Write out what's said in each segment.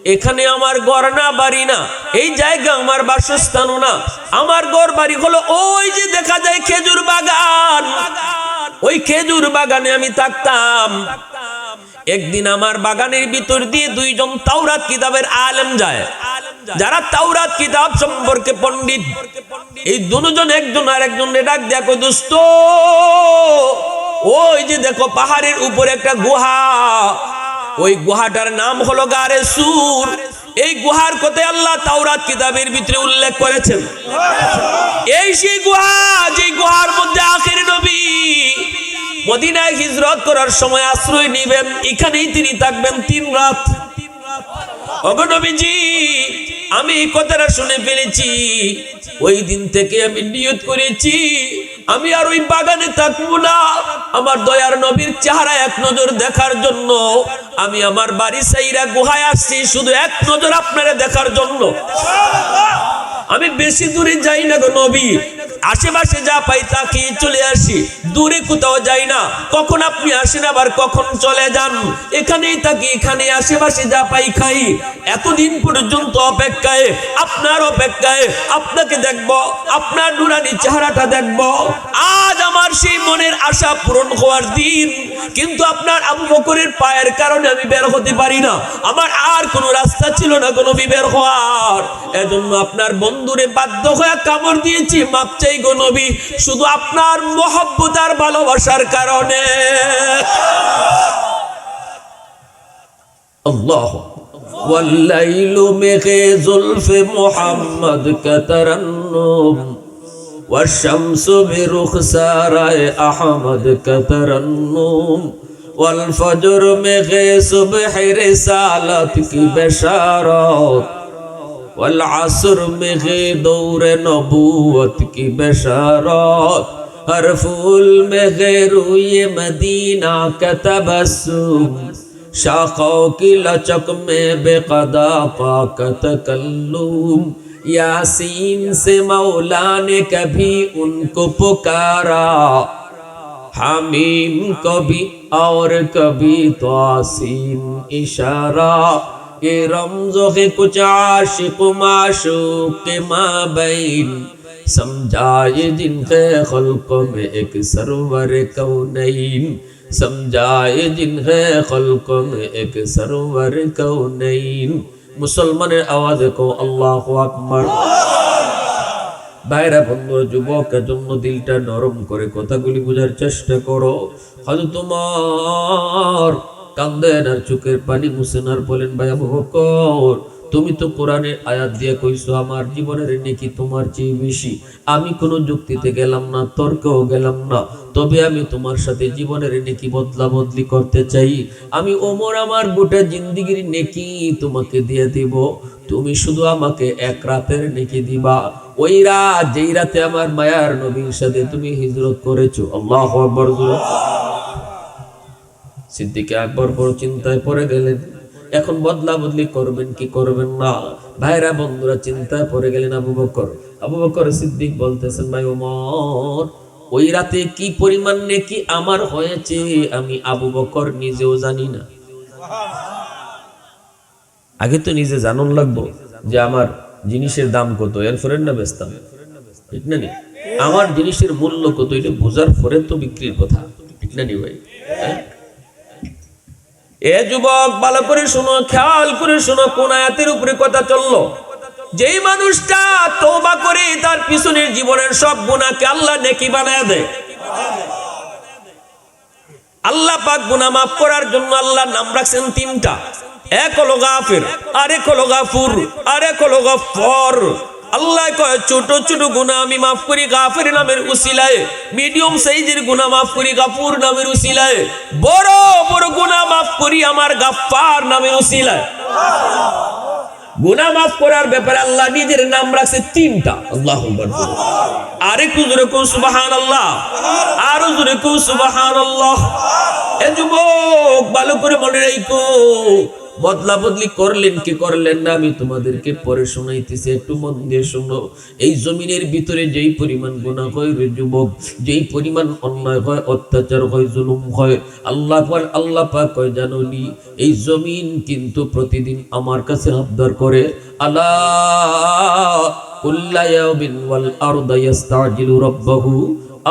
এখানে আমার ঘর না, বাড়ি না, এই জায়গা আমার বাসস্থানও না। আমার ঘর বাড়ি হলো ওই যে দেখা যায় খেজুর বাগান, ওই খেজুর বাগানে আমি থাকতাম। একদিন আমার বাগানের ভিতর দিয়ে দুইজন তাওরাত কিতাবের আলেম যায়, যারা তাওরাত কিতাব সম্পর্কে পণ্ডিত। এই দুজন একজন আর একজনের ডাক দেখো, দোস্ত ওই যে দেখো পাহাড়ের উপরে একটা গুহা, ওই গুহাটার নাম হলো গারে সুর। এই গুহার কথা আল্লাহ তাওরাত কিতাবের ভিতরে উল্লেখ করেছেন। এই সেই গুহা, যে গুহার মধ্যে আখির নবী মদিনায় হিজরত করার সময় আশ্রয় নেবেন, এখানেই তিনি থাকবেন 3 রাত। ওগো নবীজি, আমি এই কথাটা শুনে ফেলেছি। ওই দিন থেকে আমি নিয়ত করেছি আমি আর ওই বাগানে থাকবো না। আমার দয়ার নবীর চেহারা এক নজর দেখার জন্য আমি আমার বাড়ি সাইরা গুহায় আসছি, শুধু এক নজর আপনারা দেখার জন্য। আমি বেশি দূরে যাই না গো নবী, আশেপাশে যা পাই তা খেয়ে চলে আসি, দূরে কোথাও যাই না। কখন আপনি আসেন আবার কখন চলে যান, এখানেই থাকি, এখানে আশেপাশে যা পাই খাই। এতদিন পর্যন্ত অপেক্ষায়, আপনার অপেক্ষায়, আপনাকে দেখবো, আপনার নুরানি চেহারাটা দেখবো। আজ আমার সেই মনের আশা পূরণ হওয়ার দিন, কিন্তু আপনার আবু বকরের পায়ের কারণে আমি বের হতে পারি না। আমার আর কোনো রাস্তা ছিল না কোনো বের হওয়ার, এজন্য আপনার বন্ধুরে বাধ্য হয়ে কামড় দিয়েছি। মাপ চাই গো নবী, শুধু আপনার মহব্বত আর ভালোবাসার কারণে। আল্লাহ ওয়াল্লাইলু মিগে জুলফে মুহাম্মদ কাতারান্নুম ওয়াশ-শামসু বিরুখসারায়ে আহমদ কাতারান্নুম ওয়াল ফজর মিগে সুবহি রিসালাত কি বেশারত ওয়াল আসর মিগে দৌরে নবুয়ত কি বেশারত हर फूल में गैरुए मदीना का तबस्सुम शाखों की लचक में बेकदा का तकल्लुम यासीन से मौला ने कभी उनको पुकारा हामीम कभी और कभी तासीन इशारा ये रमज़ों के कुछ आशिक माशूक के माबैन समझाए जिनके खल्क़ में एक सरवर कौनैन समझाए जिनके खल्क़ में एक सरवर कौनैन। मुसलमाনের আওয়াজে কো আল্লাহু আকবার। ভাইরা বন্ধুরা, যুবকের জন্য দিলটা নরম করে কথাগুলি বোঝার চেষ্টা করো। হয়তো তোমার কান্দেন আর চোখের পানি মুছেন আর বলেন, ভাই আবু বকর, তুমি তো কোরআনের আয়াত দিয়ে কইছো আমার জীবনের নেকি তোমার চেয়ে বেশি। আমি কোনো যুক্তিতে গেলাম না, তর্কেও গেলাম না, তবে আমি তোমার সাথে জীবনের নেকি বদলা বদলি করতে চাই। আমি ওমর আমার গোটা জিন্দেগির নেকি তোমাকে দিয়ে দিব, তুমি শুধু আমাকে এক রাতের নেকি দিবা। ওই রাত, যেই রাতে আমার মায়ার নবীর সাথে তুমি হিজরত করেছো। আল্লাহু আকবার। সিদ্দিক আকবর বড় চিন্তায় পড়ে গেলেন, এখন বদলা বদলি করবেন কি করবেন না। ভাইরা বন্ধুরা চিন্তায় পড়ে গেলেন আবু বকর। আবু বকর সিদ্দিক বলতেছেন, ভাই ওমর, ওই রাতে কি পরিমাণ নেকি আমার হয়েছে আমি আবু বকর নিজেও জানি না। আগে তো নিজে জানুন লাগবো যে আমার জিনিসের দাম কত, এরপরে না বেচতাম, ঠিক না নি? আমার জিনিসের মূল্য কত, এটা বোঝার পরে তো বিক্রির কথা, ঠিক না নি ভাই? এ যুবক, ভালো করে শোনো, খেয়াল করে শোনো, কোন আয়াতের উপরে কথা চললো। যেই মানুষটা তওবা করে তার পিছনের জীবনের সব গুনাহকে আল্লাহ নেকি বানায় দেয়। আল্লাহ পাক গুনাহ মাফ করার জন্য আল্লাহ নাম রাখছেন 3টা। এক হলো গাফির, আরেক হলো গাফুর, আরেক হলো গফফার। আল্লাহ কয় ছোট ছোট গুনাহ আমি মাফ করি গাফির নামের উসিলায়, মিডিয়াম সাইজের গুনাহ মাফ করি গাফুর নামের উসিলায়, বড় বড় গুনাহ মাফ করি আমার গফফার নামের উসিলায়। গুনাহ মাফ করার ব্যাপারে আল্লাহ নিজের নাম রাখছে 3টা। আল্লাহু আকবার। আরেকটু জোরে কও সুবহানাল্লাহ, আরো জোরে কও সুবহানাল্লাহ। এ যুবক, ভালো করে মনে রাখো, বদলা বদলি করলেন কি করলেন না আমি তোমাদেরকে পরে শোনাইতেছি, একটু মন দিয়ে শোনো। এই জমিনের ভিতরে যেই পরিমাণ গুনাহ হয় রে যুবক, যেই পরিমাণ অন্যায় হয়, অত্যাচার হয়, জুলুম হয়, আল্লাহ পাক কয় জানো নি, এই জমিন কিন্তু প্রতিদিন আমার কাছে আবদার করে, আলা কুল্লা ইয়াউমিন ওয়াল আরদু ইস্তাজিলু রাব্বাহু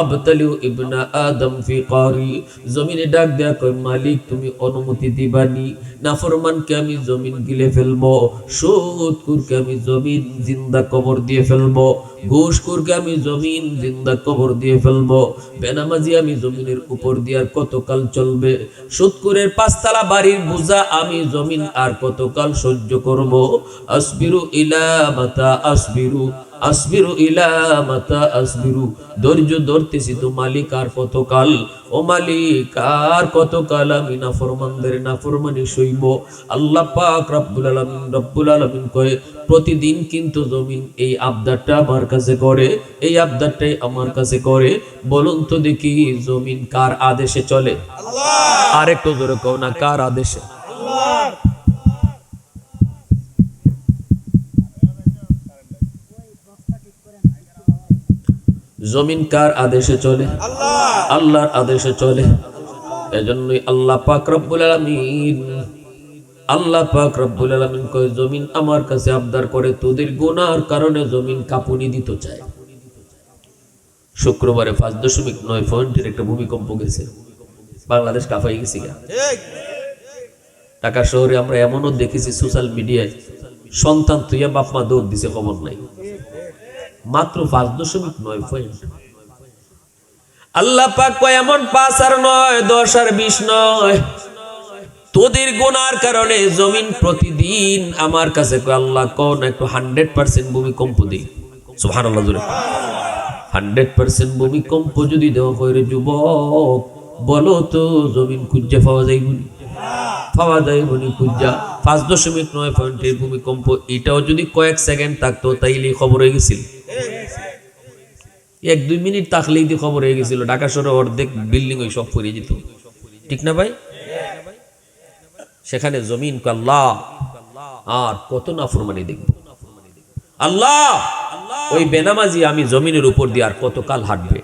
আবতালিউ ইবনা আদম ফি কারি। জমিনে ডাক দেয়া কয় মালিক তুমি অনুমতি দিবানি, নাফরমানকে আমি জমিন গিলে ফেলবো, সুদখোরকে আমি জমিন জিন্দা কবর দিয়ে ফেলবো, ঘুষখোরকে আমি জমিন জিন্দা কবর দিয়ে ফেলবো, বেনামাজি আমি জমিনের উপর দিয়ে আর কতকাল চলবে, সুদখোরের পাঁচতলা বাড়ির বোঝা আমি জমিন আর কতকাল সহ্য করব। আসবিরু ইলা মাতা আসবিরু, আসবিরু ইলা মাতা আসবিরু, ধৈর্য ধরতেছি তো মালিক আর কতকাল, ও মালিক আর কতকাল আমি নাফরমানদের নাফরমানি সইব। আল্লাহ পাক রব্বুল আলামিন কয় প্রতিদিন কিন্তু জমিন এই আবদারটা আমার কাছে করে, এই আবদারটাই আমার কাছে করে। বলুন তো দেখি জমিন কার আদেশে চলে? আল্লাহ। আর একটু জোরে কও না, কার আদেশে? আল্লাহ। জমিন কার আদেশে চলে? আল্লাহ। আল্লাহর আদেশে চলে। এজন্যই আল্লাহ পাক রব্বুল আলামিন কয় জমিন আমার কাছে আবদার করে, তোদের গুনাহর কারণে জমিন কাঁপুনি দিতে চায়। শুক্রবারে 5.9 পয়েন্টের একটা ভূমিকম্প গেছে, বাংলাদেশ কাঁপাই গেছে। ঢাকা শহরে আমরা এমনও দেখেছি সোশ্যাল মিডিয়ায়, সন্তান তুইয়া বাপ মা দৌড় দিছে, খবর নাই, মাত্র 5.9 পয়েন্ট। আল্লাহ পাক কয় এমন 5 আর 9, 10 আর 20 নয়, তোদের গুনার কারণে জমিন প্রতিদিন আমার কাছে কয় আল্লাহ কোন একটু 100% ভূমিকম্প দেই। সুবহানাল্লাহ জোরে 100% ভূমিকম্প যদি দেওয়া হয় রে যুবক, বলো তো জমিন খুঁজে পাওয়া যায় বলি? পাওয়া যায় বলি খুঁজা? 5.9 পয়েন্টের ভূমিকম্প, এটাও যদি কয়েক সেকেন্ড থাকতো তাইলে খবর হয়ে গেছিল। 1-2 মিনিট থাকলেই দিয়ে খবর হয়ে গেছিল, ঢাকা শহরে অর্ধেক বিল্ডিং ওই সব পড়ে যেত, ঠিক না ভাই? সেখানে জমিন আল্লাহ আর কত নাফরমানি দেখব। আল্লাহ ওই বেনামাজি আমি জমিনের উপর দিয়ে আর কত কাল হাঁটবে,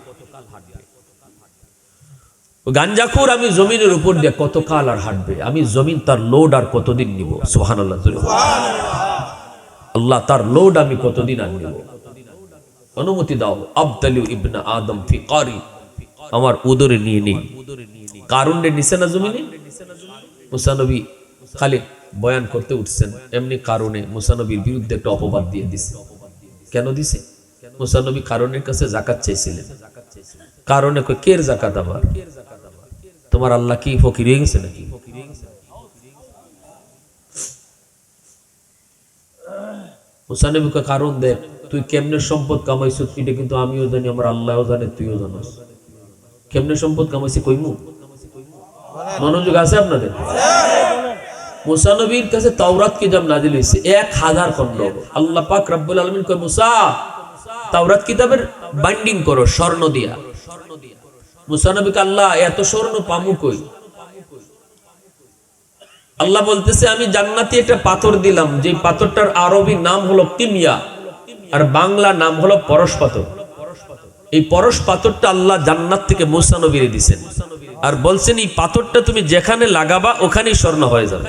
গাঞ্জাখোর আমি জমিনের উপর দিয়ে কত কাল আর হাঁটবে, আমি জমিন তার লোড আর কতদিন নিব? সুবহানাল্লাহ। আল্লাহ তার লোড আমি কতদিন আর নিব? অনুমতি দাও, আবতালিউ ইবনা আদম ফি কারি, আমার উদরে নিয়ে নেই। কারুনের নিচে না জমিনে? মুসা নবী খালি বয়ান করতে উঠছেন, এমনি কারণে মুসা নবীর বিরুদ্ধে একটা অপবাদ দিয়ে দিছে। কেন দিছে? মুসা নবী কারণের কাছে যাকাত চাইছিলেন, কারণে কই কের যাকাত আবার? তোমার আল্লাহ কি ফকির হয়ে গেছে নাকি? মুসা নবী কয় কারণ দেখ, তুই কেমনে সম্পদ কামাইছ এটা কিন্তু আমিও জানি, আমার আল্লাহও জানে, তুইও জানাস। কেমনে সম্পদ কামাইছি কইমু? মনোযোগ আছে আপনাদের? মুসা নবীর কাছে তাওরাত কিতাব নাজিল হইছে 1000 খণ্ড। আল্লাহ পাক রব্বুল আলামিন কয় মুসা তাওরাত কিতাবের বাইন্ডিং করো স্বর্ণ দিয়া। মুসা নবীকে আল্লাহ এত স্বর্ণ পামু কই? আল্লাহ বলতেছে আমি জান্নাতি একটা পাথর দিলাম, যে পাথরটার আরবি নাম হলো কিমিয়া আর বাংলা নাম হলো পরশ পাথর। এই পরশ পাথরটা আল্লাহ জান্নাত থেকে মুসা নবীরে দিবেন আর বলছেন এই পাথরটা তুমি যেখানে লাগাবা ওখানেই স্বর্ণ হয়ে যাবে।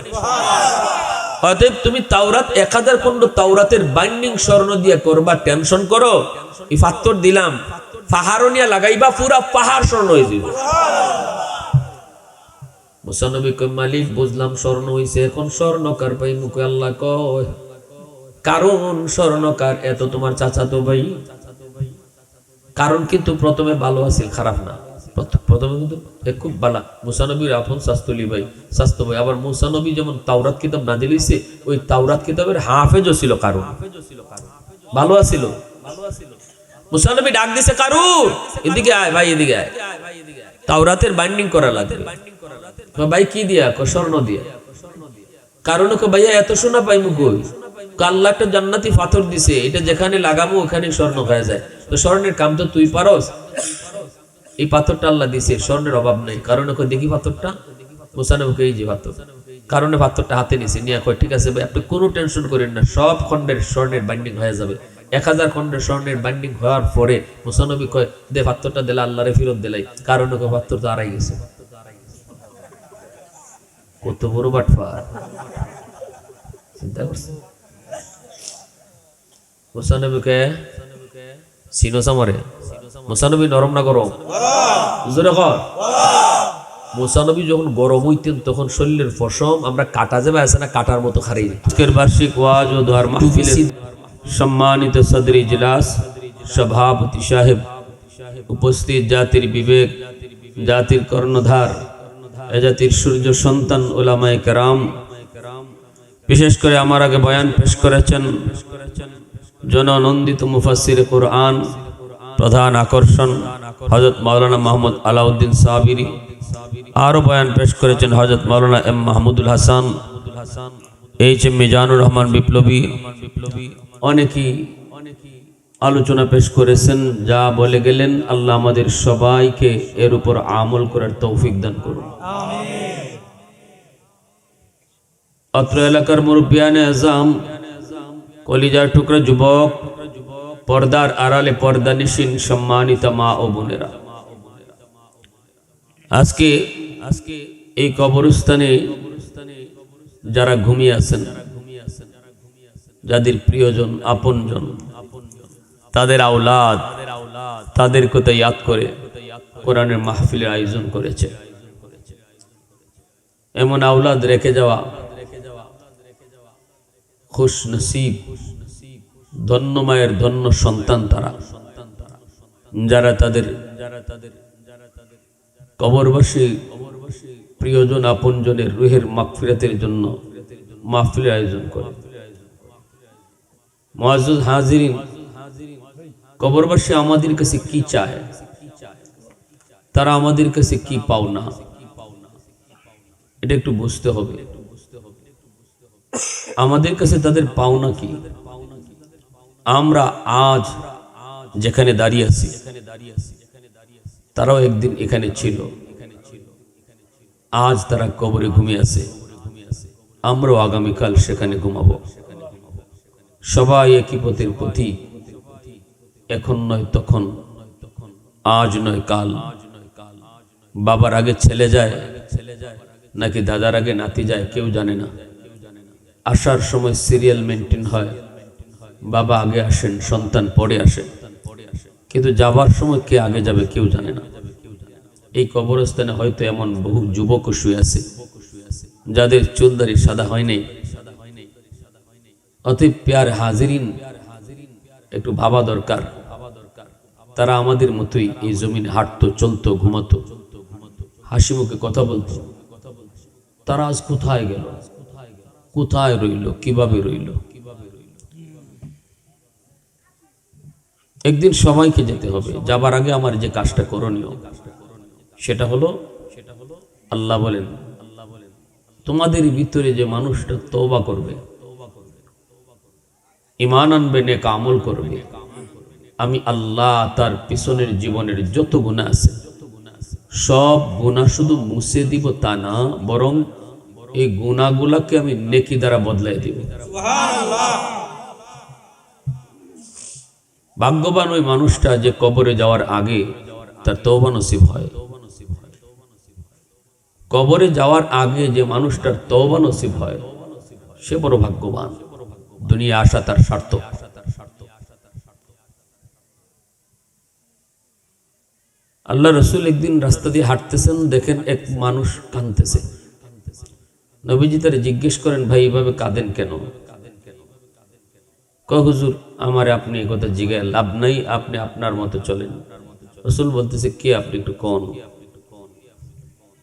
অতএব তুমি তাওরাত 1000 খণ্ড তাওরাতের বাইন্ডিং স্বর্ণ দিয়ে করবা, টেনশন করো, এই পাথর দিলাম পাহাড় নিয়ে লাগাইবা, পুরা পাহাড় স্বর্ণ হয়ে যাবে। মুসা নবী কয় মালিক বুঝলাম স্বর্ণ হইছে, এখন স্বর্ণকার পাই মুখে? আল্লাহ কয় কারণ স্বর্ণকার এত তোমার চাচাতো ভাই। কারণ কিন্তু প্রথমে ভালো আছিল, খারাপ না, প্রথমে কিন্তু খুব ভালো। মুসা নবীর আপন শাস্তলি ভাই, শাস্ত ভাই। আবার মুসা নবী যেমন তাওরাত কিতাব নাজিল হইছে, ওই তাওরাত কিতাবের হাফেজও ছিল, কারণ ভালো আছিল। মুসা নবী ডাক দিছে কারুন এদিকে আয় ভাই, এদিকে আয়, তাওরাতের বাইন্ডিং করা লাগবে। ভাই কি দিয়া? স্বর্ণ দিয়া। কারণ ভাইয়া এত সোনা পাইমু কই? আল্লাহ একটা জান্নাতি পাথর দিছে, এটা যেখানে লাগাবো ওখানে স্বর্ণ হয়ে যায়। তো স্বর্ণের কাম তো তুই পারস, এই পাথরটা আল্লাহ দিছে, স্বর্ণের অভাব নেই। কারণ দেখি পাথরটা, মুসা নবীকে এই যে পাথর, কারণে পাথরটা হাতে নিয়েছি, নিয়ে কয় ঠিক আছে ভাই আপনি কোনো টেনশন করেন না, সব খণ্ডের স্বর্ণের বাইন্ডিং হয়ে যাবে। 1000 খণ্ডের স্বর্ণের বাইন্ডিং হওয়ার পরে মুসানবী কয় দে পাথরটা দিলে আল্লাহরে ফেরত দিলাই, কারণে কয় পাথর তো হারাই গেছে। কত বড় বাটফার, চিন্তা করছে। মুসানবীকে সিনোস আমারে, মুসানবী নরম না গরম? জোরে কর। মুসানবী যখন গরম হইতেন তখন শরীরের পশম আমরা কাটা যাবে আছে না, কাটার মতো খারাই। আজকের বার্ষিক ওয়াজ ও দোয়ার মাহফিলের সম্মানিত সদর ইজলাস, সভাপতি সাহেব, উপস্থিত জাতির বিবেক, জাতির কর্ণধার, এ জাতির সূর্য সন্তান উলামায়ে কেরাম, বিশেষ করে আমার আগে বয়ান পেশ করেছেন জননন্দিত মুফাসসির কুরআন, প্রধান আকর্ষণ হযরত মাওলানা মোহাম্মদ আলাউদ্দিন সাবিরি, আরো বয়ান পেশ করেছেন হযরত মাওলানা M Mahmudul Hasan, H M Mizanur Rahman Biplobi, অনেকেই আলোচনা পেশ করেছেন। যা বলে গেলেন আল্লাহ আমাদের সবাইকে এর উপর আমল করার তৌফিক দান করুন। অত্র এলাকার মুরব্বিয়ানে আজম, কলিজার টুকরা যুবক, পর্দার আড়ালে পর্দানিশীন সম্মানিত মা ও বোনেরা, আজকে এই কবরস্থানে যারা ঘুমিয়ে আছেন, যাদের প্রিয়জন আপনজন, তাদের আওলাদ, তাদের কথা ইয়াদ করে কোরআনের মাহফিলের আয়োজন করেছে। এমন আওলাদ রেখে যাওয়া খুশ নসিব, ধন্য মায়ের ধন্য সন্তান তারা, যারা তাদের কবরবাসী প্রিয়জন আপনজনের রুহের মাগফিরাতের জন্য মাহফিলের আয়োজন করে। মুআজ্জাজ হাজিরিন, কবরবাসী আমাদের কাছে কি চায়, তারা আমাদের কাছে কি পাওনা, এটা একটু বুঝতে হবে। আমাদের কাছে তাদের পাওনা কি? আমরা আজ যেখানে দাঁড়িয়ে আছি, তারাও একদিন এখানে ছিল, আজ তারা কবরে ঘুমিয়ে আছে, আমরাও আগামীকাল সেখানে ঘুমাবো। সবাই একই পথের পথিক, এখন নয় তখন, আজ নয় কাল। বাবার আগে ছেলে যায় নাকি দাদার আগে নাতি যায় কেউ জানে না। আসার সময় সিরিয়াল মেনটেন হয়, বাবা আগে আসেন, সন্তান পরে আসে, কিন্তু যাবার সময় কে আগে যাবে কেউ জানে না। এই কবরস্থানে হয়তো এমন বহু যুবক শুয়ে আছে যাদের চুলদারি সাদা হয় নাই। অতএব প্যার হাজিরিন, একটু ভাবা দরকার, তারা আমাদের মতোই এই জমিনে হাঁটতো, চলতো, ঘুমাতো, হাসি মুখে কথা বলতো। তারা আজ কোথায় গেল, কোথায় রইল, কিভাবে রইল? একদিন সবাইকে যেতে হবে। যাবার আগে আমার যে কাজটা করণীয় সেটা হলো, আল্লাহ বলেন তোমাদের ভিতরে যে মানুষটা তওবা করবে, ঈমান আনবে, নেক আমল করবে, আমি আল্লাহ তার পিছনের জীবনের যত গুনাহ আছে সব গুনাহ শুধু মুছে দিব তা না, বরং এই গুনাহগুলোকে আমি নেকি দ্বারা বদলাই দিব। সুবহানাল্লাহ। ভাগ্যবান ওই মানুষটা যে কবরে যাওয়ার আগে তার তওবা নসিব হয়। কবরে যাওয়ার আগে যে মানুষটার তওবা নসিব হয় সে বড় ভাগ্যবান। দুনিয়া আসা তার সার্থক। আল্লাহ রসুল একদিন রাস্তা দিয়ে হাঁটতেছেন, দেখেন এক মানুষ কাঁদতেছে। নবীজি তারে জিজ্ঞেস করেন, ভাই এইভাবে কাঁদেন কেন? কয় হুজুর আমারে আপনি এই কথা জিজ্ঞাসা লাভ নাই, আপনি আপনার মতো চলেন। রসুল বলতেছে কে আপনি, একটু কোন?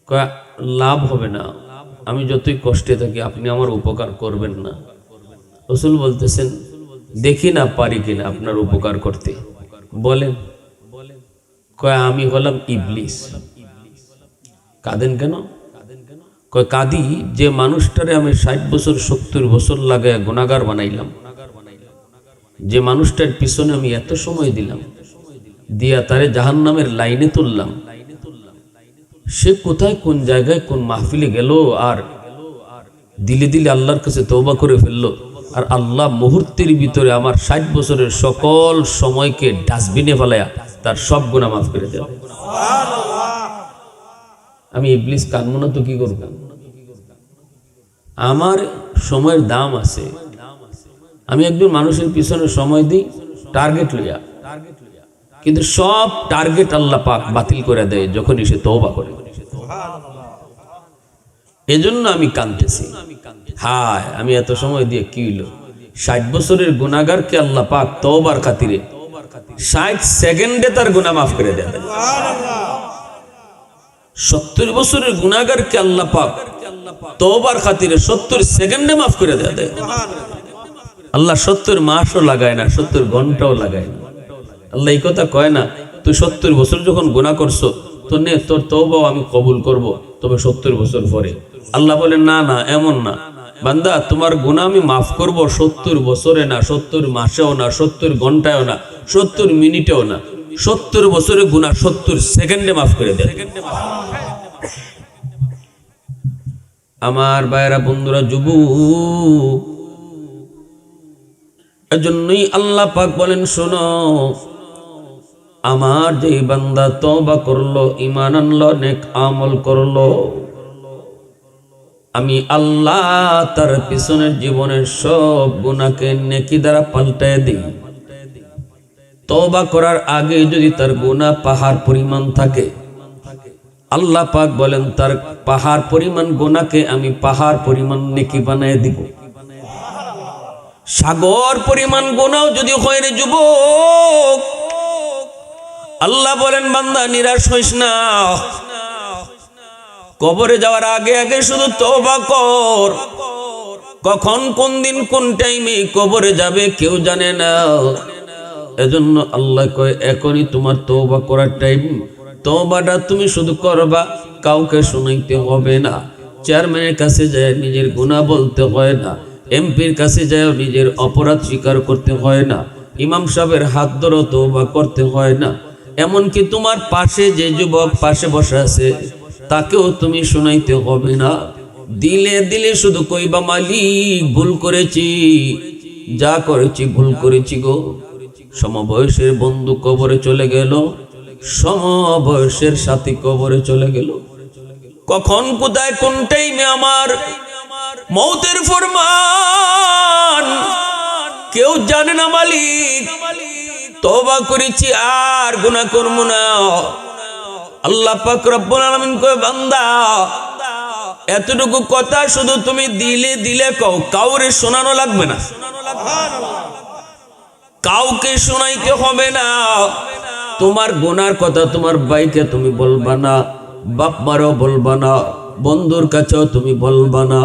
কয় লাভ হবে না, আমি যতই কষ্টে থাকি আপনি আমার উপকার করবেন না। রসুল বলতেছেন দেখি না পারি কিনা আপনার উপকার করতে, বলেন। কয় আমি হলাম ইবলিস। কাঁদেন কেন? কয় কাঁদি যে মানুষটারে আমি 60 বছর 70 বছর লাগায় গুনাহগার বানাইলাম, যে মানুষটার পিছনে আমি এত সময় দিলাম, দিয়া তারে জাহান্নামের লাইনে তুললাম, সে কোথায় কোন জায়গায় কোন মাহফিলে গেল আর দিলে দিলে আল্লাহর কাছে তওবা করে ফেললো, আর আল্লাহ মুহূর্তের ভিতরে আমার 60 বছরের সকল সময়কে ডাস্টবিনে ফেলায়া তার সব গুনাহ মাফ করে দেয়। আমি ইবলিস কানবো না তো কি করব? আমার সময়ের দাম আছে। আমি একজন মানুষের পিছনে সময় দিই টার্গেট লইয়া, কিন্তু সব টার্গেট আল্লাহ পাক বাতিল করে দেয় যখনই সে তওবা করে। এজন্য আমি কাঁদতেছি, হায় আমি এত সময় দিয়ে কি হইলো? 60 বছরের গুনাহগারকে আল্লাহ পাক তওবার খাতিরে 60 সেকেন্ডে তার গুনাহ মাফ করে দেয়। 70 বছরের গুনাহগারকে আল্লাহ পাক তওবার খাতিরে 70 সেকেন্ডে মাফ করে দেয়। আল্লাহ 70 মাসও লাগায় না, 70 ঘন্টাও লাগায় না। আল্লাহ এই কথা কয় না তুই 70 বছর যখন গুনাহ করছো তো নে তোর তওবাও আমি কবুল করব, তবে 70 বছর পরে। আল্লাহ বলেন না না, এমন না বান্দা, তোমার গুনাহ আমি মাফ করব 70 বছরে না, 70 মাসেও না, 70 ঘন্টায়ও না, 70 মিনিটেও না, 70 বছরের গুনাহ 70 সেকেন্ডে মাফ করে দেয়। আমার ভাইরা বন্ধুরা যুবক, এজন্যই আল্লাহ পাক বলেন শোনো, আমার যে বান্দা তওবা করলো, ঈমান আনলো, নেক আমল করলো, আমি আল্লাহ তার পিছনের জীবনের সব গুনাহকে নেকি দ্বারা পাল্টায় দিই। তওবা করার আগে যদি তার গুনাহ পাহাড় পরিমাণ থাকে, আল্লাহ পাক বলেন তার পাহাড় পরিমাণ গুনাহকে আমি পাহাড় পরিমাণ নেকি বানায় দিব। সাগর পরিমাণ গুনাহ যদি হয় রে যুবক, আল্লাহ বলেন বান্দা নিরাশ হইস না, কবরে যাওয়ার আগে আগে শুধু তওবা কর। কখন কোন দিন কোন টাইমে কবরে যাবে কেউ জানে না। এজন্য আল্লাহ কয় এখনই তোমার তওবা করার টাইম। তওবাটা তুমি শুধু করবা, কাউকে শুনাইতে হবে না। চেয়ারম্যানের কাছে যায় নিজের গুনাহ বলতে হয় না, এমপির কাছে যায় নিজের অপরাধ স্বীকার করতে হয় না, ইমাম সাহেবের হাত ধরে তওবা করতে হয় না। এমনকি তোমার পাশে যে যুবক পাশে বসে আছে তাকেও তুমি শুনাইতে হবে না। দিলে দিলে শুধু কইবা মালিক ভুল করেছি, যা করেছি ভুল করেছি গো। সমবয়সের বন্ধু কবরে চলে গেল, সমবয়সের সাথী কবরে চলে গেল। কখন কোথায় কোন টাইমে আমার মৌতের ফরমান কেউ জানে না মালিক। তওবা করেছি আর গুনাহ করব না। আল্লাহ পাক রব্বুল আলামিন কয় বান্দা এতটুকু কথা শুধু তুমি দিলে দিলে কও, কাউরে শোনানো লাগবে না, কাউকে শোনাইতে হবে না। তোমার গুনার কথা তোমার ভাইকে তুমি বলবা না, বাপ মারও বলবা না, বন্ধুর কাছেও তুমি বলবা না।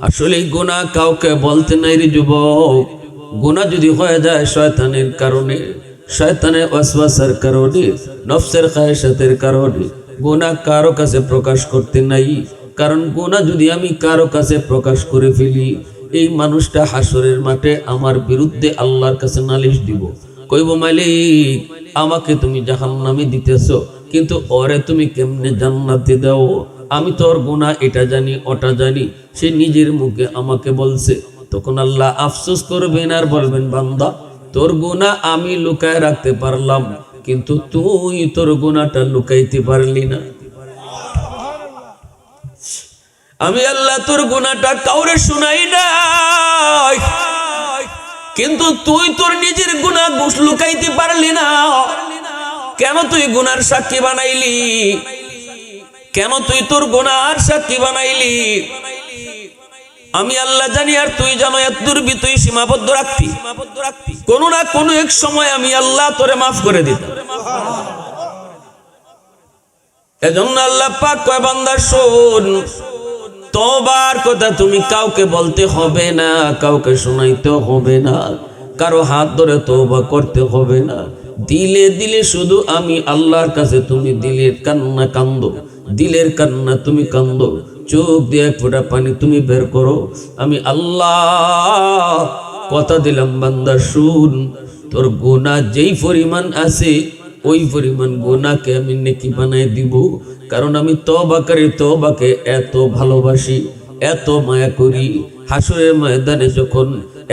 আসলে গুনাহ কাউকে বলতে নাই রে যুবক। গুনাহ যদি হয়ে যায় শয়তানের কারণে, শয়তানের ওয়াসওয়াসার কারণে, নফসের খায়েশাতের কারণে গুনাহ কারো কাছে প্রকাশ করতে নাই। কারণ গুনাহ যদি আমি কারো কাছে প্রকাশ করে ফেলি, এই মানুষটা হাসরের মাঠে আমার বিরুদ্ধে আল্লাহর কাছে নালিশ দিব। কইব মালিক আমাকে তুমি জাহান্নামে দিতেছো, কিন্তু ওরে তুমি কেমনে জান্নাতে দাও? আমি তোর গুনাহ এটা জানি ওটা জানি, সে নিজের মুখে আমাকে বলছে। তখন আল্লাহ আফসোস করবেন আর বলবেন বান্দা তোর গুনাহ আমি লুকায় রাখতে পারলাম, কিন্তু তুই তোর গুনাহটা লুকাইতে পারলি না। আমি আল্লাহ তোর গুনাহটা কাউরে শুনাই নাই, কিন্তু তুই তোর নিজের গুনাহ লুকাইতে পারলি না। কেন তুই গুনার সাক্ষী বানাইলি? কেন তুই তোর গুনার সাক্ষী বানাইলি? আমি আল্লাহ জানি আর তুই জানো, এত দুর্বি তুই সীমাবদ্ধ রাখতি। কোনো না কোনো এক সময় আমি আল্লাহ তোরে মাফ করে দিতাম। এজন্য আল্লাহ পাক কয় বান্দা শোন, তওবার কথা তুমি কাউকে বলতে হবে না, কাউকে শোনাইতে হবে না, কারো হাত ধরে তওবা করতে হবে না। দিলে দিলে শুধু আমি আল্লাহর কাছে তুমি দিলের কান্না কান্দো, দিলের কান্না তুমি কান্দো, চোখ দিয়ে এক ফোঁটা পানি তুমি বের করো। আমি আল্লাহ কথা দিলাম বান্দা শুন, তোর গুনাহ যেই পরিমাণ আছে ওই পরিমাণ গুনাহকে আমি নেকি বানায় দিব। কারণ আমি তওবাকারী তওবাকে এত ভালোবাসি, এত মায়া করি, হাসরের ময়দানে যখন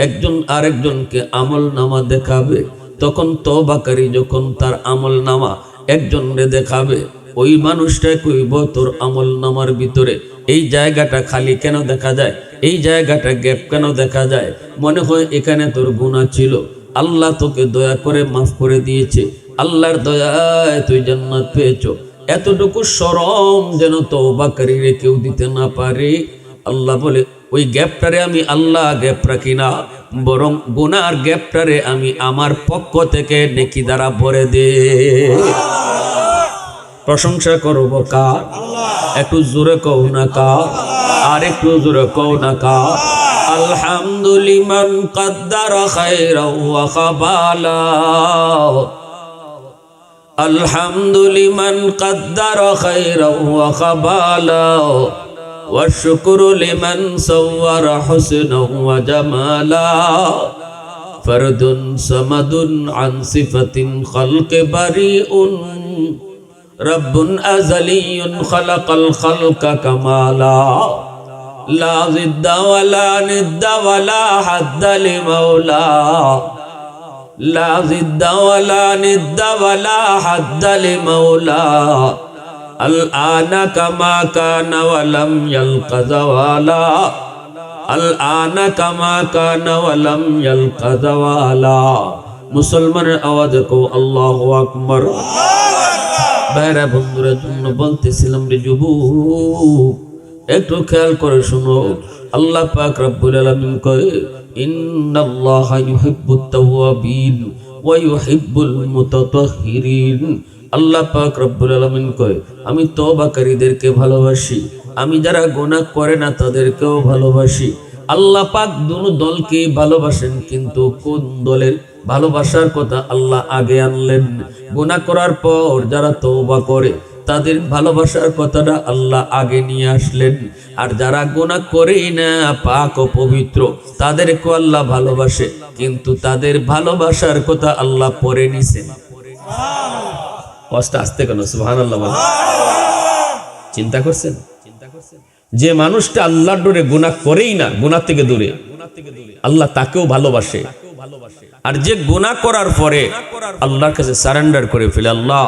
একজন আরেকজনকে আমল নামা দেখাবে, তখন তওবাকারী যখন তার আমল নামা একজনকে দেখাবে, ওই মানুষটা কইব তোর আমল নামার ভিতরে এই জায়গাটা খালি কেন দেখা যায়, এই জায়গাটা গ্যাপ কেন দেখা যায়? মনে হয় এখানে তোর গুনাহ ছিল, আল্লাহ তোকে দয়া করে মাফ করে দিয়েছে, আল্লাহর দয়ায় তুই জান্নাত পেয়েছো। এতটুকু শরম যেন তওবাকারীরে কেউ দিতে না পারে। আল্লাহ বলে ওই গ্যাপটারে আমি আল্লাহ গ্যাপ রাখি না, বরং গুনার গ্যাপটারে আমি আমার পক্ষ থেকে নেকি দ্বারা ভরে দে। প্রশংসা করব কার? একটু জোরে কও না কার? আর একটু জোরে কও না কার? আলহামদুলিমান কদ্দারা খায়রাও ওয়া খাবালা, আলহামদুলিমান কদ্দারা খায়রাও ওয়া খাবালা, ওয়া শুকরু লিমান সাওয়ারা হুসনাও ওয়া জামালা, ফরদুন সামাদুন আন সিফাতিন খালকি বারিউন, রব্বুন আযালিয়ুন খালাকাল খালকা কামালা, লা জিদ্দা ওয়ালা নিদ্দা ওয়ালা হাদ্দা লিমাওলা, লা জিদ্দা ওয়ালা নিদ্দা ওয়ালা হাদ্দা লিমাওলা, আল আনা কামা কানা ওয়ালাম ইয়ালকা যাওয়ালা, আল আনা কামা কানা ওয়ালাম ইয়ালকা যাওয়ালা। মুসলমানের আওয়াজে কও আল্লাহু আকবার। বাইরা বন্ধুরা জন্য বলতেছিলাম রে যুবক, একটু খেয়াল করে শুনো। আল্লাহ পাক রব্বুল আলামিন কয় ইন্নাল্লাহা ইউহিব্বুত তাওয়াবিন ওয়া ইউহিব্বুল মুতাতাহহিরিন। আল্লাহ পাক রব্বুল আলামিন কয় আমি তওবাকারীদেরকে ভালোবাসি, আমি যারা গুনাহ করে না তাদেরকেও ভালোবাসি। আল্লাহ পাক দুনো দলকে ভালোবাসেন, কিন্তু কোন দলের ভালোবাসার কথা আল্লাহ আগে আনলেন? গুনাহ করার পর যারা তওবা করে তাদের ভালোবাসার কথাটা আল্লাহ আগে নিয়ে আসলেন। আর যারা গুনাহ করেই না, পাক ও পবিত্র, তাদেরকে আল্লাহ ভালোবাসে, কিন্তু তাদের ভালোবাসার কথা আল্লাহ পরে নিছেন। কষ্ট আসতে কেন? সুবহানাল্লাহ বলেন। চিন্তা করছেন? যে মানুষটা আল্লাহর ডরে গুনাহ করেই না, গুনাহ থেকে দূরে, আল্লাহ তাকেও ভালোবাসে। আর যে গুনাহ করার পরে আল্লাহর কাছে সারেন্ডার করে ফেলে, আল্লাহ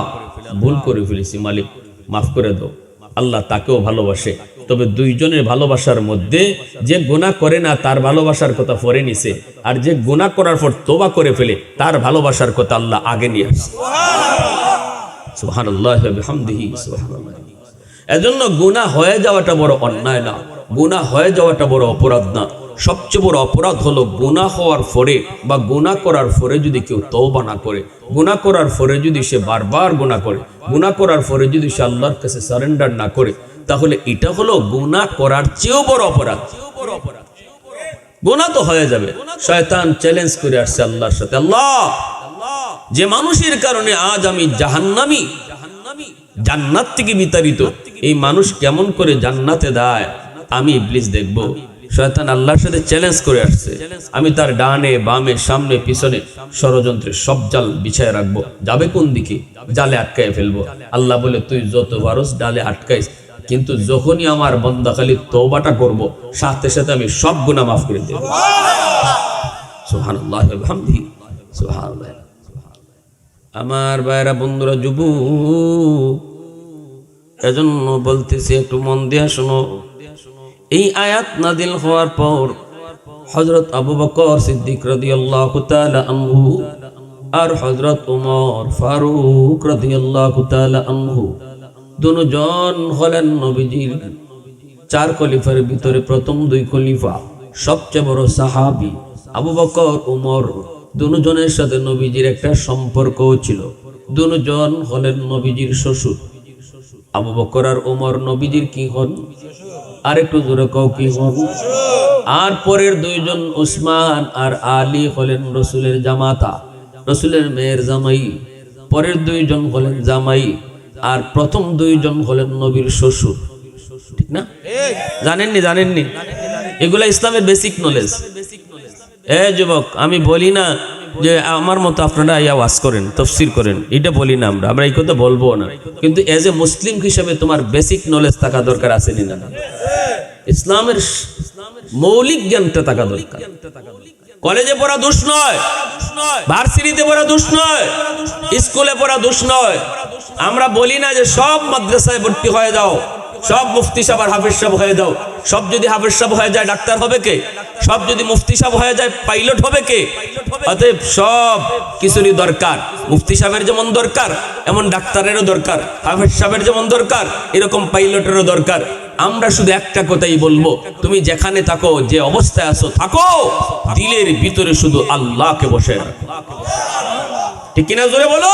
ভুল করে ফেলেছি, মালিক মাফ করে দাও, আল্লাহ তাকেও ভালোবাসে। তবে দুইজনের ভালোবাসার মধ্যে যে গুনাহ করে না তার ভালোবাসার কথা পরে নিছে, আর যে গুনাহ করার পর তওবা করে ফেলে তার ভালোবাসার কথা আল্লাহ আগে নিয়ে আসে। সুবহানাল্লাহ ওয়া বিহামদিহি সুবহানাল্লাহ। এজন্য গুনাহ হয়ে যাওয়াটা বড় অন্যায় না, গুনাহ হয়ে যাওয়াটা বড় অপরাধ না। সবচেয়ে বড় অপরাধ হলো গুনাহ হওয়ার পরে বা গুনাহ করার পরে যদি কেউ তওবা না করে, গুনাহ করার পরে যদি সে বারবার গুনাহ করে, গুনাহ করার পরে যদি সে আল্লাহর কাছে সারেন্ডার না করে, তাহলে এটা হলো গুনাহ করার চেয়েও বড় অপরাধ। গুনাহ তো হয়ে যাবে। শয়তান চ্যালেঞ্জ করে আসছে আল্লাহর সাথে, আল্লাহ যে মানুষের কারণে আজ আমি জাহান্নামী, জান্নাত থেকে বিতাড়িত, এই মানুষ কেমন করে জান্নাতে দেয় আমি ইবলিস দেখব। শয়তান আল্লাহর সাথে চ্যালেঞ্জ করে আসছে, আমি তার ডানে বামে সামনে পিছনে ষড়যন্ত্রে সব জাল বিছায় রাখবো, যাবে কোন দিকে? জালে আটকায় ফেলবো। আল্লাহ বলে তুই যত পারস ডালে আটকাইস, কিন্তু যখনই আমার বান্দা খালি তওবাটা করব, সাথে সাথে আমি সব গুনাহ মাফ করে দেব। সুবহানাল্লাহ ওয়া বিহামদিহি সুবহানাল্লাহ। আমার ভাইরা বন্ধুরা যুবক, এজন্য বলতেছি একটু মন দিয়ে শোনো। এই আয়াত নাজিল হওয়ার পর হযরত আবু বকর সিদ্দিক রাদিয়াল্লাহু তাআলা আনহু আর হযরত ওমর ফারুক রাদিয়াল্লাহু তাআলা আনহু দুজন হলেন নবীজির চার খলিফার ভিতরে প্রথম দুই খলিফা, সবচেয়ে বড় সাহাবী। আবু বকর ওমর দুজনের সাথে নবীজির একটা সম্পর্ক ছিল। দুজন হলেন নবীজির শ্বশুর। আবু বকর আর ওমর নবীজির কি হন? আর একটু জোরে কও, কি হন? আর পরের দুইজন উসমান আর আলী হলেন রসুলের জামাতা, রসুলের মেয়ের জামাই। পরের দুইজন হলেন জামাই, আর প্রথম দুইজন হলেন নবীর শ্বশুর। ঠিক না? জানেননি? জানেননি? এগুলা ইসলামের বেসিক নলেজ। যুবক, আমি বলি না যে আমার মতো আপনারা ওয়াজ করেন, তাফসীর করেন, এটা বলি না আমরা এই কথা বলবো না, কিন্তু এজ এ মুসলিম হিসেবে তোমার বেসিক নলেজ থাকা দরকার আছে না? ইসলামের মৌলিক জ্ঞানটা থাকা দরকার। কলেজে পড়া দোষ নয়, ভার্সিটিতে পড়া দোষ নয়, স্কুলে পড়া দোষ নয়। আমরা বলি না যে সব মাদ্রাসায় ভর্তি হয়ে যাও, সব মুফতি সাহেব আর হাফেজ সাহেব হয়ে যাও। সব যদি হাফেজ সাহেব হয়ে যায় ডাক্তার হবে কে? সব যদি মুফতি সাহেব হয়ে যায় পাইলট হবে কে? অতএব সব কিছুরই দরকার। মুফতি সাহেবের যেমন দরকার এমন ডাক্তারেরও দরকার, হাফেজ সাহেবের যেমন দরকার এরকম পাইলটেরও দরকার। আমরা শুধু একটা কথাই বলবো, তুমি যেখানে থাকো, যে অবস্থায় আছো থাকো, দিলের ভিতরে শুধু আল্লাহকে বসে রাখো। ঠিক কিনা জোরে বলো।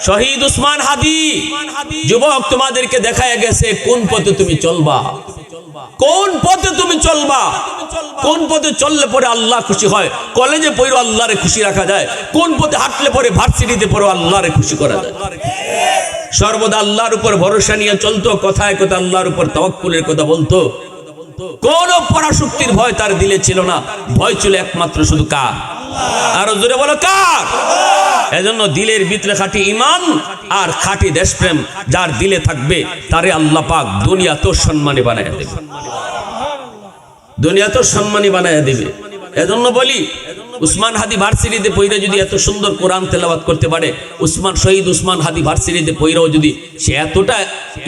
শহীদ উসমান হাদি যুবক তোমাদেরকে দেখায় গেছে কোন পথে তুমি চলবা, কোন পথে তুমি চলবা, কোন পথে চললে পরে আল্লাহ খুশি হয়। কলেজে পড়ো আল্লাহরে খুশি রাখা যায়, কোন পথে হাঁটলে পরে ভার্সিটিতে পড়ো আল্লাহরে খুশি করা যায়। সর্বদা আল্লাহর উপর ভরসা নিয়ে চলতো, কথায় কথা আল্লাহর উপর তাওয়াক্কুলের কথা বলতো। কোন পরাশক্তির ভয় তার দিলে ছিল না, ভয় ছিল একমাত্র শুধু কার? আরো জোরে বলো কার? এজন্য দিলের ভিতরে খাঁটি ঈমান আর খাঁটি দেশপ্রেম যার দিলে থাকবে তারে আল্লাহ পাক দুনিয়াতেও সম্মানী বানায় দেবে, দুনিয়াতেও সম্মানী বানায় দেবে। এজন্য বলি, উসমান হাদি ভার্সিটিতে পইরা যদি এত সুন্দর কোরআন তেলাওয়াত করতে পারে, শহীদ উসমান হাদি ভার্সিটিতে পইরাও যদি সে এতটা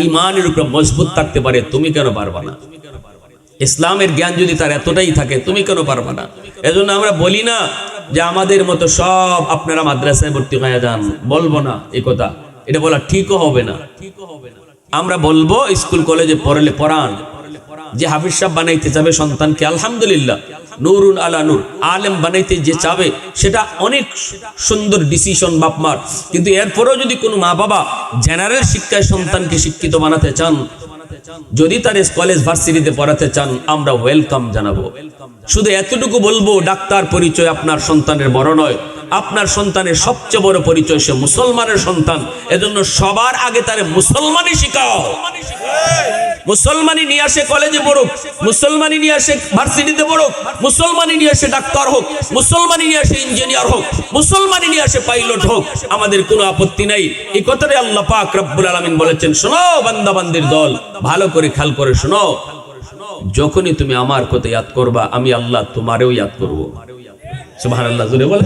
ঈমানের উপর মজবুত থাকতে পারে, তুমি কেন পারবা না? ইসলামের জ্ঞান যদি তার এতটাই থাকে, তুমি কেন পারবা না? এজন্য আমরা বলি না যে আমাদের মতো সব আপনারা মাদ্রাসায় ভর্তি হয়ে যান, বলবো না এই কথা, এটা বলা ঠিকও হবে না। আমরা বলবো স্কুল কলেজে পড়লে পড়ান। যে হাফিজ সাহেব বানাইতে যাবে সন্তানকে, আলহামদুলিল্লাহ, নূরুন আলা নূর, আলেম বানাইতে যে চাবে সেটা অনেক সুন্দর ডিসিশন বাপমার। কিন্তু এরপরেও যদি কোনো মা বাবা জেনারেল শিক্ষায় সন্তানকে শিক্ষিত বানাতে চান, যদি তার কলেজ ভার্সিটিতে পড়াতে চান, আমরা ওয়েলকাম জানাবো। শুধু এতটুকু বলবো, ডাক্তার পরিচয় আপনার সন্তানের বড় নয়, আপনার সন্তানের সবচেয়ে বড় পরিচয় সে মুসলমানের সন্তান। এজন্য সবার আগে তারে মুসলমানি শিখাও। মুসলমানি নিয়ে আসে কলেজে পড়ুক, মুসলমানি নিয়ে আসে ভার্সিটিতে পড়ুক, মুসলমানি নিয়ে আসে ডাক্তার হোক, মুসলমানি নিয়ে আসে ইঞ্জিনিয়ার হোক, মুসলমানি নিয়ে আসে পাইলট হোক, আমাদের কোনো আপত্তি নাই। এই কথাটাই আল্লাহ পাক রব্বুল আলামিন বলেছেন। শোনো বান্দা বান্দির দল, ভালো করে খেয়াল করে শোনো, যখনই তুমি আমার কথা ইয়াদ করবা, আমি আল্লাহ তোমারেও ইয়াদ করব। সুবহানাল্লাহ জোরে বলে।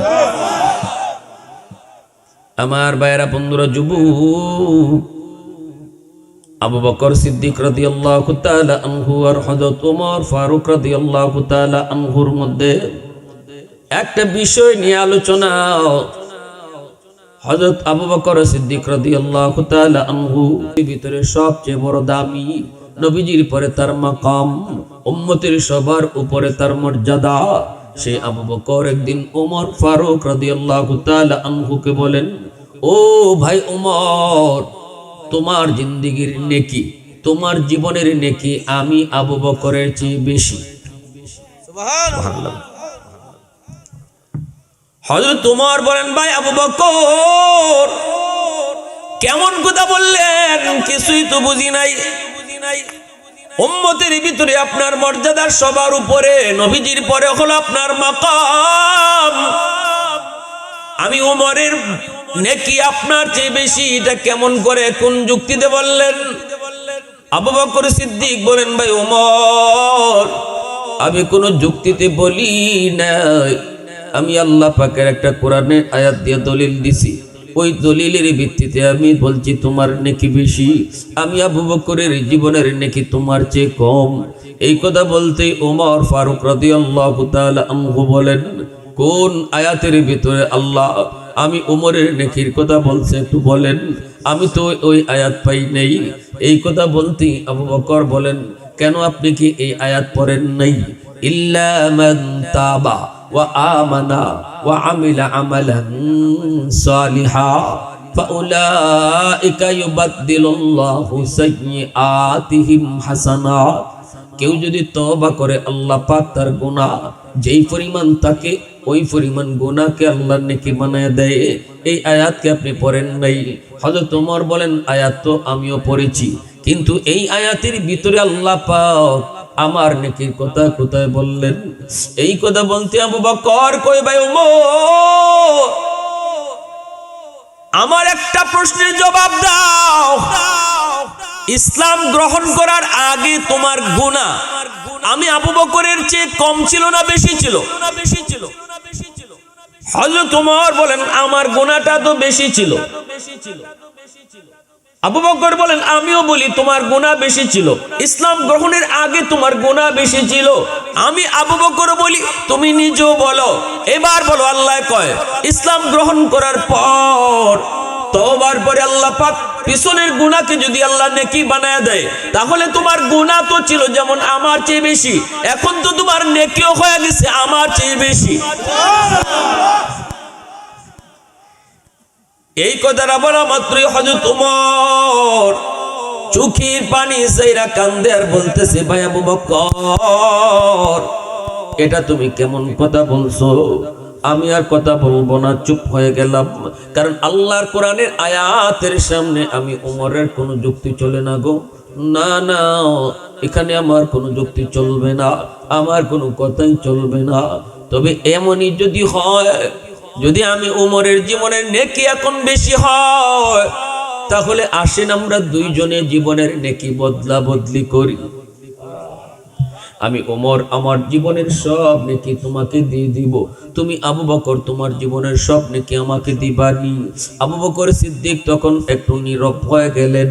আমার ভাইয়েরা, বন্ধুরা, যুবক, আবু বকর সিদ্দিক রাদিয়াল্লাহু তাআলা আনহু আর হযরত ওমর ফারুক রাদিয়াল্লাহু তাআলা আনহুর মধ্যে একটা বিষয় নিয়ে আলোচনা। হযরত আবু বকর সিদ্দিক রাদিয়াল্লাহু তাআলা আনহু ভিতরে সবচেয়ে বড় দামি, নবীজির পরে তার মাকাম, উম্মতের সবার উপরে তার মর্যাদা। সেই আবু বকর একদিন ওমর ফারুক রাদিয়াল্লাহু তাআলা আনহুকে বলেন, ও ভাই ওমর, তোমার জিন্দেগির নেকি, তোমার জীবনের নেকি আমি আবু বকরের চেয়ে বেশি। সুবহানাল্লাহ। হযরত ওমর বলেন, ভাই আবু বকর কেমন কথা বললেন, কিছুই তো বুঝি নাই। উম্মতের ভিতরে আপনার মর্যাদার সবার উপরে, নবীজির পরে হলো আপনার মাকাম, আমি ওমরের নেকি আপনার চেয়ে বেশি, এটা কেমন করে, কোন যুক্তিতে বললেন? আবু বকর সিদ্দিক বলেন, ভাই ওমর, আমি কোন যুক্তিতে বলি নাই, আমি আল্লাহ পাকের একটা কোরআনের আয়াত দিয়ে দলিল দিছি, ওই দলিলের ভিত্তিতে আমি বলছি তোমার নেকি বেশি, আমি আবু বকরের জীবনের নেকি তোমার চেয়ে কম। এই কথা বলতে ওমর ফারুক রাদিয়াল্লাহু তাআলা আনহু বলেন, কোন আয়াতের ভিতরে আল্লাহ আমি ওমরের নেকির কথা বলছে একটু বলেন, আমি তো ওই আয়াত পাই নাই। এই কথা বলতে আবু বকর বলেন, কেন আপনি কি এই আয়াত পড়েন নাই? ইল্লা মান তাবা ওয়া আমানা ওয়া আমিলা আমালান সালিহা ফাউলাইকা ইউবাদদিলুল্লাহু সাইয়্যাতিহিম হাসানাত। কেউ যদি তওবা করে, আল্লাহ পাক তার গুনাহ যেই পরিমাণ থাকে ওই পরিমাণ গুনাহকে আল্লাহ নেকি বানায় দেয়। এই আয়াতকে আপনি পড়েন নাই? হযরত ওমর বলেন, আয়াত তো আমিও পড়েছি, কিন্তু এই আয়াতের ভিতরে আল্লাহ পাক আমার নেকির কথা কোথায় বললেন? এই কথা বলতে আবু বকর কই, ভাই ওমর, আমার একটা প্রশ্নের জবাব দাও। ইসলাম গ্রহণ করার আগে তোমার গুনাহ আমি আবু বকরের চেয়ে কম ছিল না বেশি ছিল? হযরত ওমর বলেন আমার গুনাহটা তো বেশি ছিল। আবু বকর বলেন আমিও বলি তোমার গুনাহ বেশি ছিল। ইসলাম গ্রহণের আগে তোমার গুনাহ বেশি ছিল। আমি আবু বকর বলি, তুমি নিজেও বলো। এবার বলো আল্লাহ কয় ইসলাম গ্রহণ করার পর তওবার পরে আল্লাহ পাক পিছনের গুনাহকে যদি আল্লাহ নেকি বানায় দেয়, তাহলে তোমার গুনাহ তো ছিল যেমন আমার চেয়ে বেশি, এখন তো তোমার নেকিও হয়ে গেছে আমার চেয়ে বেশি। এই কথাটা বলা মাত্রই হযরত ওমর চোখের পানি ছেইরা কান্দে আর বলতেছে, ভাই আবু বকর এটা তুমি কেমন কথা বলছো? আমি আর কথা বলবো না, চুপ হয়ে গেলাম। কারণ আল্লাহর কোরআনের আয়াতের সামনে আমি ওমরের কোনো যুক্তি চলে না গো, না না, এখানে আমার কোনো যুক্তি চলবে না, আমার কোনো কথাই চলবে না। তবে এমনই যদি হয়, যদি আমি ওমরের জীবনের নেকি এখন বেশি হয়, তাহলে আসেন আমরা দুইজনে জীবনের নেকি বদলা বদলি করি। আমি ওমর আমার জীবনের সব নেকি তোমাকে দিয়ে দিব, তুমি আবু বকর তোমার জীবনের সব নেকি আমাকে দিবানি। আবু বকর সিদ্দিক তখন একটু নীরব হয়ে গেলেন।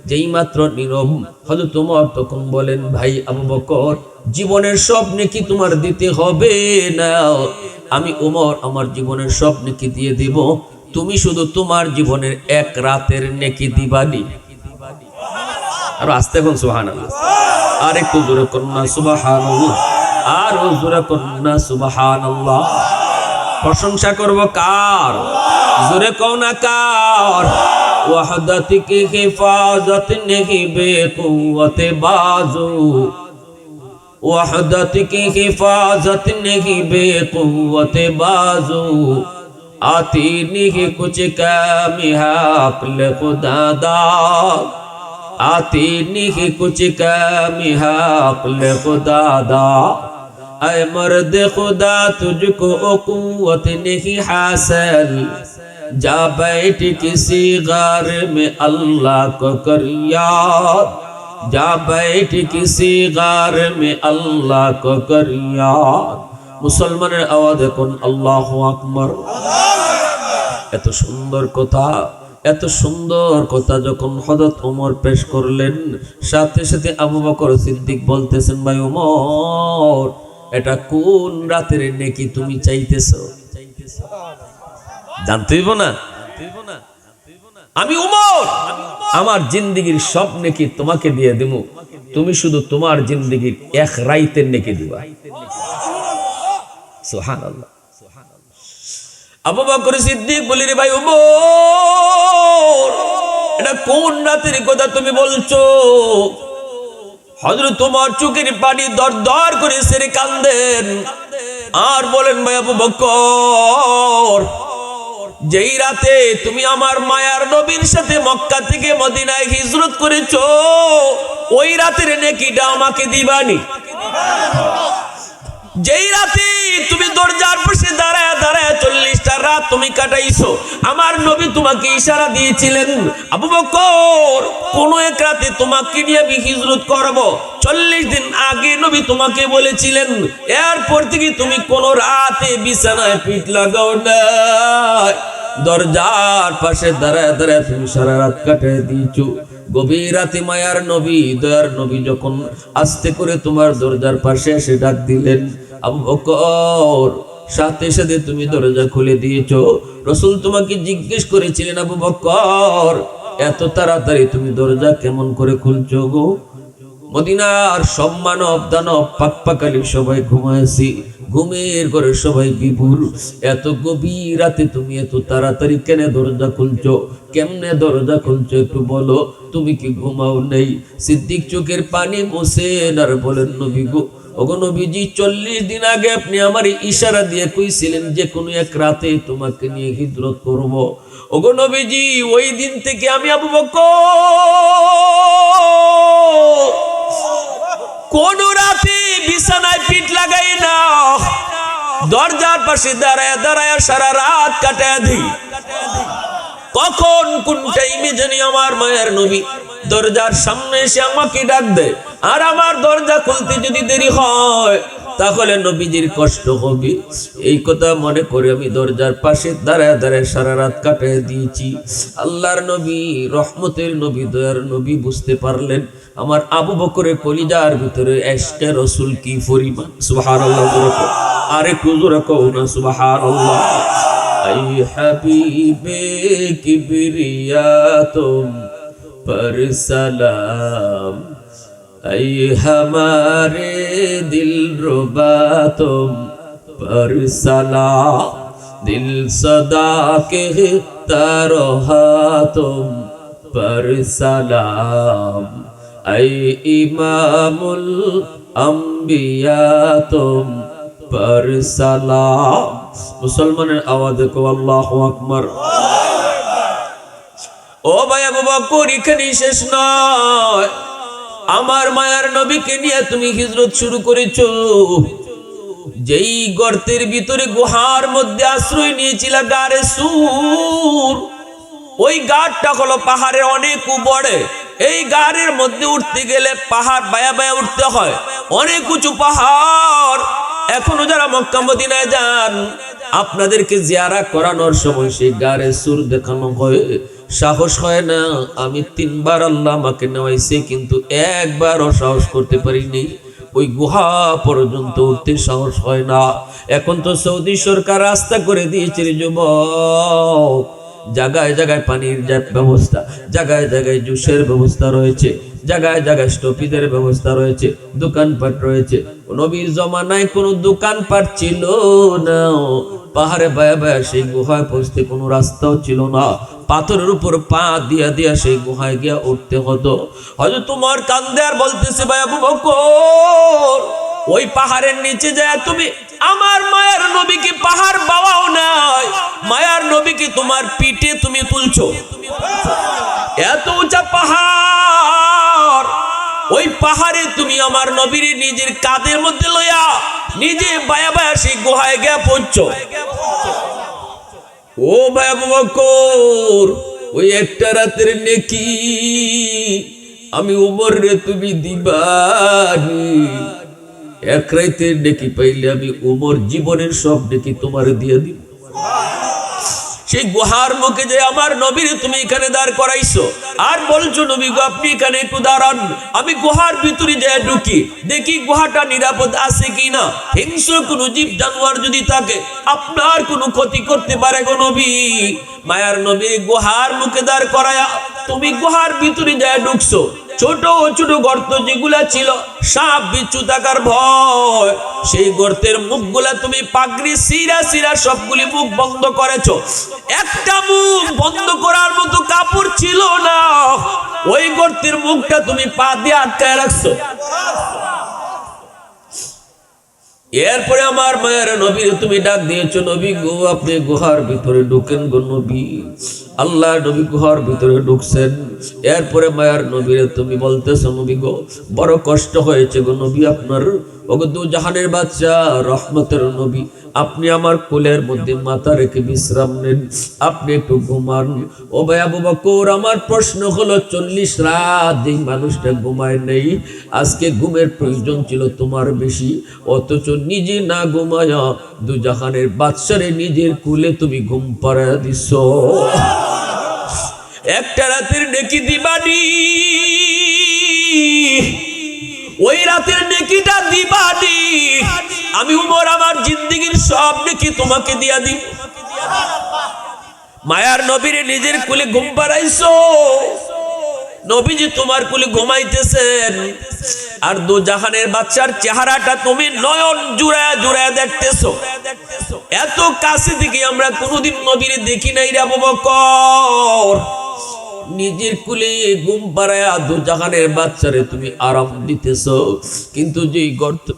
যেই মাত্র নীরব হযরত ওমর তখন বলেন, ভাই আবু বকর জীবনের সব নেকি তোমার দিতে হবে না, আমি ওমর আমার জীবনের সব নেকি দিয়ে দিব, তুমি শুধু তোমার জীবনের এক রাতের নেকি দিবানি। আর আস্তে বল সুবহানাল্লাহ, আর একটু জোরে করুন সুবহানাল্লাহ, আর জোরে করুন সুবহানাল্লাহ। প্রশংসা করব কার? জোরে কও না কার? ওয়াহদাত কি হিফাজত নেহি বেকুওয়াতে বাজু, ওয়াহদাত কি হিফাজত নেহি বেকুওয়াতে বাজু, आती नहीं कुछ कमी है अक्ल खुदा दा, आती नहीं कुछ कमी है अक्ल खुदा दा। ऐ मर्द खुदा तुझको कुव्वत नहीं हासिल, जा बैठ किसी गार में अल्लाह को कर याद, जा बैठ किसी गार में अल्लाह को कर याद। মুসলমানের আওয়াজ এখন আল্লাহু আকবার। এত সুন্দর কথা, এত সুন্দর কথা যখন হযরত ওমর পেশ করলেন, সাথে সাথে আবু বকর সিদ্দিক বলতেছেন, ভাই ওমর এটা কোন রাতের নেকি তুমি চাইতেছো? জানতে হইব না? আমি ওমর আমার জিন্দেগীর সব নেকি তোমাকে দিয়ে দেব, তুমি শুধু তোমার জিন্দেগীর এক রাতের নেকি দিবা। সুবহানাল্লাহ। আবু বকর সিদ্দিক বলি, রে ভাই ওমর এটা কোন রাতের কথা তুমি বলছো? হযরত ওমর চোখের পানি দরদর করে সেরে কান্দেন আর বলেন, ভাই আবু বকর যেই রাতে তুমি আমার মায়ার নবীর সাথে মক্কা থেকে মদিনায় হিজরত করেছো, ওই রাতের নেকিটা আমাকে দিবানি। যেই রাতে তুমি দরজার পাশে দাঁড়ায় দাঁড়ায় 40টা রাত তুমি কাটাইছো, আমার নবী তোমাকে ইশারা দিয়েছিলেন, আবু বকর কোন এক রাতে তোমাকে নিয়ে আমি হিজরত করব। 40 দিন আগে নবী তোমাকে বলেছিলেন, এরপর থেকে তুমি কোন রাতে বিছানায় পিঠ লাগাও না। দরজার পাশে দাঁড়ায় দাঁড়ায় তুমি সারা রাত কাটিয়ে দিয়েছো। গভীর রাতে মায়ার নবী দয়ার নবী যখন আস্তে করে তোমার দরজার পাশে এসে ডাক দিলেন, আবু বকর সাথে সাথে তুমি দরজা খুলে দিয়েছো। রাসূল তোমাকে জিজ্ঞেস করেছিলেন, আবু বকর এত তাড়াতাড়ি তুমি দরজা কেমন করে খুলছো গো? মদিনার সব মানব দানব পাকপাকালি সবাই ঘুমাইছি, ঘুমের ঘরে সবাই বিভোর, এত গভীর রাতে তুমি এত তাড়াতাড়ি কেন দরজা খুলছো? কেমনে দরজা খুলছো একটু বলো, তুমি কি ঘুমাও নেই? সিদ্দিক চোখের পানি মুছেন আর বলেন, নবী গো, ওগো নবীজি 40 দিন আগে আপনি আমার ইশারা দিয়ে কইছিলেন যে কোনো এক রাতে তোমাকে নিয়ে হিজরত করব। ওগো নবীজি ওই দিন থেকে আমি আবু বকর কোন রাতে বিছানায় পিঠ লাগাই না, দরজার পাশে দাঁড়ায় দাঁড়ায় সারা রাত কাটায় দিই। কখন কোন টাইমে জানি আমার মায়ের নবী দরজার সামনে এসে আমাকে ডাক দেয়, আর আমার দরজা খুলতে যদি দেরি হয় তাহলে নবীজির কষ্ট হবে। এই কথা মনে করে আমি দরজার পাশে দাঁড়ায় দাঁড়ায় সারা রাত কাটিয়ে দিয়েছি। আল্লাহর নবী, রহমতের নবী, দয়ার নবী বুঝতে পারলেন আমার আবু বকরের কলিজার ভিতরে ইশকে রাসূল কি পরিমাণ। সুবহানাল্লাহ। আরে কুজুরা কও না সুবহানাল্লাহ। আই হাবিবে কিবরিয়া তুম पर सलाम, ऐ हमारे दिल रुबा तुम पर सलाम, दिल सदा कहता रहा तुम पर सलाम, ऐ इमामुल अंबिया तुम पर सलाम। मुसलमाনের आवाज को अल्लाहु अकबर। ও ভাই আবু বকর, এখানে শেষ নয়। আমার মায়ার নবীকে নিয়ে তুমি হিজরত শুরু করেছো। যেই গর্তের ভিতরে গুহার মধ্যে আশ্রয় নিয়েছিল গারে সুর, ওই গাড়টা হলো পাহাড়ের অনেক উপরে। এই গাড়ের মধ্যে উঠতে গেলে পাহাড় বায়া বায়া উঠতে হয়, অনেক উঁচু পাহাড়। এখনো যারা মক্কা মদিনায় যান, আপনাদেরকে জিয়ারা করানোর সময় সেই গারে সুর দেখানো হয়, সাহস হয় না। আমি 3 বার আল্লাহ আমাকে নেওয়াইছে, কিন্তু একবারও সাহস করতে পারিনি। ওই গুহা পর্যন্ত উঠতে সাহস হয় না। এখন তো সৌদি সরকার রাস্তা করে দিয়েছে রে যুবক, জায়গায় জায়গায় পানির ব্যবস্থা, জায়গায় জায়গায় জুসের ব্যবস্থা রয়েছে, জায়গায় জায়গায় স্টপিদের ব্যবস্থা রয়েছে, দোকানপাট রয়েছে। নবীর জমানায় কোনো দোকানপাট ছিল না। পাহাড়ে বায়া বায়া সেই গুহায় পৌঁছতে কোনো রাস্তাও ছিল না। পাথরের উপর পা দিয়া দিয়া সেই গুহায় গিয়া উঠতে হতো। হয়তো তোমার কান্দে আর বলতেছে, ভাই আবু বকর, ওই পাহাড়ের নিচে যায় তুমি আমার মায়ার নবীকে পাহাড় বাওয়াও নাই, মায়ার নবীকে তোমার পিঠে তুমি তুলছো। এত উঁচা পাহাড়, ওই পাহাড়ে তুমি আমার নবীর নিজের কাঁধের মধ্যে লইয়া নিজে বায়া বায়া সেই গুহায় গিয়া পড়ছো। ও ভাই আবু বকর, ওই একটা রাতের নেকি আমি উমর রে তুমি দিবানি। এক রাতের নেকি পাইলে আমি উমর জীবনের সব নেকি তোমার দিয়ে দিব। সেই গুহার মুখে যে আমার নবীর তুমি এখানে দাঁড় করাইছো, আর বলছো নবী গো আপনি এখানে একটু দাঁড়ান, আমি গুহার ভিতরে যাই ঢুকি, দেখি গুহাটা নিরাপদ আছে কিনা। হিংস্র কোনো জীব জানোয়ার যদি থাকে আপনার কোনো ক্ষতি করতে পারে গো নবী। মায়ার নবী গুহার মুখে দাঁড় করায়া তুমি গুহার ভিতরে যাই ঢুকছো। ছোট ছোট গর্ত যেগুলা ছিল সাপ বিচ্ছু থাকার ভয়, সেই গর্তের মুখগুলা তুমি পাগড়ি সিরা সিরা সবগুলি মুখ বন্ধ করেছো। একটা মুখ বন্ধ করার মতো কাপড় ছিল না। ওই গর্তের মুখটা তুমি পা দিয়ে আটকায় রাখছো। এরপরে আমার মায়ের নবীর তুমি ডাক দিয়েছো, নবী গো আপনি গুহার ভিতরে ঢুকেন গো নবী। আল্লাহ নবী গুহার ভিতরে ঢুকছেন। এরপরে মায়ের নবীর তুমি বলতেছো, নবী গো বড় কষ্ট হয়েছে গো নবী আপনার। ওগো দু জাহানের বাদশা রহমতের নবী, আপনি আমার কোলের মধ্যে মাথা রেখে বিশ্রাম নেন, আপনি একটু ঘুমান। ও ভাই আবু বকর, আমার প্রশ্ন হলো 40 রাত যেই মানুষটা ঘুমায় নেই, আজকে ঘুমের প্রয়োজন ছিল তোমার বেশি, অথচ নিজে না ঘুমায় দু জাহানের বাদশারে নিজের কুলে তুমি ঘুম পাড়ায় দিছ। একটা রাতের নেকি দিবানি, ওই রাতের নেকিটা দিবানি। আমি উমর আমার জিন্দেগীর সব নেকি তোমাকে দিয়া দিব। মায়ার নবীরে নিজের কুলে ঘুম পাড়াইছো, নবীজি তোমার কুলে ঘুমাইতেছেন, আর দু জাহানের বাচ্চার চেহারাটা তুমি নয়ন জুড়ায় জুড়ায় দেখতেছো। এত কাছে থেকে আমরা কোনোদিন নবীরে দেখি নাই রে আবু বকর। নিজের কুলে ঘুম পাড়ায় দু জাহানের বাচ্চারে তুমি আরাম দিতেছো, কিন্তু যেই গর্ত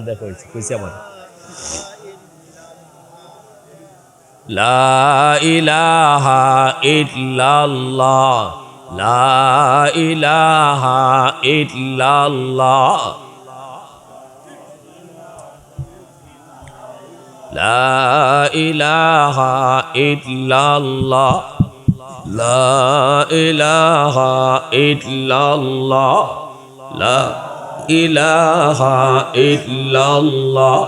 দেখো কইছে আমার লা ইলাহা ইল্লাল্লাহ লা ইলাহা ইল্লাল্লাহ লা ইলাহা ইল্লাল্লাহ লা ইলাহা ইল্লাল্লাহ লা ইলাহা ইল্লাল্লাহ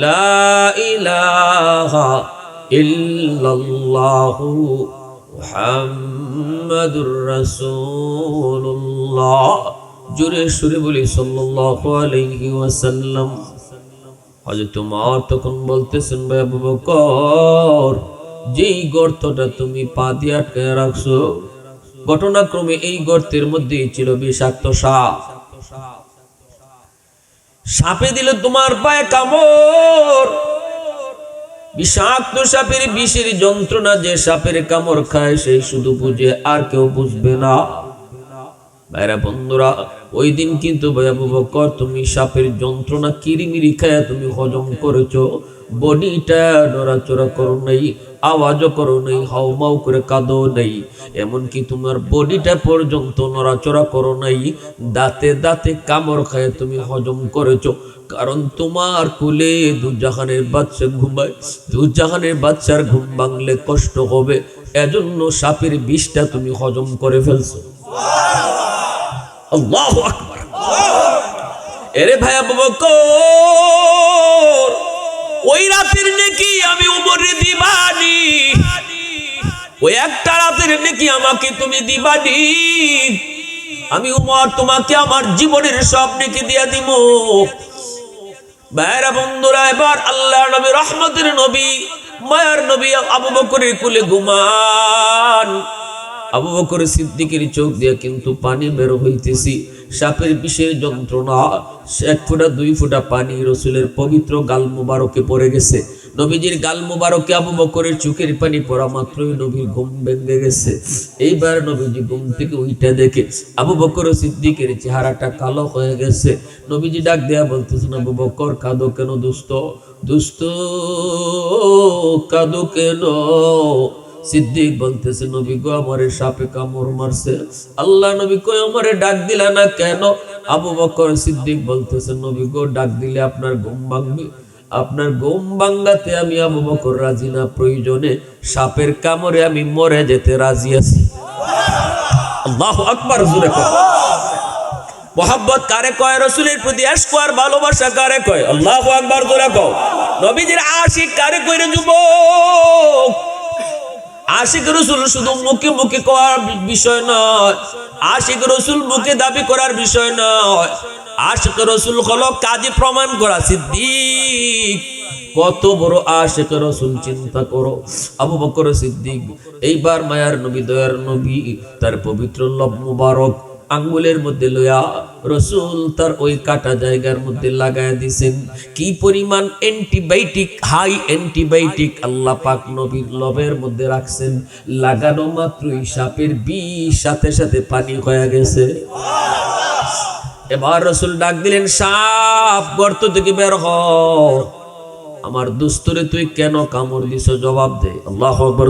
লা ইলাহা ইল্লাল্লাহু মুহাম্মাদুর রাসূলুল্লাহ জোরে সুরে বলি সাল্লাল্লাহু আলাইহি ওয়াসাল্লাম। হযরত ওমর তখন বলতেছেন, ভাই আবু বকর, যেই গর্তটা তুমি পা দিয়ে আটকে রাখছো, ঘটনাক্রমে এই গর্তের মধ্যেই ছিল বিষাক্ত সাপ। সাপে দিল তোমার পায়ে কামড়, বিষাক্ত সাপের বিষের যন্ত্রণা যে সাপের কামড় খায় সেই শুধু বুঝে, আর কেউ বুঝবে না। ভাইরা বন্ধুরা, ওই দিন কিন্তু ভাই আবু বকর তুমি সাপের যন্ত্রণা কিরিমিরি খায়া তুমি হজম করেছো, বডিটা নড়াচড়া করো নাই, আওয়াজও করো নাই, হাউমাউ করে কাঁদো নাই, এমনকি তোমার বডিটা পর্যন্ত নড়াচড়া করো নাই, দাঁতে দাঁতে কামড় খায় তুমি হজম করেছো। কারণ তোমার কোলে দুজাহানের বাচ্চা ঘুমায়, দুজাহানের বাচ্চার ঘুম ভাঙলে কষ্ট হবে, এজন্য সাপের বিষটা তুমি হজম করে ফেলছো। আল্লাহু আকবার। এরে ভাই আবু বকর, ওই রাতের নেকি আমি উমরে দিবানি, ওই একটা রাতের নেকি আমাকে তুমি দিবানি, আমি উমর তোমাকে আমার জীবনের সব নেকি দিয়া দিব। ভাইরা বন্ধুরা, এবার আল্লাহর নবী, রহমতের নবী, মায়ার নবী আবু বকরের কোলে ঘুমান। আবু বকর সিদ্দিকের চোখ দিয়ে কিন্তু পানি বের হইতেছি, সাপের বিষের যন্ত্রণা। 1 ফোঁটা 2 ফোঁটা পানি রসুলের পবিত্র গাল মুবারকে পড়ে গেছে। নবীজির গাল মুবারকে আবু বকরের চোখের পানি পড়া মাত্রই নবীর ঘুম ভেঙে গেছে। এইবার নবীজি ঘুম থেকে উইটা দেখে আবু বকর সিদ্দিকের চেহারাটা কালো হয়ে গেছে। নবীজি ডাক দেয়া বলতেছেন, আবু বকর কাঁদো কেন দোস্ত, দোস্ত কাঁদো কেন? সিদ্দিক বলতেছে, নবী গো, আমারে সাপে কামড় মারছে। আল্লাহ নবী কই, আমারে ডাক দিলা না কেন? আবু বকর সিদ্দিক বলতেছে, নবী গো, ডাক দিলে আপনার ঘুম ভাঙবে, আপনার ঘুম ভাঙাতে আমি আবু বকর রাজি না, প্রয়োজনে সাপের কামড়ে আমি মরে যেতে রাজি আছি। আল্লাহু আকবার। জোরে কয় মোহাব্বত কারে কয়? রাসূলের প্রতি ইশক আর ভালোবাসা কারে কয়? আল্লাহু আকবার। জোরে কও নবীজির আশিক কারে কয় রে যুবক? আশিক রসুল শুধু মুখে মুখে করার বিষয় নয়, আশিক রসুল মুখে দাবি করার বিষয় নয়, আশিক রসুল হলো কাজে প্রমাণ করা। সিদ্দিক কত বড় আশিক রসুল চিন্তা করো। আবু বকর সিদ্দিক এইবার মায়ার নবী, দয়ার নবী তার পবিত্র লব মুবারক আঙ্গুলের মধ্যে লইয়া রসুল তার ওই কাটা জায়গার মধ্যে লাগায় দিছেন। কি পরিমাণ অ্যান্টিবায়োটিক, হাই অ্যান্টিবায়োটিক আল্লাহ পাক নবীর লবের মধ্যে রাখছেন। লাগানো মাত্রই সাপের বিষ সাথে সাথে পানি হয়ে গেছে। এবার রসুল ডাক দিলেন, সাপ গর্ত থেকে বের হ, আমার দুস্তরে তুই কেন কামড় দিছ জবাব দে। আল্লাহু আকবার।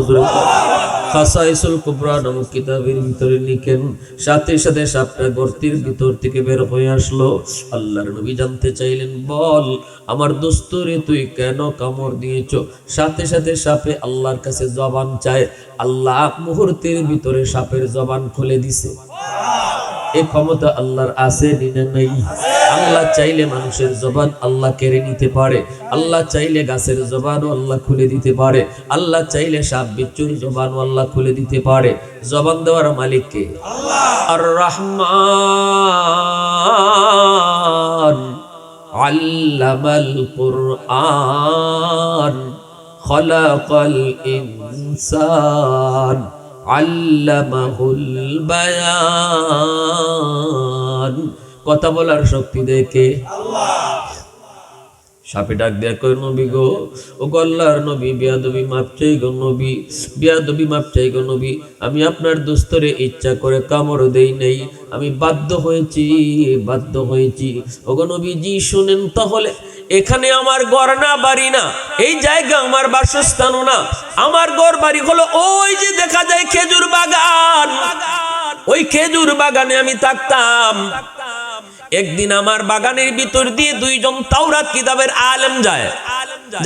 খাসাইসুল কুবরা নামক কিতাবের ভিতরে লিখেন, সাথে সাথে সাপটা গর্তের ভিতর থেকে বের হয়ে আসলো। আল্লাহর নবী জানতে চাইলেন, বল আমার দোস্তরে তুই কেন কামড় দিয়েছ? সাথে সাথে সাপে আল্লাহর কাছে জবান চায়, আল্লাহ মুহূর্তের ভিতরে সাপের জবান খুলে দিছে। এই ক্ষমতা আল্লাহর আছে না নাই? আল্লাহ চাইলে মানুষের জবান আল্লাহ কেড়ে নিতে পারে, আল্লাহ চাইলে গাছের জবানও আল্লাহ খুলে দিতে পারে, আল্লাহ চাইলে সাপ বিচ্ছুর জবানও আল্লাহ খুলে দিতে পারে। জবান দেওয়ার মালিক কে? আল্লাহ। আর রহমান আল্লামাল কুরআন খলাকাল ইনসান আল্লামাহুল বায়ান। কথা বলার শক্তি দেখে আল্লাহ। সাপে ডাক দেয়া কয় নবী গো, ও গো আল্লাহর নবী, বেয়াদবি মাপ চাই গো নবী, বেয়াদবি মাপ চাই গো নবী, আমি আপনার দোস্তরে ইচ্ছা করে কামড় দেই নাই, আমি বাধ্য হয়েছি। ও গো নবীজি শুনেন তাহলে, এখানে আমার ঘর না বাড়ি না, এই জায়গা আমার বাসস্থানও না, আমার ঘর বাড়ি হলো ওই যে দেখা যায় খেজুর বাগান, ওই খেজুর বাগানে আমি থাকতাম। একদিন আমার বাগানের ভিতর দিয়ে দুইজন তাওরাত কিতাবের আলেম যায়,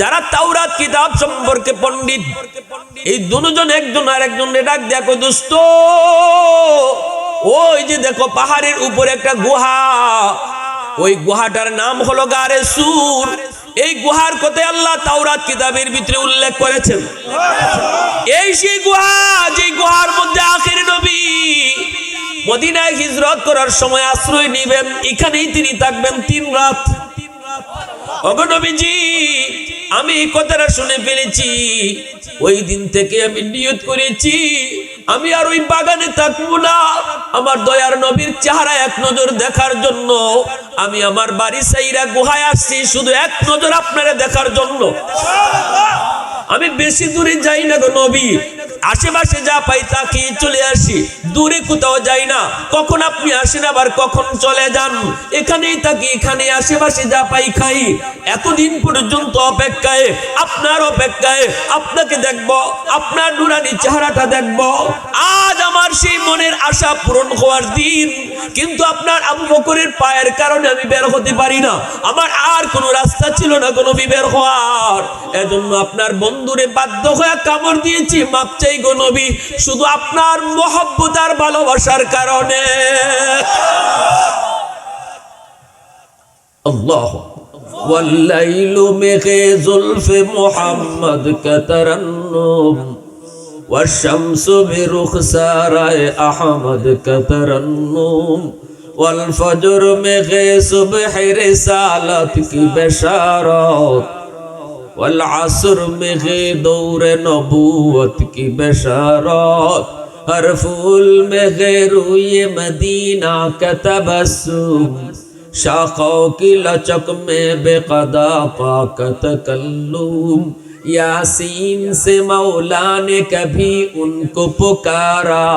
যারা তাওরাত কিতাব সম্পর্কে পণ্ডিত। এই দুজন একজন আর একজনের ডাক দেখো, দোস্ত ওই যে দেখো পাহাড়ের উপরে একটা গুহা, ওই গুহাটার নাম হলো গারে সুর। এই গুহার কথা আল্লাহ তাওরাত কিতাবের ভিতরে উল্লেখ করেছেন। এই সেই গুহা, যে গুহার মধ্যে আখির নবী মদিনায় হিজরত করার সময় আশ্রয় নেবেন, এখানেই তিনি থাকবেন 3 রাত। ওগো নবীজি, আমি এই কথাটা শুনে ফেলেছি, ওই দিন থেকে আমি নিয়ত করেছি আমি আর ওই বাগানে থাকবো না। আমার দয়ার নবীর চেহারা এক নজর দেখার জন্য আমি আমার বাড়ি সাইরা গুহায় আসছি, শুধু এক নজর আপনারা দেখার জন্য। আমি বেশি দূরে যাই না গো নবী, আশেপাশে যা পাই তা খেয়ে চলে আসি, দূরে কোথাও যাই না। কখন আপনি আসেন আবার কখন চলে যান, এখানেই থাকি, এখানে আশেপাশে যা পাই খাই। এতদিন পর্যন্ত অপেক্ষায়, আপনার অপেক্ষায়, আপনাকে দেখব, আপনার নুরানি চেহারাটা দেখব। আজ আমার সেই মনের আশা পূরণ হওয়ার দিন, কিন্তু আপনার আবু বকরের পায়ের কারণে আমি বের হতে পারি না, আমার আর কোনো রাস্তা ছিল না কোনো বের হওয়ার। এজন্য আপনার বন্ধুরে বাধ্য হয়ে কামড় দিয়েছি, মাপ চাই গো নবী, শুধু আপনার মহব্বত আর ভালোবাসার কারণে। আল্লাহ ওয়াল্লাইলু মিগে জুলফে মুহাম্মদ কাতারান্নুম ওয়াশ-শামসু বিরুখসারায়ে আহমদ কাতারান্নুম ওয়াল ফজর মিগে সুবহি রিসালাত কি বেশারত वल असर में है दौर नबूवत की बशारत हर फूल में है रूए मदीना का तबस्सुम शाखों की लचक में बेक़दा का तकल्लुम यासीन से मौला ने कभी उनको पुकारा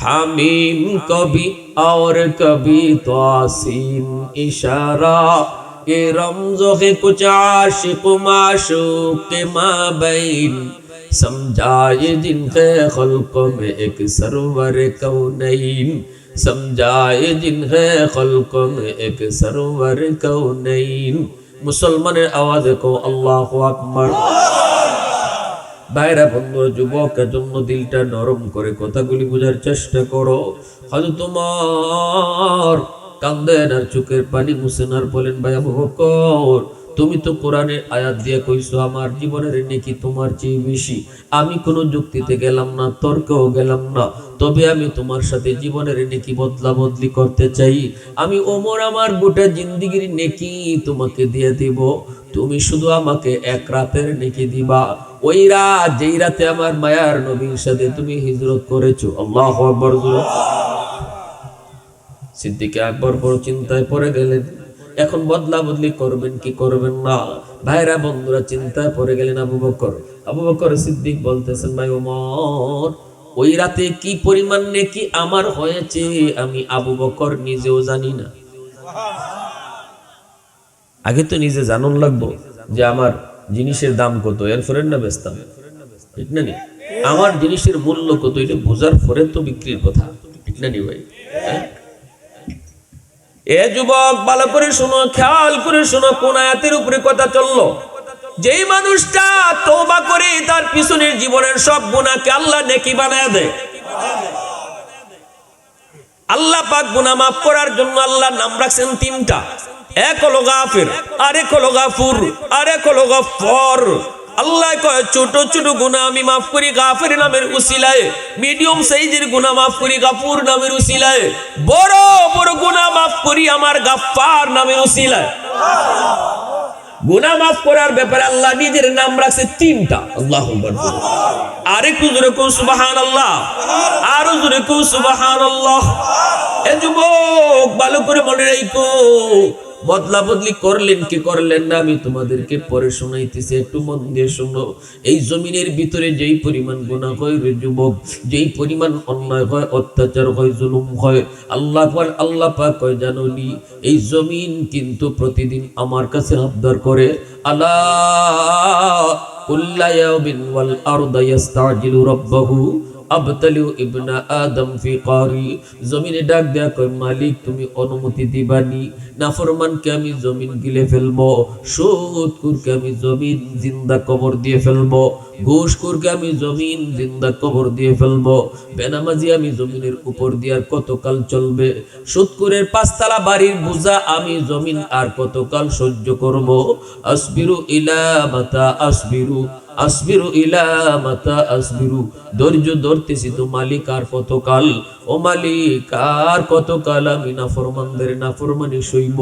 हामीम कभी और कभी तासीन इशारा ये रमज़ो है कुछ आशिक माशूक के माबैन समझाए जिनके खल्क़ में एक सरवर कौनैन समझाए जिनके खल्क़ में एक सरवर कौनैन। मुसलमाনের আওয়াজে কো আল্লাহু আকবার। ভাইরা বন্ধুরা, যুবকের জন্য দিলটা নরম করে কথাগুলি বোঝার চেষ্টা করো। হয়তো তোমার কান্দেন আর চোখের পানি মুছেন আর বলেন, ভাই আবু বকর, তুমি তো কোরআনের আয়াত দিয়ে কইছো আমার জীবনের নেকি তোমার চেয়ে বেশি। আমি কোনো যুক্তিতে গেলাম না, তর্কেও গেলাম না, তবে আমি তোমার সাথে জীবনের নেকি বদলা বদলি করতে চাই। আমি ওমর আমার গোটা জিন্দেগির নেকি তোমাকে দিয়ে দিব, তুমি শুধু আমাকে এক রাতের নেকি দিবা। ওই রাত, যেই রাতে আমার মায়ার নবীর সাথে তুমি হিজরত করেছো। আল্লাহু আকবার। সিদ্দিক আকবর বড় চিন্তায় পড়ে গেলেন, এখন বদলা বদলি করবেন কি করবেন না। ভাইরা বন্ধুরা চিন্তায় পড়ে গেলেন আবু বকর সিদ্দিক বলতেছেন, ভাই ওমর, ওই রাতে কি পরিমাণ নেকি আমার হয়েছে আমি আবু বকর নিজেও জানি না। আগে তো নিজে জানুন লাগবো যে আমার জিনিসের দাম কত, এরপরে না বেচতাম, ঠিক না নি? আমার জিনিসের মূল্য কত, এটা বোঝার পরে তো বিক্রির কথা, ঠিক না নি ভাই? এ যুবক, ভালো করে শোনো, খেয়াল করে শোনো, কোন আয়াতের উপরে কথা চললো? যেই মানুষটা তওবা করে তার পিছনের জীবনের সব গুনাহকে আল্লাহ নেকি বানায় দেয়। আল্লাহ পাক গুনাহ মাফ করার জন্য আল্লাহ নাম রাখছেন 3টা। এক হলো গাফির, আরেক হলো গাফুর, আরেক হলো গফফার। আল্লাহ কয় ছোট ছোট গুনাহ আমি মাফ করি গাফির নামের উসিলায়, মিডিয়াম সাইজের গুনাহ মাফ করি গাফুর নামের উসিলায়, বড় বড় গুনাহ মাফ করি আমার গফফার নামের উসিলায়। গুনাহ মাফ করার ব্যাপারে আল্লাহ নিজের নাম রাখছে 3টা। আল্লাহু আকবার। আরেকটু জোরে কও সুবহানাল্লাহ, আরো জোরে কও সুবহানাল্লাহ। এ যুবক, ভালো করে মনে রাখো, বদলা বদলি করলেন কি করলেন না আমি তোমাদেরকে পরে শোনাইতেছি, একটু মন দিয়ে শোনো। এই জমিনের ভিতরে যেই পরিমাণ গুনাহ হয় রে যুবক, যেই পরিমাণ অন্যায় হয়, অত্যাচার হয়, জুলুম হয়, আল্লাহ পাক কয় জানো নি, এই জমিন কিন্তু প্রতিদিন আমার কাছে আবদার করে, আলা কুল্লা ইয়াউমিন ওয়াল আরদু ইস্তাজিলু রাব্বাহু আবতালিউ ইবনা আদম ফি কারি। জমিনে ডাক দেয়া কয় মালিক তুমি অনুমতি দিবানি, নাফরমানকে আমি জমিন গিলে ফেলবো, সুদখোরকে আমি জমিন জিন্দা কবর দিয়ে ফেলবো, ঘুষখোরকে আমি জমিন জিন্দা কবর দিয়ে ফেলবো, বেনামাজি আমি জমিনের উপর দিয়ে আর কতকাল চলবে, সুদখোরের পাঁচতলা বাড়ির বোঝা আমি জমিন আর কতকাল সহ্য করব। আসবিরু ইলা মাতা আসবিরু, আসবিরু ইলা মাতা আসবিরু, ধৈর্য ধরতেছি তো মালিক আর কতকাল, ও মালিক আর কতকাল আমি নাফরমানদের নাফরমানি সইব।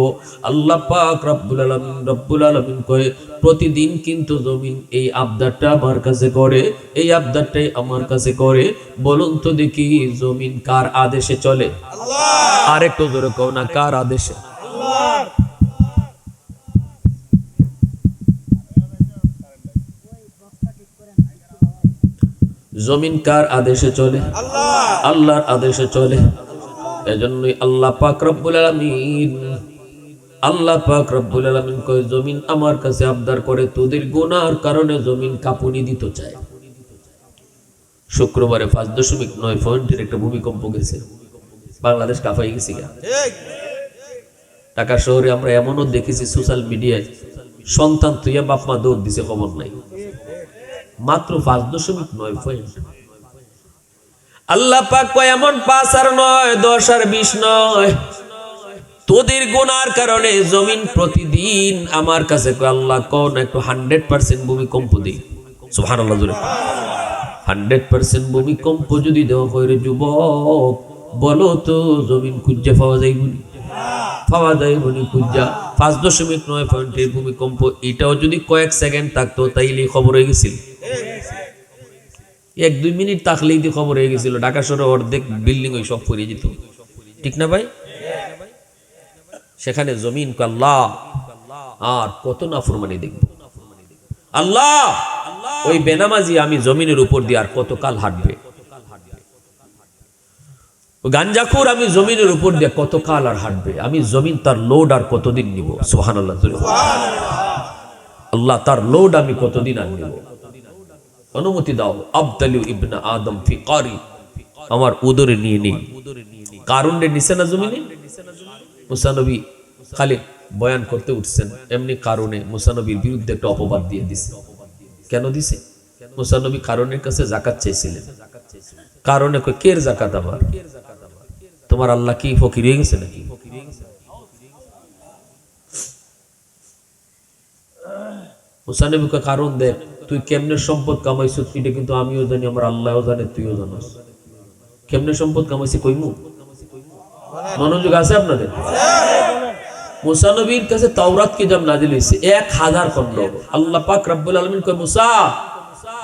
আল্লাহ পাক রব্বুল আলামিন কয় প্রতিদিন কিন্তু জমিন এই আবদারটা আমার কাছে করে, এই আবদারটাই আমার কাছে করে। বলুন তো দেখি জমিন কার আদেশে চলে? আল্লাহ। আর একটু জোরে কও না, কার আদেশে? আল্লাহ। জমিন কার আদেশে চলে? আল্লাহ। আল্লাহর আদেশে চলে। এজন্যই আল্লাহ পাক রব্বুল আলামিন কয় জমিন আমার কাছে আবদার করে, তোদের গুনাহর কারণে জমিন কাঁপুনি দিতে চায়। শুক্রবারে 5.9 পয়েন্টের একটা ভূমিকম্প গেছে, বাংলাদেশ কাঁপাই গেছে। ঢাকা শহরে আমরা এমনও দেখেছি সোশ্যাল মিডিয়ায়, সন্তান তুইয়া বাপ মা দৌড় দিছে, খবর নাই, মাত্র 5.9 পয়েন্ট। আল্লাহ পাক কয় এমন 5 আর 9, 10 আর 20 নয়, তোদের গুনার কারণে জমিন প্রতিদিন আমার কাছে কয় আল্লাহ কোন একটু 100% ভূমিকম্প দেই। সুবহানাল্লাহ জোরে 100% ভূমিকম্প যদি দেওয়া হয় রে যুবক, বলো তো জমিন খুঁজে পাওয়া যাইবনি? পাওয়া যাইবনি খুঁজা। 5.9 পয়েন্টের ভূমিকম্প, এটাও যদি কয়েক সেকেন্ড থাকতো তাইলে খবর হয়ে গেছিল। 1-2 মিনিট থাকলেই তো খবর হয়ে গেছিল, ঢাকা শহরে অর্ধেক বিল্ডিং ওই সব পড়ে যেত, ঠিক না ভাই? সেখানে জমিন আল্লাহ আর কত নাফরমানি দেখব। আল্লাহ ওই বেনামাজি আমি জমিনের উপর দিয়ে আর কত কাল হাঁটবে, গাঞ্জাখোর আমি জমিনের উপর দিয়ে কত কাল আর হাঁটবে, আমি জমিন তার লোড আর কতদিন নিব? সুবহানাল্লাহ। আল্লাহ তার লোড আমি কতদিন আর নিব? অনুমতি দাও, আবতালিউ ইবনা আদম ফি কারি, আমার উদরে নিয়ে নেই। কারুনের নিচে না জমিনে, মুসা নবী খালি বয়ান করতে উঠছেন, এমনি কারণে মুসা নবীর বিরুদ্ধে একটা অপবাদ দিয়ে দিছে। কেন দিছে? মুসা নবী কারণের কাছে যাকাত চাইছিলেন, কারণে কই কের যাকাত আবার? তোমার আল্লাহ কি ফকির হয়ে গেছে নাকি? মুসা নবী কয় কারণ দেখ, তুই কেমনে সম্পদ কামাইছ এটা কিন্তু আমিও জানি, আমার আল্লাহও জানে, তুইও জানাস। কেমনে সম্পদ কামাইছে কইমু? মনোযোগ আছে আপনাদের? মুসা নবীর কাছে তাওরাত কিতাব নাজিল হইছে 1000 খণ্ড। আল্লাহ পাক রব্বুল আলামিন কয় মুসা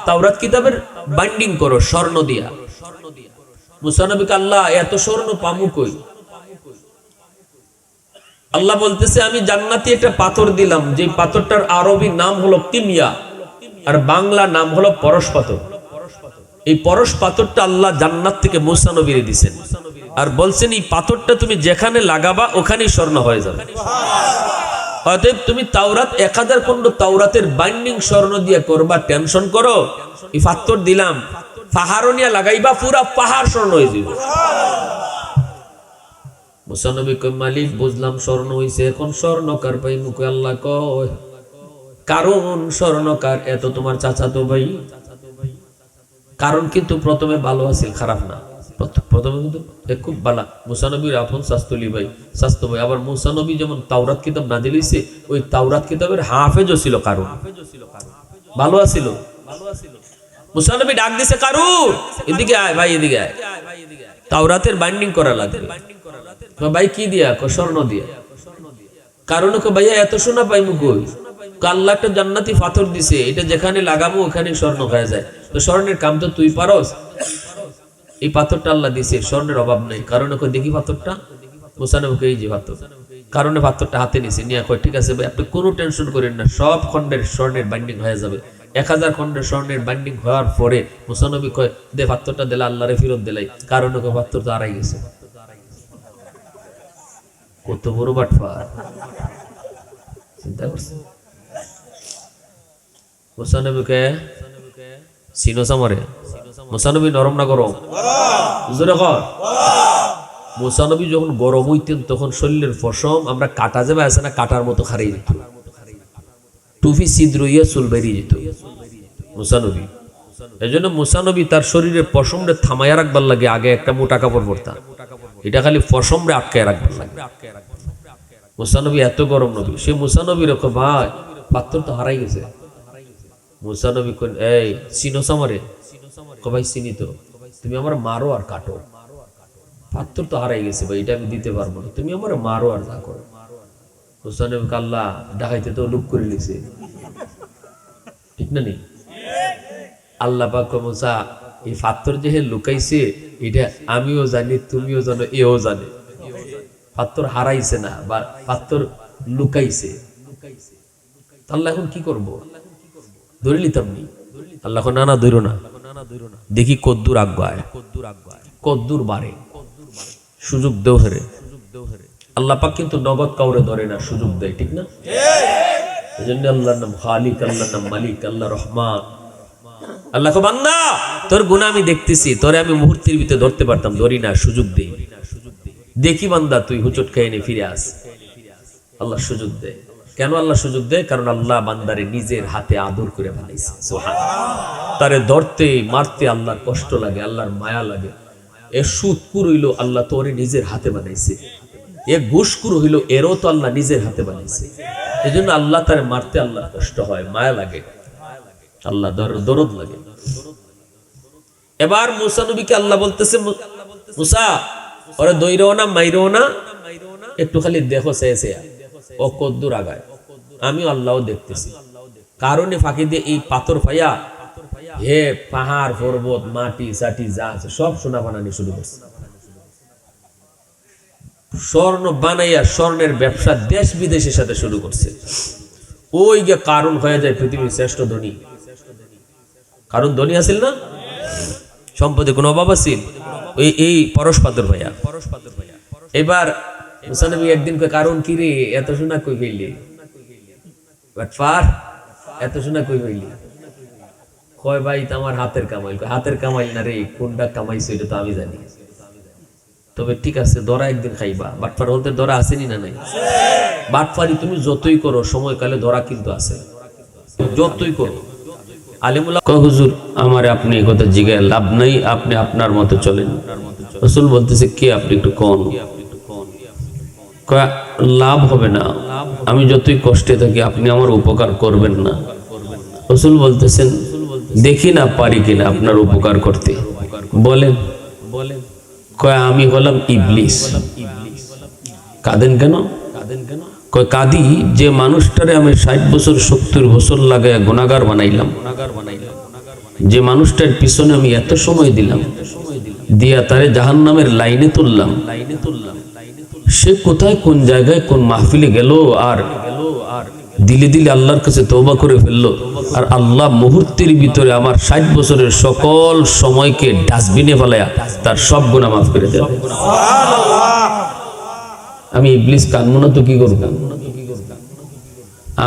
তাওরাত কিতাবের বাইন্ডিং করো স্বর্ণ দিয়া। মুসা নবীকে আল্লাহ এত স্বর্ণ পামু কই? আল্লাহ বলতেছে আমি জান্নাতি একটা পাথর দিলাম, যে পাথরটার আরবি নাম হলো কিমিয়া আর বাংলা নাম হলো পরশ পাথর। এই পরশ পাথরটা আল্লাহ জান্নাত থেকে মুসা নবীরে দিবেন আর বলছেন এই পাথরটা তুমি যেখানে লাগাবা ওখানেই স্বর্ণ হয়ে যাবে। অতএব তুমি তাওরাত 1000 খণ্ড তাওরাতের বাইন্ডিং স্বর্ণ দিয়ে করবা, টেনশন করো, এই পাথর দিলাম পাহাড় নিয়ে লাগাইবা, পুরা পাহাড় স্বর্ণ হয়ে যাবে। মুসা নবী কয় মালিক বুঝলাম স্বর্ণ হইছে, এখন স্বর্ণকার পাই মুখে? আল্লাহ কয় কারণ স্বর্ণকার এত তোমার চাচাতো ভাই। কারণ কিন্তু প্রথমে ভালো আছিল, খারাপ না, প্রথমে কিন্তু খুব ভালো। মুসা নবীর আপন শাস্তলি ভাই, শাস্ত ভাই। আবার মুসা নবী যেমন তাওরাত কিতাব নাজিল হইছে, ওই তাওরাত কিতাবের হাফেজও ছিল, কারণ ভালো আছিল। মুসা নবী ডাক দিছে কারুন এদিকে আয় ভাই, এদিকে আয়, তাওরাতের বাইন্ডিং করা লাগবে। ভাই কি দিয়া? স্বর্ণ দিয়া। কারণ ভাইয়া এত সোনা পাইমু কই? আল্লাহ একটা জান্নাতি পাথর দিছে, এটা যেখানে লাগাবো ওখানে স্বর্ণ হয়ে যায়। তো স্বর্ণের কাম তো তুই পারস, এই পাথরটা আল্লাহ দিছে, স্বর্ণের অভাব নেই। কারণ দেখি পাথরটা, মুসা নবীকে এই যে পাথর, কারণে পাথরটা হাতে নিয়েছে, নিয়ে কয় ঠিক আছে ভাই আপনি কোনো টেনশন করেন না, সব খণ্ডের স্বর্ণের বাইন্ডিং হয়ে যাবে। 1000 খণ্ডের স্বর্ণের বাইন্ডিং হওয়ার পরে মুসা নবী কয় দে পাথরটা দিলা, আল্লাহরে ফেরত দিলাই। কারণে কয় পাথর তো হারাই গেছে। কত বড় বাটফার, চিন্তা করছে। মুসা নবীকে চিনোস আমারে? মুসা নবী নরম না গরম? জোরে কর। মুসা নবী যখন গরম হইতেন তখন শরীরের পশম আমরা কাটা যাবে আছে না, কাটার মতো হারিয়ে যেত, টুপি ছিদ্র হইয়া চুল বেরিয়ে যেত মুসা নবী। এই জন্য মুসা নবী তার শরীরের পশমরে থামাইয়া রাখবার লাগে আগে একটা মোটা কাপড় পরতাম, এটা খালি পশমরে আটকায় রাখবার লাগে। মুসা নবী এত গরম নবী, সে মুসা নবীর ভাই পাথর তো হারাই গেছে। মুসা নবী কোন এই চিনোস আমারে? ভাই চিনি তো, তুমি আমার মারো আর কাটো, পাথর তো হারাই গেছে ভাই, এটা আমি দিতে পারবো না, তুমি আমার মারো আর যা করো। মুসা নবী আল্লাহ ডাকাইতে তো লুক করে লিছে, ঠিক না? নেই আল্লাহ পাক মুসা এই পাথর যে লুকাইছে এটা আমিও জানি, তুমিও জানো, এও জানে। পাথর হারাইছে না বা পাথর লুকাইছে। আল্লাহ এখন কি করবো? ধরে নিতাম নি। আল্লাহ না না ধরো না, দেখি কদ্দুর আগায়, কদ্দুর বাড়ে, সুযোগ দেও হেরে। আল্লাহ পাক কিন্তু নগদ কাউরে ধরে না, সুযোগ দেয়, ঠিক না? এই জন্য আল্লাহর নাম খালিক, আল্লাহর নাম মালিক, আল্লাহ রহমান। আল্লাহ কো বান্দা তোর গুনাহ আমি দেখতেছি, তোরে আমি মুহূর্তের ভিতরে ধরতে পারতাম, ধরি না, সুযোগ দেই। দেখি বান্দা তুই হুচট খেয়ে নে ফিরে আস। আল্লাহ সুযোগ দেয়। কেন আল্লাহ সুযোগ দেয়? কারণ আল্লাহ বান্দারে নিজের হাতে আদর করে বানাইছে। সুবহানাল্লাহ। তারে ধরতে মারতে আল্লাহর কষ্ট লাগে, আল্লাহর মায়া লাগে। এ সুদকুর হইল আল্লাহ তোরে নিজের হাতে বানাইছে, এ ঘুষকুর হইল এরও তো আল্লাহ নিজের হাতে বানাইছে। এই জন্য আল্লাহ তারে মারতে আল্লাহর কষ্ট হয়, মায়া লাগে, আল্লাহ দরদ লাগে। এবার মুসা নবীকে আল্লাহ বলতেছে মুসা ওরে দইরও না মাইরও না, একটু খালি দেখো চেয়ে ও কদ্দুর আগায়, আমি আল্লাহও দেখতেছি। কারণে ফাঁকি দিয়ে এই পাথর পাইয়া হে পাহাড় পর্বত মাটি চাটি যা আছে সব সোনা বানানি শুরু করছে। স্বর্ণ বানাইয়া স্বর্ণের ব্যবসা দেশ বিদেশের সাথে শুরু করছে। ওই যে কারণ হয়ে যায় পৃথিবীর শ্রেষ্ঠ ধনী। কারণ ধনী আছিল না, সম্পদে কোনো অভাব আছিল, এই পরশপাতর ভাইয়া। এবার মুসা নবী একদিন কই কারণ কি রে এত সোনা কই পেলি? এত সোনা কই পেলি? কয় ভাই তোমার হাতের কামাইল। হাতের কামাইল না রে, কোনটা কামাইছো এটা তো আমি জানি, তবে ঠিক আছে দরা একদিন খাইবা। বাটফার হলতে দরা আসেনি না নাই? বাটফারি তুমি যতই করো সময়কালে ধরা কিন্তু আছে, যতই করো। আলিমুল্লাহ কয় হুজুর আমারে আপনি এই কথা জিগায় লাভ নাই, আপনি আপনার মতো চলেন। রাসূল বলতেছে কে আপনি একটু কোন? কয় লাভ হবে না, আমি যতই কষ্টে থাকি আপনি আমার উপকার করবেন না। রাসূল বলতেছেন দেখি না পারি কিনা আপনার উপকার করতে, বলেন। কয় আমি হলাম ইবলিস। কাঁদেন কেন? কয় কাঁদি যে মানুষটারে আমি 60 বছর 70 বছর লাগায় গুনাহগার বানাইলাম, যে মানুষটার পিছনে আমি এত সময় দিলাম, দিয়া তারে জাহান্নামের লাইনে তুললাম, সে কোথায় কোন জায়গায় কোন মাহফিলে গেল আর দিলে দিলে আল্লাহর কাছে তওবা করে ফেললো, আর আল্লাহ মুহূর্তের ভিতরে আমার 60 বছরের সকল সময়কে ডাস্টবিনে ফেলায়া তার সব গুনাহ মাফ করে দেবে। আমি ইবলিস কানবো না তো কি করব?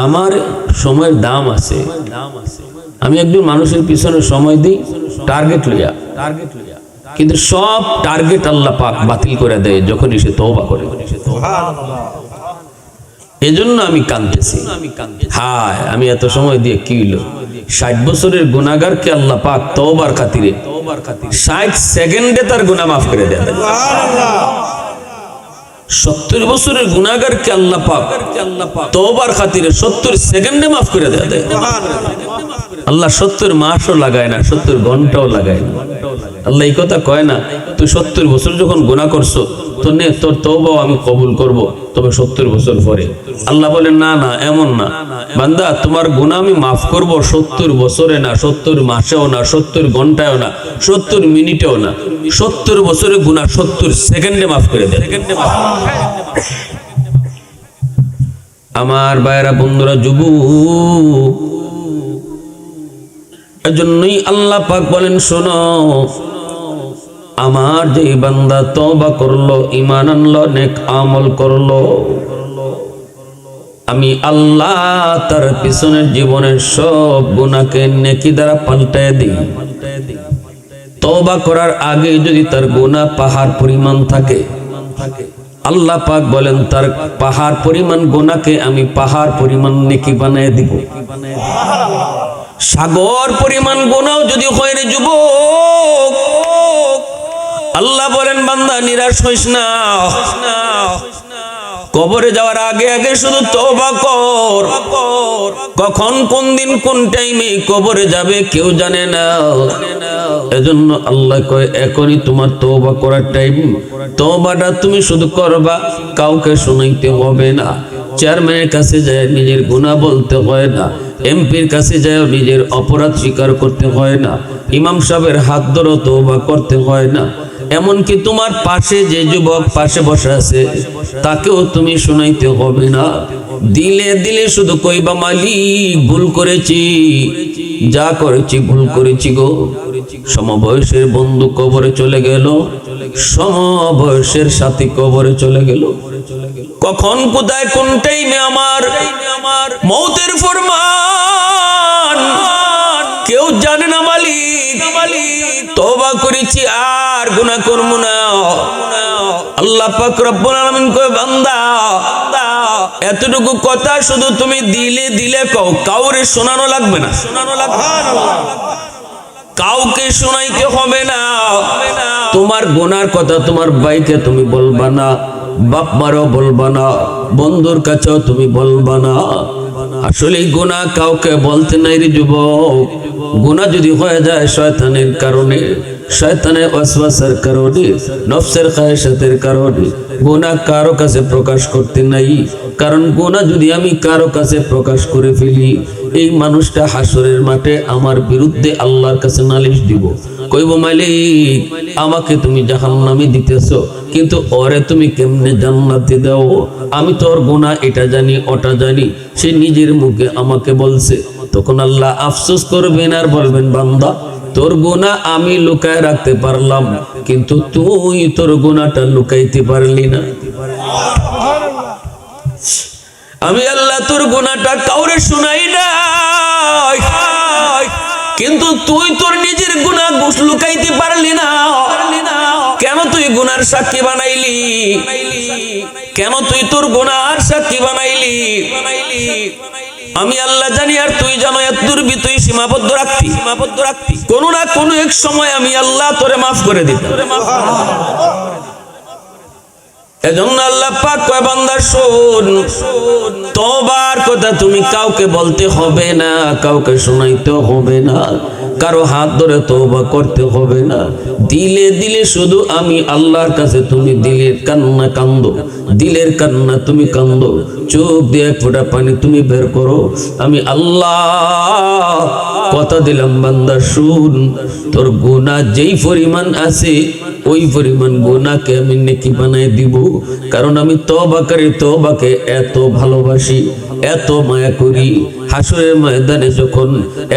আমার সময়ের দাম আছে, আমি একজন মানুষের পিছনে সময় দিই টার্গেট লইয়া, কিন্তু সব টার্গেট আল্লাহ পাক বাতিল করে দেয় যখনই সে তওবা করে। এজন্য আমি কাঁদতেছি, হায় আমি এত সময় দিয়ে কি হইল? 60 বছরের গুনাহগারকে আল্লাহ পাক তওবার খাতিরে 60 সেকেন্ডে তার গুনাহ মাফ করে দেয়। 70 বছরের গুনাহগারকে আল্লাহ পাক তওবার খাতিরে 70 সেকেন্ডে মাফ করে দেয়। আল্লাহ 70 মাসও লাগায় না, 70 ঘন্টাও লাগায় না। আল্লাহ এই কথা কয় না তুই 70 বছর যখন গুনাহ করছো তো নে তোর তওবাও আমি কবুল করব, তবে 70 বছর পরে। আল্লাহ বলেন না না এমন না বান্দা, তোমার গুনাহ আমি মাফ করব 70 বছরে না, 70 মাসেও না, 70 ঘন্টায়ও না, 70 মিনিটেও না, 70 বছরের গুনাহ 70 সেকেন্ডে মাফ করে দেয়। আমার ভাইরা বন্ধুরা যুবক, এজন্যই আল্লাহ পাক বলেন শোনো, আমার যে বান্দা তওবা করলো, ঈমান আনলো, নেক আমল করলো, আমি আল্লাহ তার পিছনের জীবনের সব গুনাহকে নেকি দ্বারা পাল্টায় দিই। তওবা করার আগে যদি তার গুনাহ পাহাড় পরিমাণ থাকে, আল্লাহ পাক বলেন তার পাহাড় পরিমাণ গুনাহকে আমি পাহাড় পরিমাণ নেকি বানায় দিব। সাগর পরিমাণ গুনাহ যদি হয় রে যুবক, আল্লাহ বলেন বান্দা নিরাশ হইস না, কবরে যাওয়ার আগে আগে শুধু তওবা কর। কখন কোন দিন কোন টাইমে কবরে যাবে কেউ জানে না। এজন্য আল্লাহ কয় এখনই তোমার তওবা করার টাইম। তওবাটা তুমি শুধু করবা, কাউকে শোনাইতে হবে না। চেয়ারম্যানের কাছে যায় নিজের গুনাহ বলতে হয় না, এমপির কাছে যায় নিজের অপরাধ স্বীকার করতে হয় না, ইমাম সাহেবের হাত ধরে তওবা করতে হয় না। এমনকি তোমার পাশে যে যুবক পাশে বসে আছে তাকেও তুমি শোনাইতে হবে না। দিলে দিলে শুধু কইবা মালিক ভুল করেছি, যা করেছি ভুল করেছি গো। সমবয়সের বন্ধু কবরে চলে গেল, সমবয়সের সাথী কবরে চলে গেল। কখন কোথায় কোন টাইমে আমার মৌতের ফরমান কেউ জানে না মালিক। তওবা করেছি আর গুনাহ করব না। আল্লাহ পাক রব্বুল আলামিন কয় বান্দা এতটুকু কথা শুধু তুমি দিলে দিলে কও, কাউরে শোনানো লাগবে না, কাউকে শোনাইতে হবে না। তোমার গুনার কথা তোমার ভাইকে তুমি বলবা না, বাপ মারও বলবা না, বন্ধুর কাছেও তুমি বলবা না। আসলে গুনাহ কাউকে বলতে নাই রে যুবক। গুনাহ যদি হয়ে যায় শয়তানের কারণে, শয়তানের ওয়াসওয়াসার কারণে, নফসের খায়েশাতের কারণে গুনাহ কারো কাছে প্রকাশ করতে নাই। কারণ গুনাহ যদি আমি কারো কাছে প্রকাশ করে ফেলি, এই মানুষটা হাসরের মাঠে আমার বিরুদ্ধে আল্লাহর কাছে নালিশ দিব। কইব মালিক আমাকে তুমি জাহান্নামে দিতেছো, কিন্তু ওরে তুমি কেমনে জান্নাতে দাও? আমি তোর গুনাহ এটা জানি ওটা জানি, সে নিজের মুখে আমাকে বলছে। তখন আল্লাহ আফসোস করবেন আর বলবেন বান্দা তোর গুনাহ আমি লুকায় রাখতে পারলাম, কিন্তু তুই তোর গুনাহটা লুকাইতে পারলি না। আমি আল্লাহ তোর গুনাহটা কাউরে শুনাই নাই, কিন্তু তুই তোর নিজের গুনাহ লুকাইতে পারলি না। কেন তুই গুনার সাক্ষী বানাইলি? কেন তুই তোর গুনার সাক্ষী বানাইলি? আমি আল্লাহ জানি আর তুই জানো, এত দুর্বি তুই সীমাবদ্ধ রাখতি। কোনো না কোনো এক সময় আমি আল্লাহ তোরে মাফ করে দিতাম। এজন্য আল্লাহ পাক কয় বান্দা শোন, তওবার কথা তুমি কাউকে বলতে হবে না, কাউকে শোনাইতে হবে না, কারো হাত ধরে তওবা করতে হবে না। দিলে দিলে শুধু আমি আল্লাহর কাছে তুমি দিলের কান্না কান্দো, দিলের কান্না তুমি কান্দো, চোখ দিয়ে এক ফোঁটা পানি তুমি বের করো। আমি আল্লাহ কথা দিলাম বান্দা শুন, তোর গুনাহ যেই পরিমাণ আছে ওই পরিমাণ গুনাহকে আমি নেকি বানায় দিব। কারণ আমি তওবাকারী তওবাকে এত ভালোবাসি, এত মায়া করি। হাসরের ময়দানে যখন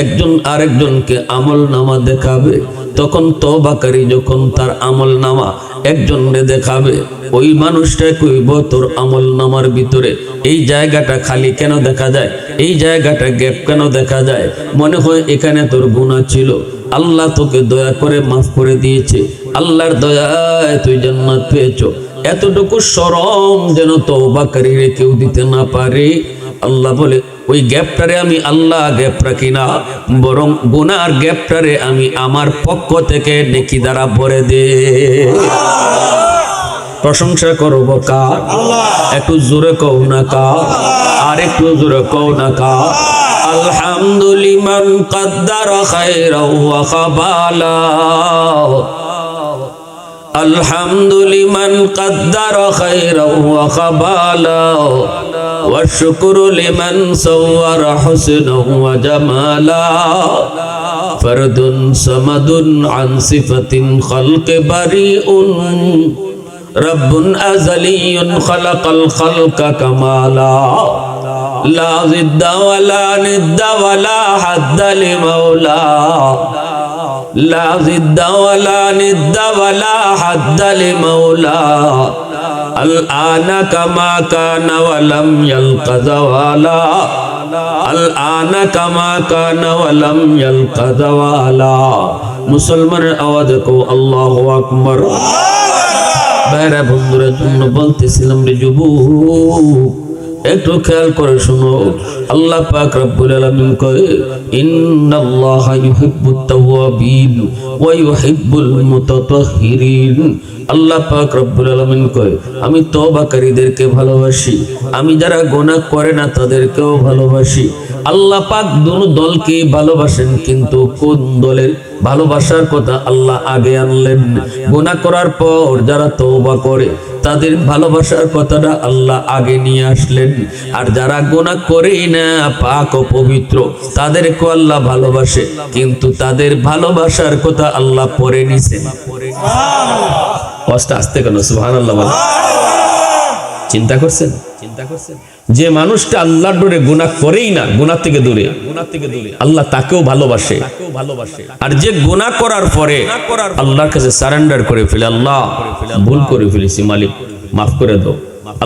একজন আরেকজনকে আমল নামা দেখাবে, তখন তওবাকারী যখন তার আমল নামা একজনকে দেখাবে, ওই মানুষটা কইব তোর আমল নামার ভিতরে এই জায়গাটা খালি কেন দেখা যায়, এই জায়গাটা গ্যাপ কেন দেখা যায়? মনে হয় এখানে তোর গুনাহ ছিল, আল্লাহ তোকে দয়া করে মাফ করে দিয়েছে, আল্লাহর দয়ায় তুই জান্নাত পেয়েছো। এতটুকু শরম যেন তওবাকারীরে কেউ দিতে না পারে। আল্লাহ বলে ওই গ্যাপটারে আমি আল্লাহ গ্যাপ রাখি না, বরং গুনার গ্যাপটারে আমি আমার পক্ষ থেকে নেকি দ্বারা ভরে দে। প্রশংসা করব কার? একটু জোরে কও না কার? আর একটু জোরে কও না কার? আলহামদুলিমান কদ্দারা খায়রাও ওয়া খাবালা, আলহামদুলিমান কদ্দারা খায়রাও ওয়া খাবালা, ওয়া শুকরু লিমান সাওয়ারা হুসনাও ওয়া জামালা, ফরদুন সামাদুন আন সিফাতিন খালকি বারিউন রব্বুন আযালিয়ুন খালাকাল খালকা কামালা লা জিদ্দা ওয়ালা নিদ্দা ওয়ালা হাদ্দা লিমাওলা লা জিদ্দা ওয়ালা নিদ্দা ওয়ালা হাদ্দা লিমাওলা আল আনা কামা কানা ওয়া লাম ইয়ালকা যাওয়ালা আল আনা কামা কানা ওয়া লাম ইয়ালকা যাওয়ালা। মুসলমানের আওয়াজ কো আল্লাহু আকবার। বাইরা বন্ধুরা জন্য বলতেছিলাম রে যুবক, একটু খেয়াল করে শোনো। আল্লাহ পাক রব্বুল আলামিন কয় ইন্নাল্লাহা ইউহিব্বুত তাওয়াবিন ওয়া ইউহিব্বুল মুতাতাহহিরিন। আল্লাহ পাক রব্বুল আলামিন কয় আমি তওবাকারীদেরকে ভালোবাসি, আমি যারা গুনাহ করে না তাদেরকেও ভালোবাসি। আল্লাহ পাক দুনো দলকে ভালোবাসেন, কিন্তু কোন দলের ভালোবাসার কথা আল্লাহ আগে আনলেন? গুনাহ করার পর যারা তওবা করে তাদের ভালোবাসার কথাটা আল্লাহ আগে নিয়ে আসলেন। আর যারা গুনাহ করেই না, পাক ও পবিত্র, তাদেরকে আল্লাহ ভালোবাসে, কিন্তু তাদের ভালোবাসার কথা আল্লাহ পরে নিছেন। কষ্ট আসতে কেন? সুবহানাল্লাহ বলেন। চিন্তা করছেন? যে মানুষটা আল্লাহর ডোরে গুনাহ করেই না, গুনাহ থেকে দূরে, আল্লাহ তাকেও ভালোবাসে। আর যে গুনাহ করার পরে আল্লাহর কাছে সারেন্ডার করে ফেলে, আল্লাহ ভুল করে ফেলেছি, মালিক মাফ করে দাও,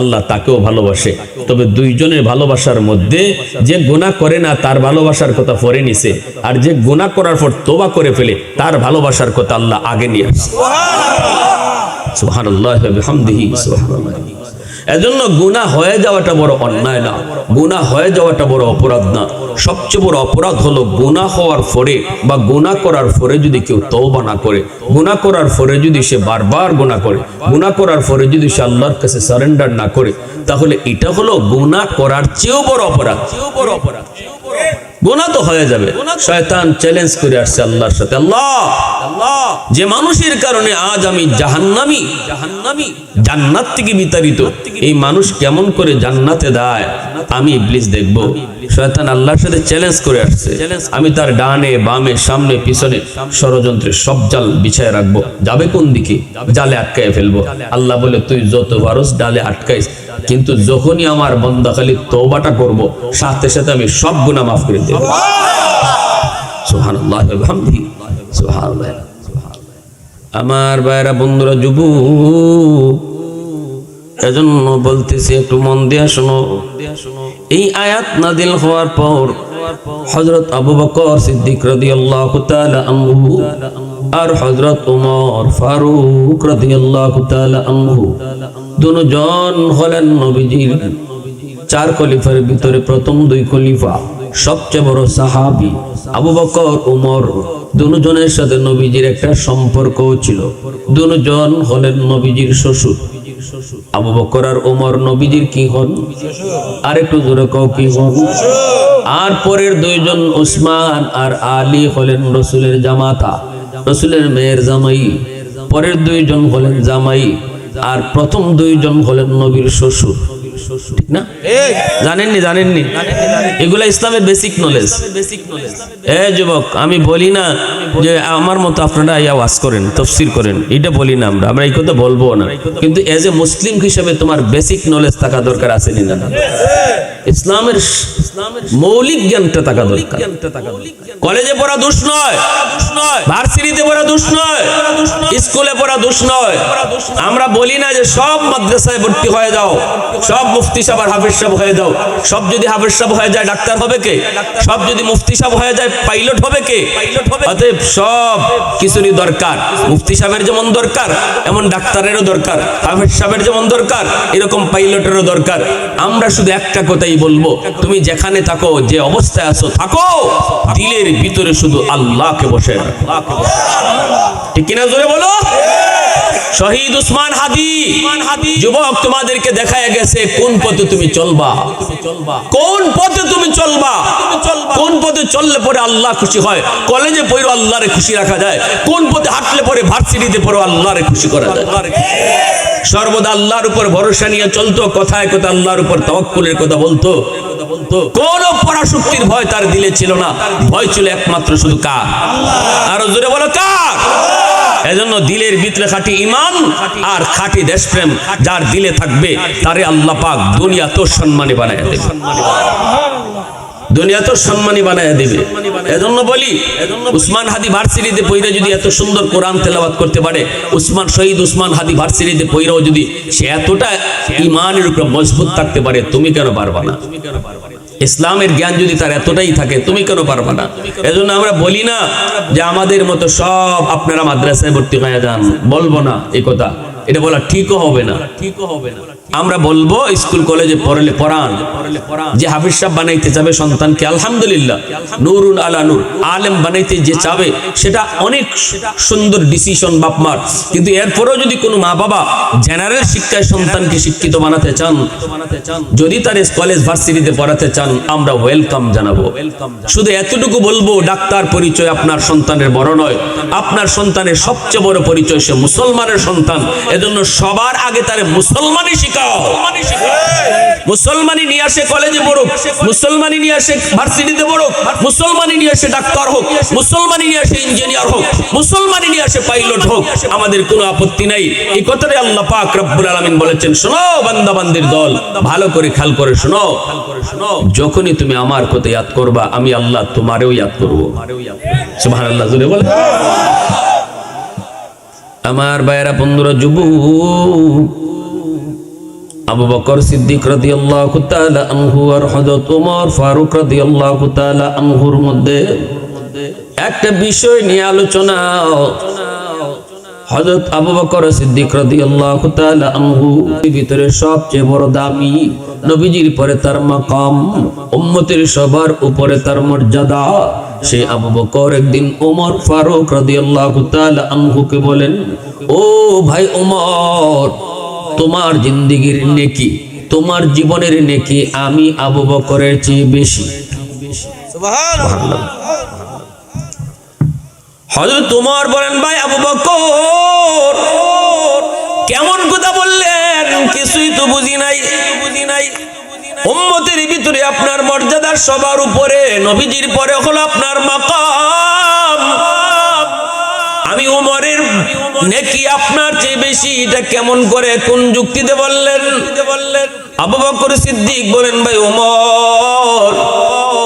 আল্লাহ তাকেও ভালোবাসে। তবে দুইজনের ভালোবাসার মধ্যে যে গুনাহ করে না তার ভালোবাসার কথা পরে নিছে, আর যে গুনাহ করার পর তওবা করে ফেলে তার ভালোবাসার কথা আল্লাহ আগে নিয়ে আসে। সুবহানাল্লাহি ওয়া বিহামদিহি সুবহানাল্লাহ। এজন্য গুনাহ হয়ে যাওয়াটা বড় অন্যায় না, গুনাহ হয়ে যাওয়াটা বড় অপরাধ না। সবচেয়ে বড় অপরাধ হলো গুনাহ হওয়ার পরে বা গুনাহ করার পরে যদি কেউ তওবা না করে, গুনাহ করার পরে যদি সে বারবার গুনাহ করে, গুনাহ করার পরে যদি সে আল্লাহর কাছে সারেন্ডার না করে, তাহলে এটা হলো গুনাহ করার চেয়েও বড় অপরাধ। গুনাহ তো হয়ে যাবে। শয়তান চ্যালেঞ্জ করে আসছে আল্লাহর সাথে, আল্লাহ যে মানুষের কারণে আজ আমি জাহান্নামী, জান্নাত থেকে বিতাড়িত, এই মানুষ কেমন করে জান্নাতে দেয় আমি ইবলিস দেখব। শয়তান আল্লাহর সাথে চ্যালেঞ্জ করে আসছে, আমি তার ডানে বামে সামনে পিছনে ষড়যন্ত্রের সব জাল বিছায় রাখবো, যাবে কোন দিকে? জালে আটকায় ফেলবো। আল্লাহ বলে তুই যত পারস ডালে আটকাইস, কিন্তু যখনই আমার বান্দা খালি তওবাটা করব, সাথে সাথে আমি সব গুনাহ মাফ করে দেব। সুবহানাল্লাহি ওয়া বিহামদিহি সুবহানাল্লাহ। আমার ভাইরা বন্ধুরা যুবক, এজন্য বলতেছি একটু মন দিয়া শোনো। এই আয়াত নাযিল হওয়ার পর হযরত আবু বকর সিদ্দিক রাদিয়াল্লাহু তাআলা আনহু আর হযরত ওমর ফারুক রাদিয়াল্লাহু তাআলা আনহু দুজন হলেন নবীজির চার খলিফার ভিতরে প্রথম দুই খলিফা। সবচেয়ে বড় সাহাবী আবু বকর ওমর, দুজনের সাথে নবীজির একটা সম্পর্ক ছিল। দুজন হলেন নবীজির শ্বশুর। আবু বকর আর ওমর নবীজির কি হন? আর একটু জোরে কও, কি হন? আর পরের দুইজন উসমান আর আলী হলেন রাসূলের জামাতা, রাসূলের মেয়ের জামাই। পরের দুইজন হলেন জামাই, আর প্রথম দুইজন হলেন নবীর শ্বশুর। ঠিক না? জানেননি? এগুলা ইসলামের বেসিক নলেজ। যুবক, আমি বলি না যে আমার মতো আপনারা ওয়াজ করেন, তাফসীর করেন, এটা বলি না, আমরা এই কথা বলবো না, কিন্তু এজ এ মুসলিম হিসেবে তোমার বেসিক নলেজ থাকা দরকার আছে না? ইসলামের মৌলিক জ্ঞানটা থাকা দরকার। কলেজে পড়া দোষ নয়, ভার্সিটিতে পড়া দোষ নয়, স্কুলে পড়া দোষ নয়। আমরা বলি না যে সব মাদ্রাসায় ভর্তি হয়ে যাও, সব মুফতি সাহেব আর হাফেজ সাহেব হয়ে যাও। সব যদি হাফেজ সাহেব হয়ে যায় ডাক্তার হবে কে? সব যদি মুফতি সাহেব হয়ে যায় পাইলট হবে কে? অতএব সব কিছুরই দরকার। মুফতি সাহেবের যেমন দরকার এমন ডাক্তারেরও দরকার, হাফেজ সাহেবের যেমন দরকার এরকম পাইলটেরও দরকার। আমরা শুধু একটা কথাই বলবো, তুমি যেখানে থাকো, যে অবস্থায় আছো থাকো, দিলের ভিতরে শুধু আল্লাহকে বসে রাখো। ঠিক কিনা? জোরে বলো। শহীদ উসমান হাদি যুবক তোমাদেরকে দেখায় গেছে কোন পথে তুমি চলবা, কোন পথে তুমি চলবা, কোন পথে চললে পরে আল্লাহ খুশি হয়। কলেজে পড়ো আল্লাহরে খুশি রাখা যায়, কোন পথে হাঁটলে পরে ভার্সিটিতে পড়ো আল্লাহরে খুশি করা যায়। সর্বদা আল্লাহর উপর ভরসা নিয়ে চলতো, কথায় কথা আল্লাহর উপর তাওয়াক্কুলের কথা বলতো। কোন পরাশক্তির ভয় তার দিলে ছিল না, ভয় ছিল একমাত্র শুধু কার? আরো জোরে বলো, কার? এজন্য দিলের ভিতরে খাঁটি ঈমান আর খাঁটি দেশপ্রেম যার দিলে থাকবে তারে আল্লাহ পাক দুনিয়া তো সম্মানী বানায় দেবে, দুনিয়া তো সম্মানী বানায় দিবে। এজন্য বলি উসমান হাদি ভার্সিটিতে পইরা যদি এত সুন্দর কোরআন তেলাওয়াত করতে পারে, শহীদ উসমান হাদি ভার্সিটিতে পইরাও যদি সে এতটা ঈমানের উপর মজবুত থাকতে পারে, তুমি কেন পারবা না? ইসলামের জ্ঞান যদি তার এতটাই থাকে, তুমি কেন পারবা না? এজন্য আমরা বলি না যে আমাদের মতো সব আপনারা মাদ্রাসায় ভর্তি হয়ে যান, বলবো না এই কথা, এটা বলা ঠিকও হবে না, ঠিকও হবে না। আমরা বলবো স্কুল কলেজে পড়লে পড়ান, যে হাফিজ সাহেব বানাইতে যাবে সন্তানকে আলহামদুলিল্লাহ নূরুন আলা নূর, আলেম বানাইতে যে চাবে সেটা অনেক সুন্দর ডিসিশন বাপ মার, কিন্তু এরপরেও যদি কোনো মা বাবা জেনারেল শিক্ষায় সন্তানকে শিক্ষিত বানাতে চান, যদি তার কলেজ ভার্সিটিতে পড়াতে চান, আমরা ওয়েলকাম জানাবো। শুধু এতটুকু বলবো, ডাক্তার পরিচয় আপনার সন্তানের বড় নয়, আপনার সন্তানের সবচেয়ে বড় পরিচয় সে মুসলমানের সন্তান। এজন্য সবার আগে তারে মুসলমানই শিখাও, মুসলমানই নিয়ে আসে কলেজে পড়ুক, মুসলমানই নিয়ে আসে ভার্সিটিতে পড়ুক, মুসলমানই নিয়ে আসে ডাক্তার হোক, মুসলমানই নিয়ে আসে ইঞ্জিনিয়ার হোক, মুসলমানই নিয়ে আসে পাইলট হোক, আমাদের কোনো আপত্তি নাই। এই কথাটাই আল্লাহ পাক রব্বুল আলামিন বলেছেন, শোনো বান্দা বান্দির দল, ভালো করে খেয়াল করে শোনো, যখনই তুমি আমার কথা ইয়াদ করবা, আমি আল্লাহ তোমারেও ইয়াদ করবো। সুবহানাল্লাহ জোরে বলে। আমার ভাইয়েরা বন্ধুরা, যুবক আবু বকর সিদ্দিক রাদিয়াল্লাহু তাআলা আনহু আর হযরত ওমর ফারুক রাদিয়াল্লাহু তাআলা আনহুর মধ্যে একটা বিষয় নিয়ে আলোচনা। হযরত আবু বকর সিদ্দিক রাদিয়াল্লাহু তাআলা আনহু ভিতরে সবচেয়ে বড় দামি, নবীজির পরে তার মাকাম, উম্মতের সবার উপরে তার মর্যাদা। সেই আবু বকর একদিন ওমর ফারুক রাদিয়াল্লাহু তাআলা আনহুকে বলেন, ও ভাই ওমর, তোমার জিন্দেগির নেকি, তোমার জীবনের নেকি আমি আবু বকরের চেয়ে বেশি। সুবহানাল্লাহ। হযরত ওমর বলেন, ভাই আবু বকর কেমন কথা বললেন, কিছুই তো বুঝি নাই। উম্মতের ভিতরে আপনার মর্যাদা সবার উপরে, নবীজির পরে হলো আপনার মাকাম, আমি ওমরের নেকি আপনার চেয়ে বেশি, এটা কেমন করে, কোন যুক্তিতে বললেন? আবু বকর সিদ্দিক বলেন, ভাই ওমর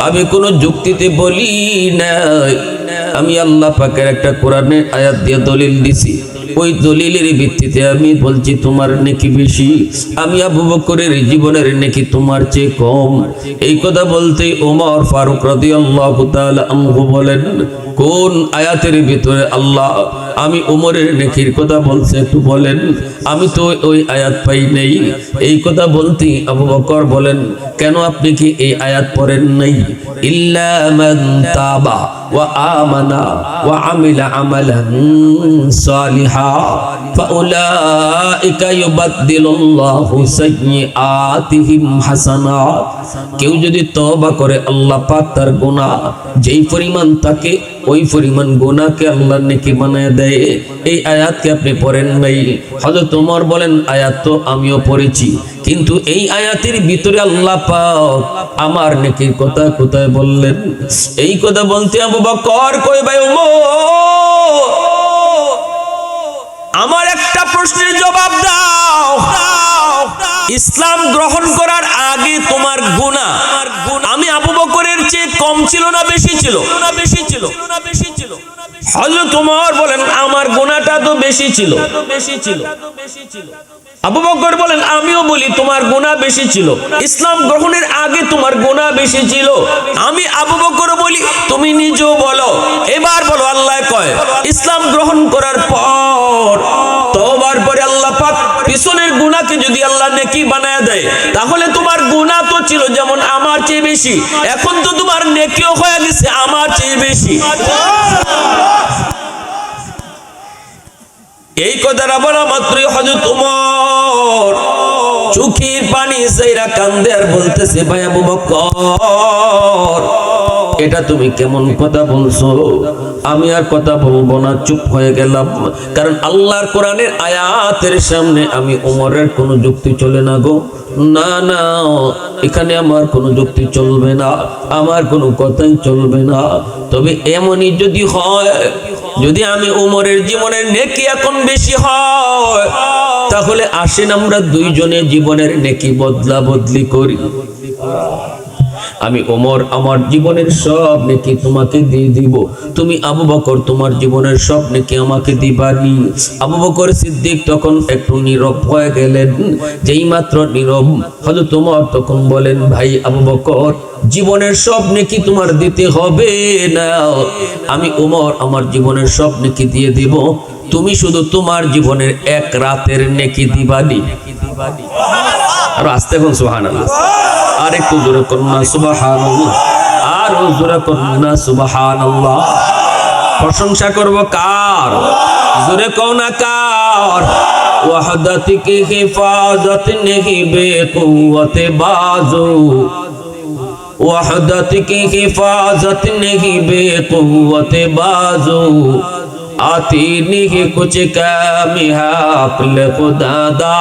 আমি কোন যুক্তিতে বলি নাই, আমি আল্লাহ পাকের একটা কোরআনের আয়াত দিয়ে দলিল দিছি, ওই দলিলের ভিত্তিতে আমি বলছি তোমার নেকি বেশি, আমি আবু বকরের জীবনের নেকি তোমার চেয়ে কম। এই কথা বলতে ওমর ফারুক রাদিয়াল্লাহু তাআলা আনহু বলেন, কোন আয়াতের ভিতরে আল্লাহ আমি ওমরের নেকির কথা বলছে একটু বলেন, আমি তো ওই আয়াত পাই নাই। এই কথা বলতে আবু বকর বলেন, কেন আপনি কি এই আয়াত পড়েন নাই? ইল্লা মান তাবা ওয়া আমানা ওয়া আমিলা আমালান সালিহা ফাউলাইকা ইউবাদদিলুল্লাহু সাইয়্যাতিহিম হাসানাত। কেউ যদি তওবা করে, আল্লাহ পাক তার গুনাহ যেই পরিমাণ থাকে ওই পরিমাণ গুনাহকে আল্লাহ নেকি বানায় দেয়। এই আয়াতকে আপনি পড়েন নাই? হযরত ওমর বলেন, আয়াত তো আমিও পড়েছি, কিন্তু এই আয়াতের ভিতরে আল্লাহ পাক আমার নেকির কথা কোথায় বললেন? এই কথা বলতে আবু বকর কই, ভাই ওমর আমার একটা প্রশ্নের জবাব দাও, ইসলাম গ্রহণ করার আগে তোমার গুনাহ আমি আবু বকরের চেয়ে কম ছিল না বেশি ছিল? হযরত ওমর বলেন, আমার গুনাহটা তো বেশি ছিল। আবু বকর বলেন, আমিও বলি তোমার গুনাহ বেশি ছিল, ইসলাম গ্রহণের আগে তোমার গুনাহ বেশি ছিল। আমি আবু বকর বলি, তুমি নিজেও বলো, এবার বলো আল্লাহ কয় ইসলাম গ্রহণ করার পর তওবার পরে আল্লাহ পাক পিছনের গুনাহকে যদি আল্লাহ নেকি বানায় দেয়, তাহলে তোমার গুনাহ তো ছিল যেমন আমার চেয়ে বেশি, এখন তো তোমার নেকিও হয়ে গেছে আমার চেয়ে বেশি। এই কথাটা বলা মাত্রই হযরত ওমর চোখের পানি সাইরা কান্দে আর বলতেছে, ভাই আবু বকর এটা তুমি কেমন কথা বলছো? আমি আর কথা বলবো না, চুপ হয়ে গেলাম, কারণ আল্লাহর কোরআনের আয়াতের সামনে আমি ওমরের কোনো যুক্তি চলে না গো, না না, এখানে আমার কোনো যুক্তি চলবে না, আমার কোনো কথাই চলবে না। তবে এমনই যদি হয় যদি আমি উমরের জীবনের নেকি এখন বেশি হয়, তাহলে আসেন আমরা দুইজনে জীবনের নেকি বদলা বদলি করি। আমি ওমর আমার জীবনের সব নেকি তোমাকে দিয়ে দিব, তুমি আবু বকর তোমার জীবনের সব নেকি আমাকে দিবানি। আবু বকর সিদ্দিক তখন একটু নীরব হয়ে গেলেন। যেই মাত্র নীরব, হযরত ওমর তখন বলেন, ভাই আবু বকর, জীবনের সব নেকি তোমার দিতে হবে না, আমি ওমর আমার জীবনের সব নেকি দিয়ে দিব, তুমি শুধু তোমার জীবনের এক রাতের নেকি দিবানি। আর আস্তে কোন সুবহানাল্লাহ, আর একটু জোরে করুন না সুবহানাল্লাহ, আর জোরে করুন না সুবহানাল্লাহ। প্রশংসা করব কার? জোরে কও না কার? ওয়াহদাত কি হিফাজত নেহি বেকুওয়াতে বাজু, ওয়াহদাত কি হিফাজত নেহি বেকুওয়াতে বাজু, आती नहीं कुछ कमी है अक्ल खुदा दा,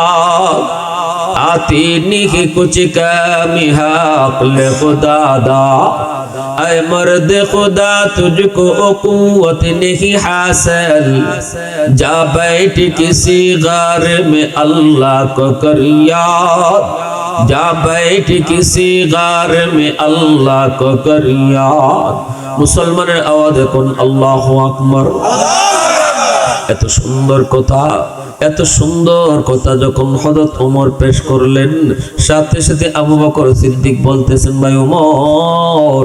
आती नहीं कुछ कमी है अक्ल खुदा दा। ऐ मर्द खुदा तुझको कुव्वत नहीं हासिल, जा बैठ किसी गार में अल्लाह को कर याद, जा बैठ किसी गार में अल्लाह को कर याद। মুসলমানের আওয়াজ এখন আল্লাহু আকবার। এত সুন্দর কথা, এত সুন্দর কথা যখন হযরত ওমর পেশ করলেন, সাথে সাথে আবু বকর সিদ্দিক বলতেছেন, ভাই ওমর,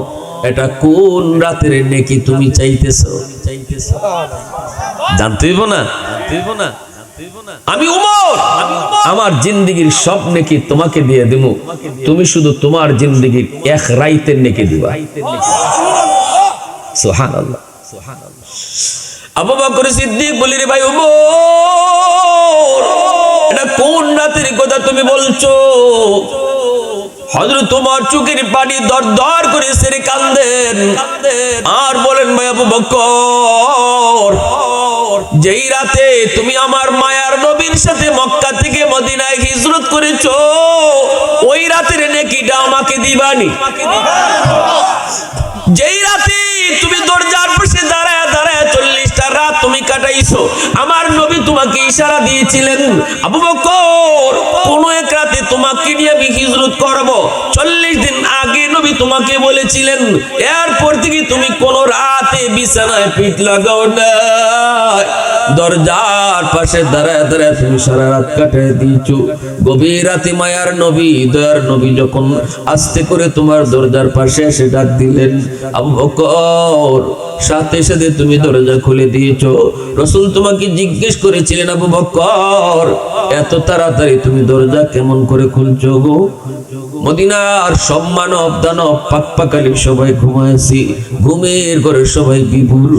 এটা কোন রাতের নেকি তুমি চাইতেছো? জানতে হইব না? আমি ওমর আমার জিন্দেগীর সব নেকি তোমাকে দিয়ে দেব, তুমি শুধু তোমার জিন্দেগীর এক রাতের নেকি দিবা। সুবহানাল্লাহ, সুবহানাল্লাহ। আবু বকর সিদ্দিক বলি, রে ভাই ওমর, এটা কোন রাতের কথা তুমি বলছো? হযরত ওমর চোখের পানি দরদর করে সেরে কাঁদেন আর বলেন, ভাই আবু বকর, যেই রাতে তুমি আমার মায়ার নবীর সাথে মক্কা থেকে মদিনায় হিজরত করেছো, ওই রাতের নেকিটা আমাকে দিবানি। যেই রাতে তুমি দরজার পাশে দাঁড়ায় দাঁড়ায় 40টা রাত তুমি কাটাইছো, আমার নবী তোমাকে ইশারা দিয়েছিলেন, আবু বকর, কোন এক রাতে তোমাকে নিয়ে আমি হিজরত করব। 40 দিন আগে নবী তোমাকে বলেছিলেন, এরপর থেকে তুমি কোন রাতে বিছানায় পিঠ লাগাও না, দরজার পাশে দাঁড়ায় দাঁড়ায় তুমি সারা রাত কাটিয়ে দিয়েছো। গভীর রাতে মায়ার নবী, দয়ার নবী যখন আস্তে করে তোমার দরজার পাশে এসে ডাক দিলেন, আবু বকর, সাথে সাথে তুমি দরজা খুলে দিয়েছো। রাসূল তোমাকে জিজ্ঞেস করেছিলেন, আবু বকর, এত তাড়াতাড়ি তুমি দরজা কেমন করে খুলছো গো? মদিনার সব মানব দানব পাকপাকালি সবাই ঘুমাইছি, ঘুমের ঘরে সবাই বিভোর,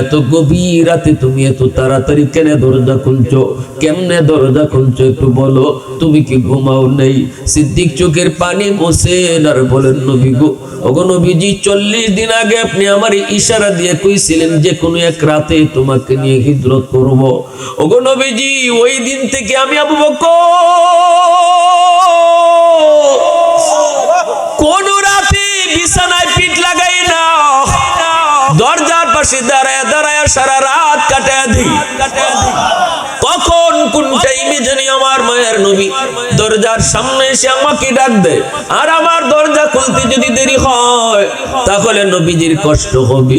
এত গভীর রাতে তুমি এত তাড়াতাড়ি কেন দরজা খুলছো? কেমনে দরজা খুলছো একটু বলো, তুমি কি ঘুমাও নেই? সিদ্দিক চোখের পানি মোছেন আর বলেন, নবী গো, ওগো নবীজি, 40 দিন আগে আপনি আমার ইশারা দিয়ে কইছিলেন যে কোনো এক রাতে তোমাকে নিয়ে হিজরত করব। ওগো নবীজি, ওই দিন থেকে আমি আবু বকর কোন রাতে বিছানায় পিঠ লাগাই না, দরজার পাশে দাঁড়ায় দাঁড়ায় সারা রাত কাটায় দিই। কখন কোন টাইমে জানি আমার মায়ের নবী দরজার সামনে এসে আমাকে ডাক দেয়, আর আমার দরজা খুলতে যদি দেরি হয় তাহলে নবীজির কষ্ট হবে।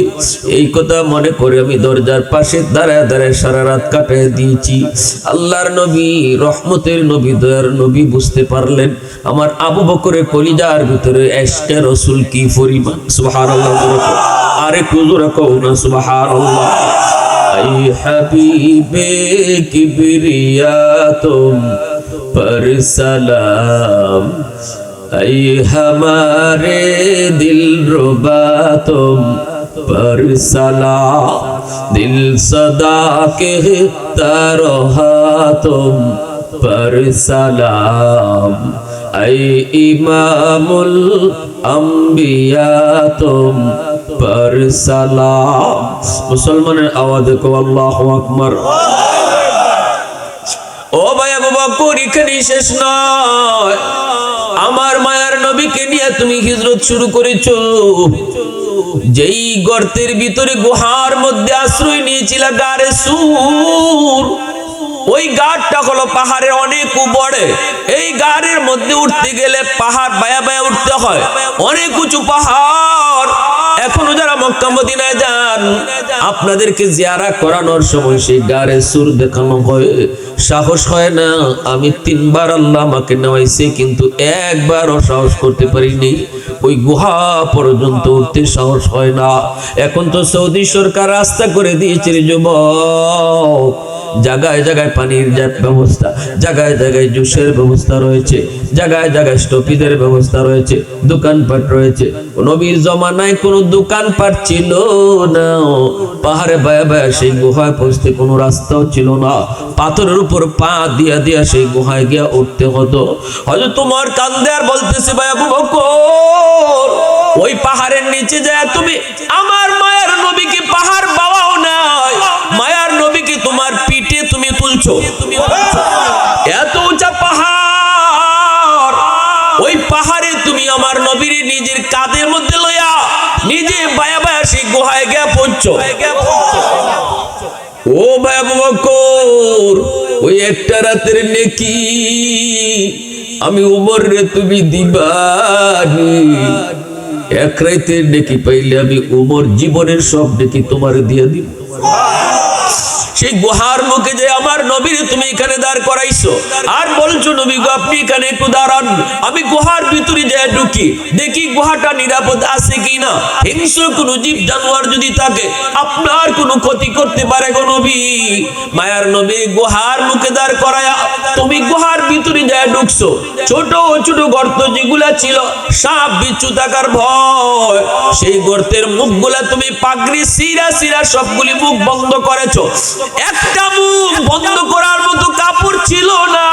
এই কথা মনে করে আমি দরজার পাশে দাঁড়ায় দাঁড়ায় সারা রাত কাটিয়ে দিয়েছি। আল্লাহর নবী, রহমতের নবী, দয়ার নবী বুঝতে পারলেন আমার আবু বকরের কলিজার ভিতরে ইশকে রাসূল কি পরিমাণ। সুবহানাল্লাহ, আরে কুজুরা কও না সুবহানাল্লাহ। ऐ हबीबे किबरिया तुम पर सलाम, ऐ हमारे दिल रुबा तुम पर सलाम, दिल सदा कहता रहा तुम पर सलाम, ऐ इमामुल अंबिया तुम पर सलाम। मुसलमाনের আওয়াজে কো আল্লাহু আকবার। ও ভাই আবু বকর এখানেই শেষ নয়, আমার মায়ার নবীকে নিয়ে তুমি হিজরত শুরু করেছো। যেই গর্তের ভিতরে গুহার মধ্যে আশ্রয় নিয়েছিল গারে সুর, ওই গাড়টা হলো পাহাড়ের অনেক উপরে। এই গাড়ের মধ্যে উঠতে গেলে পাহাড় বায়া বায়া উঠতে হয়, অনেক উঁচু পাহাড়। এখনো যারা মক্কা মদিনায় যান, আপনাদেরকে জিয়ারা করানোর সময় সেই গারে সুর দেখানো হয়, সাহস হয় না। আমি 3 বার আল্লাহ আমাকে নেওয়াইছে, কিন্তু একবারও সাহস করতে পারিনি। ওই গুহা পর্যন্ত উঠতে সাহস হয় না। এখন তো সৌদি সরকার রাস্তা করে দিয়েছে রে যুবক, জায়গায় জায়গায় পানির ব্যবস্থা, জায়গায় জায়গায় জুসের ব্যবস্থা রয়েছে, জায়গায় জায়গায় স্টপিদের ব্যবস্থা রয়েছে, দোকানপাট রয়েছে। নবীর জমানায় কোনো দোকানপাট ছিল না, পাহাড়ে বায়া বায়া সেই গুহায় পৌঁছতে কোনো রাস্তাও ছিল না। পাথরের উপর পা দিয়া দিয়া সেই গুহায় গিয়া উঠতে হতো। হয়তো তোমার কান্দে আর বলতেছে ভাই আবু বকর, ওই পাহাড়ের নিচে যায় তুমি আমার মায়ের নবীকে পাহাড় বাওয়াও নাই, মায়ার নবীকে তোমার পিঠে তুমি তুলছো। এত উঁচা পাহাড়, ওই পাহাড়ে তুমি আমার নবীর নিজের কাঁধের মধ্যে লইয়া নিজে বায়া বায়া সেই গুহায় গিয়া পৌঁছছো। ও ভাই আবু বকর, ওই একটা রাতের নেকি আমি উমর রে তুমি দিবানি। এক রাতের নেকি পাইলে আমি উমর জীবনের সব নেকি তোমার দিয়ে দিব। সেই গুহার মুখে যে আমার নবীর তুমি এখানে দাঁড় করাইছো, আর বলছো নবী গো আপনি এখানে একটু দাঁড়ান, আমি গুহার ভিতরে যাই ঢুকি, দেখি গুহাটা নিরাপদ আছে কিনা। হিংস্র কোন জীব জানোয়ার যদি থাকে আপনার কোনো ক্ষতি করতে পারে গো নবী। মায়ার নবী গুহার মুখে দাঁড় করায়া তুমি গুহার ভিতরে যাই ঢুকছো। ছোট ছোট গর্ত যেগুলা ছিল, সাপ বিচ্ছু থাকার ভয়, সেই গর্তের মুখগুলা তুমি পাগড়ি সিরা সিরা সবগুলি মুখ বন্ধ করেছো। একটা মুখ বন্ধ করার মতো কাপড় ছিল না,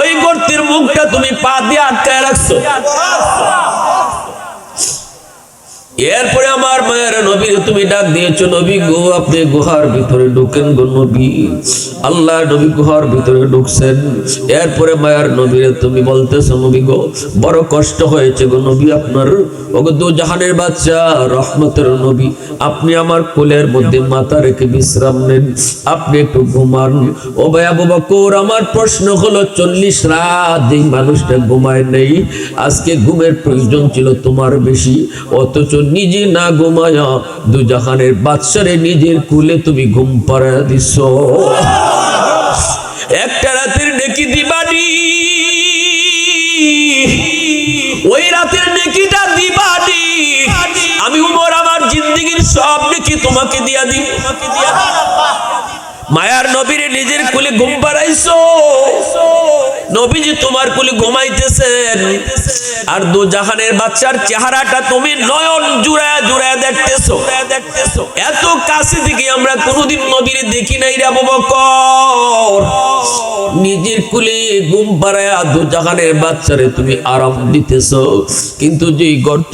ওই গর্তের মুখটা তুমি পা দিয়ে আটকায় রাখছো। এরপরে আমার মায়ের নবীর তুমি ডাক দিয়েছো, নবী গো আপনি গুহার ভিতরে ঢুকেন গো নবী। আল্লাহ নবী গুহার ভিতরে ঢুকছেন। এরপরে মায়ের নবীরে তুমি বলতেছো নবী গো বড় কষ্ট হয়েছে গো নবী আপনার, ওগো দু জাহানের বাদশা রহমতের নবী, আপনি আমার কোলের মধ্যে মাথা রেখে বিশ্রাম নেন, আপনি একটু ঘুমান। ও ভাই আবু বকর, আমার প্রশ্ন হলো 40 রাত যেই মানুষটা ঘুমায় নেই, আজকে ঘুমের প্রয়োজন ছিল তোমার বেশি, অথচ নিজে না ঘুমায়া দু জাহানের বাদশারে নিজের কুলে তুমি ঘুম পাড়ায় দিছ। একটা রাতের নেকি দিবানি, ওই রাতের নেকিটা দিবানি, আমি উমর আমার জিন্দেগীর সব নেকি তোমাকে দিয়া দিই। মায়ার নবীরে নিজের কুলে ঘুম পাড়াইছো, নবীজি তোমার কুলে ঘুমাইতেছেন, আর দু জাহানের বাচ্চার চেহারাটা তুমি নয়ন জুড়ায় জুড়ায় দেখতেছো। এত কাছে থেকে আমরা কোনোদিন নবীরে দেখি নাই রে আবু বকর। নিজের কুলে ঘুম পাড়ায় দু জাহানের বাচ্চারে তুমি আরাম দিতেছো, কিন্তু যেই গর্ত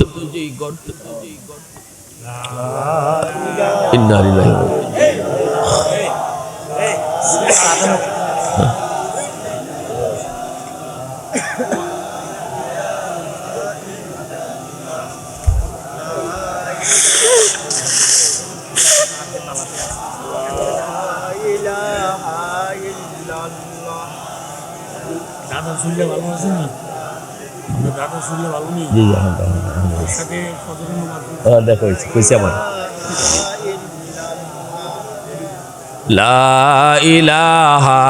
দাদা শুনলে ভালো আছে না? দাদা শুনলে ভালো নেই। দেখো কইছি আমার লা ইলাহা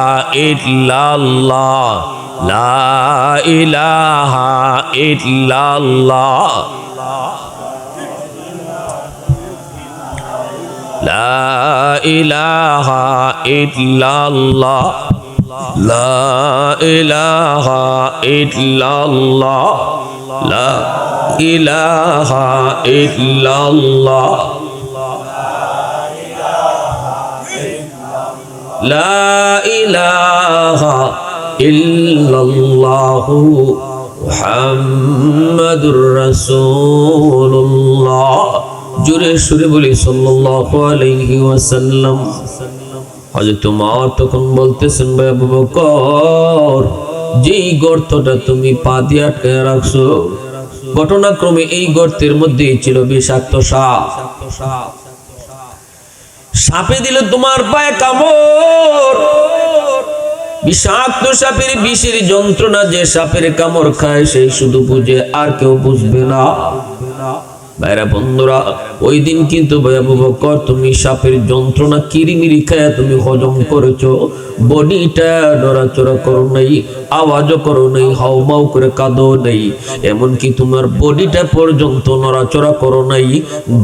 ইল্লাল্লাহ, লা ইলাহা ইল্লাল্লাহ, লা ইলাহা ইল্লাল্লাহ, লা ইলাহা ইল্লাল্লাহ, লা ইলাহা ইল্লাল্লাহ, লা ইলাহা ইল্লাল্লাহু মুহাম্মাদুর রাসূলুল্লাহ। জোরে সুরে বলি সাল্লাল্লাহু আলাইহি ওয়াসাল্লাম। হযরত ওমর তখন বলতেছেন, ভাই আবু বকর, যেই গর্তটা তুমি পা দিয়ে আটকায় রাখছো, ঘটনাক্রমে এই গর্তের মধ্যেই ছিল বিষাক্ত সাপ। সাপে দিল তোমার পায়ে কামড়। বিষাক্ত সাপের বিষের যন্ত্রণা যে সাপের কামড় খায় সেই শুধু বুঝে, আর কেউ বুঝবে না। ভাইরা বন্ধুরা, ওই দিন কিন্তু ভাই আবু বকর তুমি সাপের যন্ত্রণা কিরিমিরি খায় তুমি হজম করেছো, বডিটা নড়াচড়া করো নাই, আওয়াজও করো নাই, হাউমাউ করে কাঁদো নাই, এমনকি তোমার বডিটা পর্যন্ত নড়াচড়া করো নাই,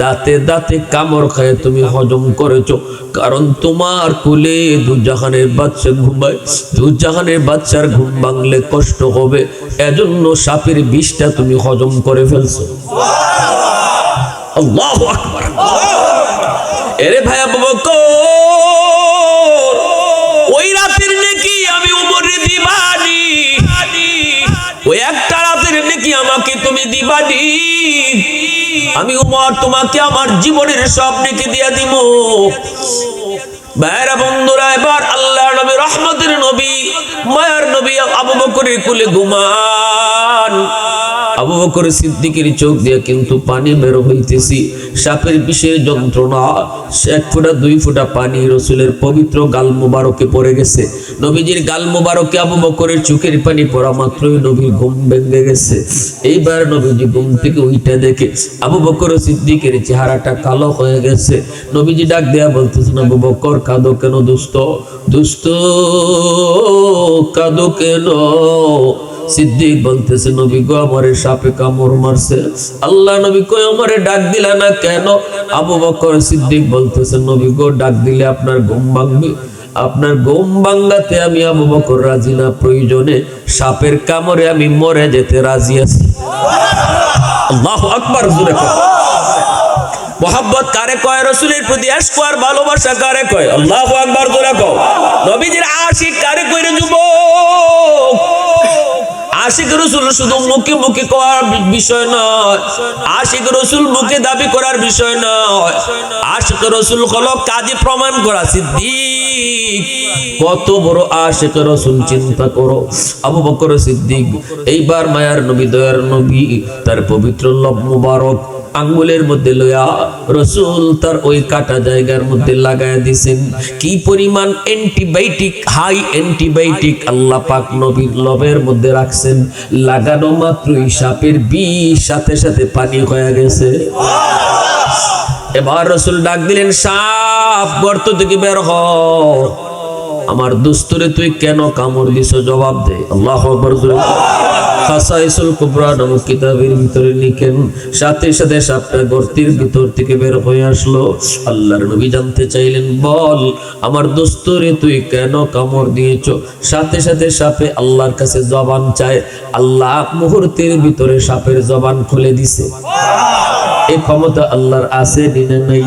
দাঁতে দাঁতে কামড় খায় তুমি হজম করেছো। কারণ তোমার কোলে দুজাহানের বাচ্চা ঘুমায়, দুজাহানের বাচ্চার ঘুম ভাঙলে কষ্ট হবে, এজন্য সাপের বিষটা তুমি হজম করে ফেলছো। আল্লাহু আকবার। এরে ভাই আবু বকর, ওই রাতের নেকি আমি উমরে দিবানি, ওই একটা রাতের নেকি আমাকে তুমি দিবানি, আমি উমর তোমাকে আমার জীবনের সব নেকি দিয়া দিব। ভাইরা বন্ধুরা, এবার আল্লাহর নবী, রহমতের নবী, মায়ার নবী আবু বকরের কোলে ঘুমান। আবু বকর সিদ্দিকের চোখ দিয়ে কিন্তু পানি বের হইতেছি, সাপের বিষের যন্ত্রণা। 1 ফোঁটা 2 ফোঁটা পানি রসুলের পবিত্র গাল মুবারকে পড়ে গেছে। নবীজির গাল মুবারকে আবু বকরের চোখের পানি পড়া মাত্রই নবীর ঘুম ভেঙে গেছে। এইবার নবীজি ঘুম থেকে উঠে দেখে আবু বকর সিদ্দিকের চেহারাটা কালো হয়ে গেছে। নবীজি ডাক দেয়া বলতেছেন, আবু বকর কাঁদো কেন দোস্ত, দোস্ত কাঁদো কেন? সিদ্দিক বলতেছে, নবী গো আমারে সাপে কামড় মারছে। আল্লাহ নবী কই আমারে ডাক দিলা না কেন? আবু বকর সিদ্দিক বলতেছে, নবী গো ডাক দিলে আপনার ঘুম ভাঙবে, আপনার ঘুম ভাঙাতে আমি আবু বকর রাজি না, প্রয়োজনে সাপের কামড়ে আমি মরে যেতে রাজি আছি। আল্লাহু আকবার। জোরে কর। মোহাব্বত কারে কয়? রাসূলের প্রতি ইশক আর ভালোবাসা কারে কয়? আল্লাহু আকবার। জোরে কও। নবীজির আশিক কারে কইরে যুবক? আশিক রাসূল শুধু মুখে মুখে করার বিষয় নয়, আশিক রাসূল মুখে দাবি করার বিষয় নয়, আশিক রাসূল হলো কাজে প্রমাণ করা। সিদ্দিক কত বড় আশিক রাসূল চিন্তা করো। আবু বকর সিদ্দিক এইবার মায়ার নবী, দয়ার নবী তার পবিত্র লব মুবারক আঙ্গুলের মধ্যে লইয়া রাসূল তার ওই কাটা জায়গার মধ্যে লাগায় দিছেন। কি পরিমাণ অ্যান্টিবায়োটিক, হাই অ্যান্টিবায়োটিক আল্লাহ পাক নবীর লবের মধ্যে রাখছেন। লাগানো মাত্রই সাপের বিষ সাথে সাথে পানি হয়ে গেছে। এবার রাসূল ডাক দিলেন, সাপ গর্ত থেকে বের হ। আমার দোস্তরে তুই কেন কামড় দিছো? জবাব দে। আল্লাহু আকবার। খাসাইসুল কুবরা নামক কিতাবের ভিতরে লিখেন, সাথে সাথে সাপটা গর্তের ভিতর থেকে বের হয়ে আসলো। আল্লাহর নবী জানতে চাইলেন, বল আমার দোস্তরে তুই কেন কামড় দিয়েছো? সাথে সাথে সাপে আল্লাহর কাছে জবান চায়। আল্লাহ মুহূর্তের ভিতরে সাপের জবান খুলে দিছে। এই ক্ষমতা আল্লাহর আছে দিনে নাই।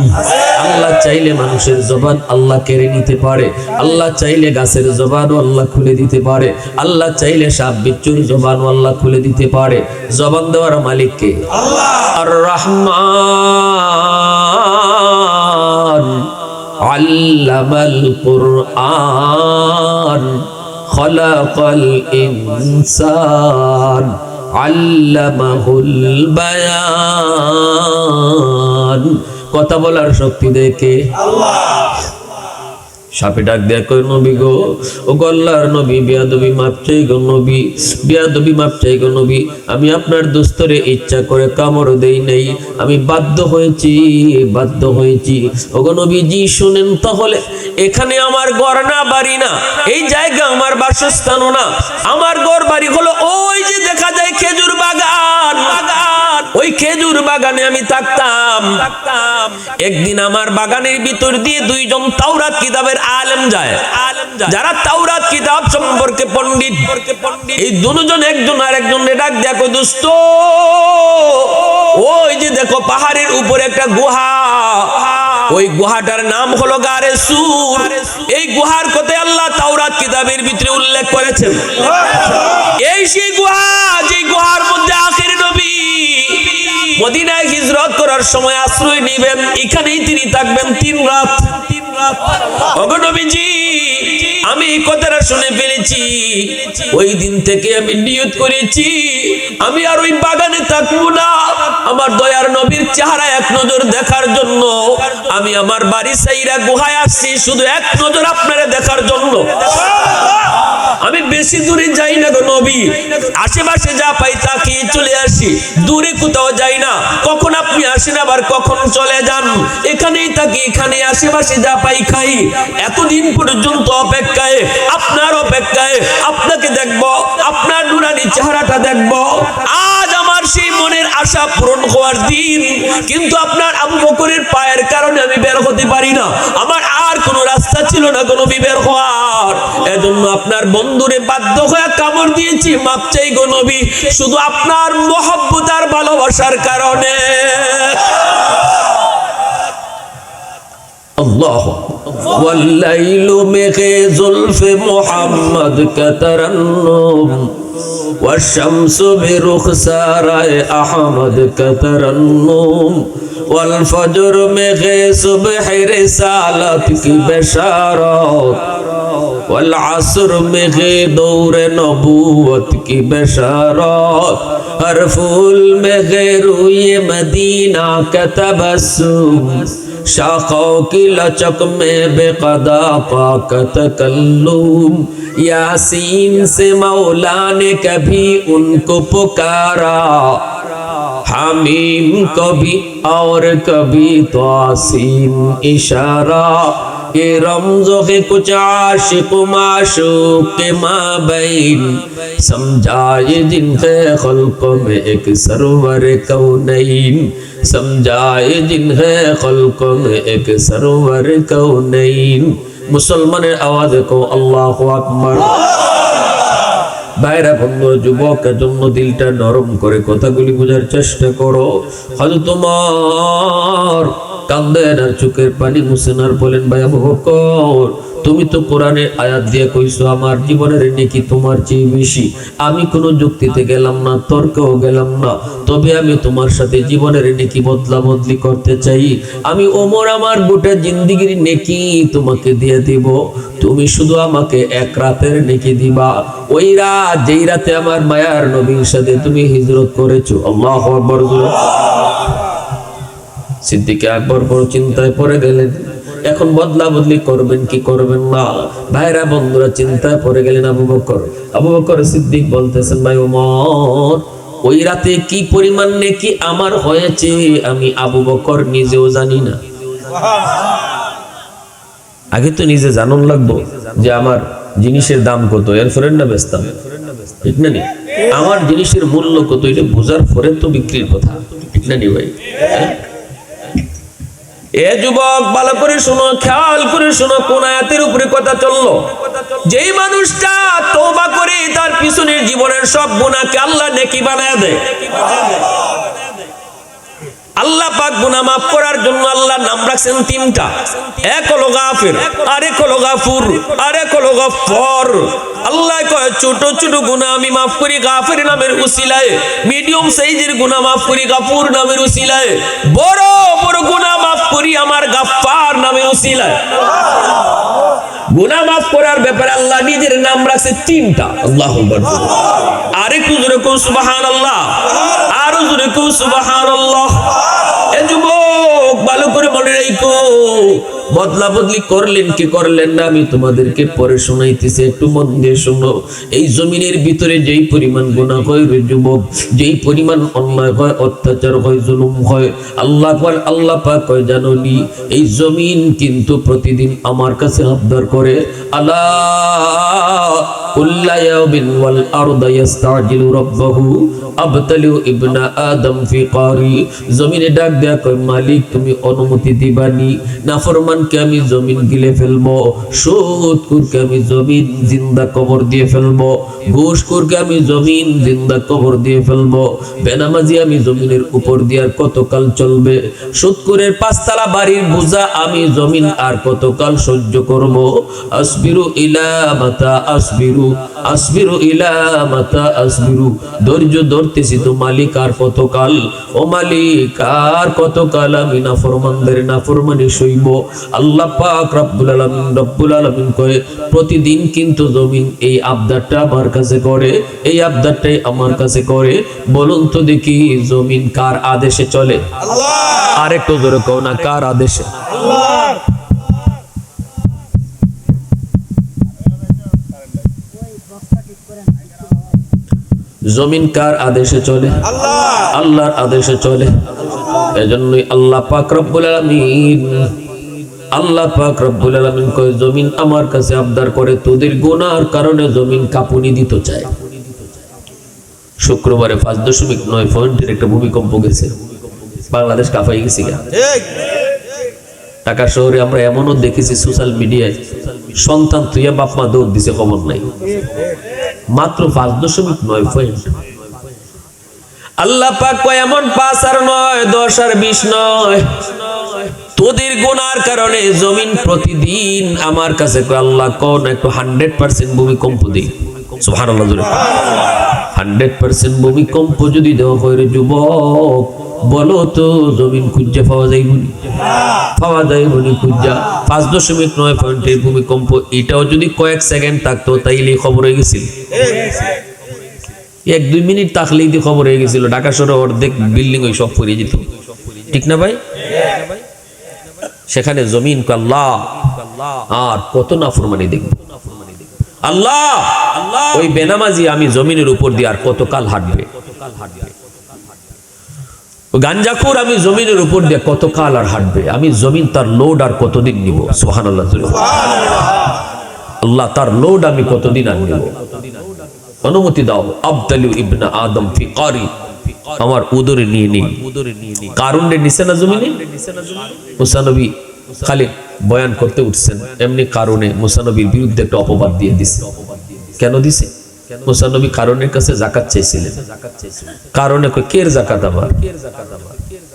আল্লাহ চাইলে মানুষের জবান আল্লাহ কেড়ে নিতে পারে, আল্লাহ চাইলে গাছের জবানও আল্লাহ খুলে দিতে পারে, আল্লাহ চাইলে সাপ বিচ্ছুর জবানও আল্লাহ খুলে দিতে পারে। জবান দেওয়ার মালিক কে? আর রহমান আল্লামাল কুরআন খলাকাল ইনসান আল্লামাহুল বায়ান। কথা বলার শক্তি দেখে আল্লাহ। সাপে ডাক দেয়া কই, নবী গো, ও আল্লাহর নবী, বেয়াদবি মাপ চাই গো নবী, বেয়াদবি মাপ চাই গো নবী। আমি আপনার দোস্তরে ইচ্ছা করে কামড় দেই নাই, আমি বাধ্য হয়েছি, বাধ্য হয়েছি। ও গো নবীজি শুনেন তাহলে, এখানে আমার ঘর না, বাড়ি না, এই জায়গা আমার বাসস্থানও না। আমার ঘর বাড়ি হলো ওই যে দেখা যায় খেজুর বাগান, ওই খেজুর বাগানে আমি থাকতাম। একদিন আমার বাগানের ভিতর দিয়ে 2 জন তাওরাত কিতাবের আলেম যায়, যারা তাওরাত কিতাব সম্পর্কে পণ্ডিত। এই দুজন একজন আর একজনের ডাক দেখো, দোস্ত ওই যে দেখো পাহাড়ের উপরে একটা গুহা, ওই গুহাটার নাম হলো গারে সুর। এই গুহার কথা আল্লাহ তাওরাত কিতাবের ভিতরে উল্লেখ করেছেন। এই সেই গুহা, যে গুহার মধ্যে আখির নবী মদিনায় হিজরত করার সময় আশ্রয় নেবেন, এখানেই তিনি থাকবেন 3 রাত। ওগো নবীজি, আমি এই কথাটা শুনে ফেলেছি। ওই দিন থেকে আমি নিয়ত করেছি আমি আর ওই বাগানে থাকবো না। আমার দয়ার নবীর চেহারা এক নজর দেখার জন্য আমি আমার বাড়ি সাইরা গুহায় আসছি, শুধু এক নজর আপনারা দেখার জন্য। আমি বেশি দূরে যাই না গো নবী, আশেপাশে যা পাই তা খেয়ে চলে আসি, দূরে কোথাও যাই না। কখন আপনি আসেন আবার কখন চলে যান, এখানেই থাকি, এখানে আশেপাশে যা পাই খাই। এতদিন পর্যন্ত অপেক্ষায়, আপনার অপেক্ষায়, আপনাকে দেখব, আপনার নুরানি চেহারাটা দেখব। আজ আমার সেই মনের আশা পূরণ হওয়ার দিন, কিন্তু আপনার আবু বকরের পায়ের কারণে আমি বের হতে পারি না। আমার আর কোনো রাস্তা ছিল না কোনো বের হওয়ার, এজন্য আপনার বন্ধুরে বাধ্য হয়ে কামড় দিয়েছি। মাপ চাই গো নবী, শুধু আপনার মহব্বত আর ভালোবাসার কারণে। আল্লাহ ওয়াল্লাইলু মিগে জুলফে মুহাম্মদ কাতারান্নুম والشمس برخسارة أحمد كترنم والفجر में صبح رسالت की बशारत والعصر में दौर नबूवत की बशारत हर फूल में रूए मदीना का तबस्सुम शाखों की लचक में बेक़दा पाक तकल्लुम यासीन से मौला ने कभी उनको पुकारा हामीम कभी और कभी तासीन इशारा ये रमज़ों के कुछ आशिक माशूक के माबैन समझाए जिनके खल्क़ में एक सरवर कौनैन समझाए जिनके खल्क़ में एक सरवर कौनैन। मुसलमाনের आवाज को अल्लाहु আকবার। ভাইরা বন্ধু যুবকের জন্য দিলটা নরম করে কথাগুলি বোঝার চেষ্টা করো। হয়তো তোমার কান্দেন আর চোখের পানি মুছেন আর বলেন ভাই আবু বকর তুমি তো কোরআনে আয়াত দিয়ে কইছো আমার জীবনের নেকি তোমার চেয়ে বেশি। আমি কোনো যুক্তিতে গেলাম না, তর্কেও গেলাম না, তবে আমি তোমার সাথে জীবনের নেকি বদলা বদলি করতে চাই। আমি ওমর আমার গোটা জিন্দেগির নেকি তোমাকে দিয়ে দিব, তুমি শুধু আমাকে এক রাতের নেকি দিবা। ওই রাত যেই রাতে আমার মায়ার নবীর সাথে তুমি হিজরত করেছো। আল্লাহু আকবার। সিদ্দিক আকবর বড় চিন্তায় পড়ে গেলেন, এখন বদলা বদলি করবেন কি করবেন না। ভাইরা বন্ধুরা চিন্তায় পড়ে গেলেন। আবু বকর সিদ্দিক বলতেছেন ভাই ওমর ওই রাতে কি পরিমাণ নেকি আমার হয়েছে আমি আবু বকর নিজেও জানি না। আগে তো নিজে জানুন লাগবো যে আমার জিনিসের দাম কত, এরপরে না বেচতাম, ঠিক না নি? আমার জিনিসের মূল্য কত এটা বোঝার পরে তো বিক্রির কথা, ঠিক না নি ভাই? এ যুবক ভালো করে শোনো, খেয়াল করে শোনো কোন আয়াতের উপরে কথা চললো। যেই মানুষটা তওবা করে তার পিছনের জীবনের সব গুনাহকে আল্লাহ নেকি বানায় দেয়। আল্লাহ পাক গুনাহ মাফ করার জন্য আল্লাহ নাম রাখছেন তিনটা, এক হলো গাফির, আরেক হলো গাফুর, আরেক হলো গফফার। আল্লাহ কয় ছোট ছোট গুনাহ আমি মাফ করি গাফির নামের উসিলায়, মিডিয়াম সাইজের গুনাহ মাফ করি গাফুর নামের উসিলায়, বড় বড় গুনাহ মাফ করি আমার গফফার নামের উসিলায়। গুনাহ মাফ করার ব্যাপারে আল্লাহ নিজের নাম রাখছে তিনটা। আল্লাহু আকবার। আরেকটু জোরে কোন সুবহানাল্লাহ, আরো জোরে কোন সুবহানাল্লাহ। এ যুবক ভালো করে মনে রাখো, বদলা বদলি করলেন কি করলেন না আমি তোমাদেরকে পরে শোনাইতেছি, একটু মন দিয়ে শোনো। এই জমিনের ভিতরে যেই পরিমাণ গুনাহ হয় রে যুবক, যেই পরিমাণ অন্যায় হয়, অত্যাচার হয়, জুলুম হয়, আল্লাহ পাক কয় জানো নি এই জমিন কিন্তু প্রতিদিন আমার কাছে আবদার করে আলা কুল্লা ইয়াউমিন ওয়াল আরদু ইস্তাজিলু রাব্বাহু আবতালু ইবনা আদম ফি কারি। জমিনে ডাক দেয়া কয় মালিক তুমি অনুমতি দিবানি নাফরমানকে আমি জমিন গিলে ফেলবো, সুদখোরকে আমি জমিন জিন্দা কবর দিয়ে ফেলবো, ঘুষখোরকে আমি জমিন জিন্দা কবর দিয়ে ফেলবো, বেনামাজি আমি জমিনের উপর দিয়ে আর কতকাল চলবে, সুদখোরের পাঁচতলা বাড়ির বোঝা আমি জমিন আর কতকাল সহ্য করব। আসবিরু ইলা মাতা আসবিরু, আসবিরু ইলা মাতা আসবিরু, ধৈর্য ধরতেছি তো মালিক আর কতকাল, ও মালিক আর কতকাল আমি নাফরমানদের নাফরমানি সইব। আল্লাহ পাক রব্বুল আলামিন কয় প্রতিদিন কিন্তু জমিন এই আবদারটা আমার কাছে করে, এই আবদারটাই আমার কাছে করে। বলুন তো দেখি জমিন কার আদেশে চলে? আল্লাহ। আর একটু জোরে কও না, কার আদেশে? আল্লাহ। জমিন কার আদেশে চলে? আল্লাহ। আল্লাহর আদেশে চলে। এজন্যই আল্লাহ পাক রব্বুল আলামিন কয় জমিন আমার কাছে আবদার করে, তোদের গুনার কারণে জমিন কাঁপুনি দিতে চায়। শুক্রবারে 5.9 পয়েন্টের একটা ভূমিকম্প গেছে, বাংলাদেশ কাঁপাই গেছে। ঢাকা শহরে আমরা এমনও দেখেছি সোশ্যাল মিডিয়ায়, সন্তান তুইয়া বাপ মা দৌড় দিছে, খবর নাই। মাত্র 5.9 পয়েন্ট। আল্লাহ পাক কয় এমন 5 আর 9, 10 আর 20 নয়, তোদের গুনার কারণে জমিন প্রতিদিন আমার কাছে কয় আল্লাহ কোন একটু 100% ভূমিকম্প দিই। সুবহানাল্লাহ। 100% ভূমিকম্প যদি দেওয়া হয় রে যুবক, বলো তো জমিন খুঁজে পাওয়া যাইবনি? পাওয়া যাইবনি খুঁজা। 5.9 পয়েন্টের ভূমিকম্প, এটাও যদি কয়েক সেকেন্ড থাকতো তাইলে খবর হয়ে গেছিল। 1-2 মিনিট থাকলেই তো খবর হয়ে গেছিল। ঢাকা শহরে অর্ধেক বিল্ডিং ওই সব পড়ে যেত, ঠিক না ভাই? সেখানে জমিন আল্লাহ আর কত নাফরমানি দেখব। আল্লাহ ওই বেনামাজি আমি জমিনের উপর দিয়ে আর কত কাল হাঁটবে? গাঞ্জাখোর আমি জমিনের উপর দিয়ে কত কাল আর হাঁটবে? আমি জমিন তার লোড আর কতদিন নিব? সুবহানাল্লাহ। আল্লাহ তার লোড আমি কতদিন আর নিব? অনুমতি দাও আবদালু ইবনা আদম ফি কারি, আমার উদরে নিয়ে নেই। কারুনের নিচে না জমিনে? মুসা নবী খালি বয়ান করতে উঠছেন, এমনি কারণে মুসা নবীর বিরুদ্ধে একটা অপবাদ দিয়ে দিছে। কেন দিছে? মুসা নবী কারণের কাছে যাকাত চাইছিলেন। কারণে কই কের যাকাত? আবার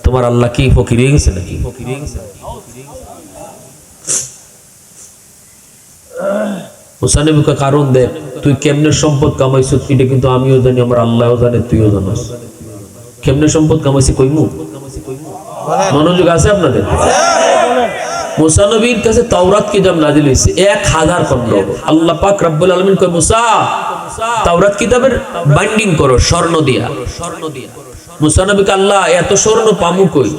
তোমার আল্লাহ কি ফকির হয়ে গেছে নাকি? মুসা নবী কয় কারণ দেখ, তুই কেমনে সম্পদ কামাইছিস এটা কিন্তু আমিও জানি, আমার আল্লাহও জানে, তুইও জানিস। কেমনে সম্পদ কামাইছি কইমু? মনোযোগ আছে আপনাদের? মুসা নবীর কাছে তাওরাত কিতাব নাযিল হইছে 1000 খণ্ড। আল্লাহ পাক রব্বুল আলামিন কয় মুসা তাওরাত কিতাবের বাইন্ডিং করো স্বর্ণ দিয়া। মুসা নবীকে আল্লাহ এত স্বর্ণ পামু কই?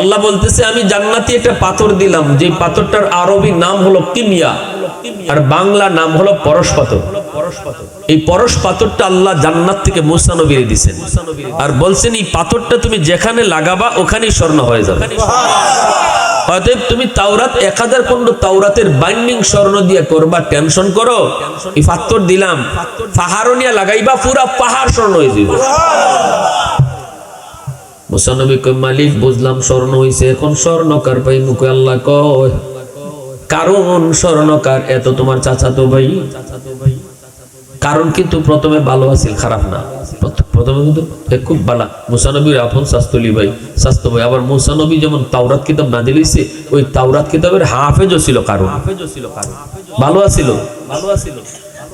আল্লাহ বলতেছে আমি জান্নাতি একটা পাথর দিলাম, যে পাথরটার আরবি নাম হলো কিমিয়া আর বাংলা নাম হলো পরশ পাথর। এই পরশ পাথরটা আল্লাহ জান্নাত থেকে মুসা নবীরে দিয়েছেন আর বলছেন এই পাথরটা তুমি যেখানে লাগাবা ওখানেই স্বর্ণ হয়ে যাবে। অতএব তুমি তাওরাত 1000 খণ্ড তাওরাতের বাইন্ডিং স্বর্ণ দিয়ে করবা, টেনশন করো। এই পাথর দিলাম, পাহাড় নিয়ে লাগাইবা, পুরা পাহাড় স্বর্ণ হয়ে যাবে। মুসা নবী কয় মালিক বুঝলাম স্বর্ণ হইছে, এখন স্বর্ণকার পাই মুখে? আল্লাহ কয় কারণ স্বর্ণকার এত তোমার চাচাতো ভাই। কারণ কিন্তু প্রথমে ভালো আছিল, খারাপ না, প্রথমে কিন্তু খুব ভালো। মুসা নবীর আপন শাস্তলি ভাই, শাস্তো ভাই। আবার মুসা নবী যেমন তাওরাত কিতাব নাযিল হইছে, ওই তাওরাত কিতাবের হাফেজও ছিল, কারণ ভালো আছিল।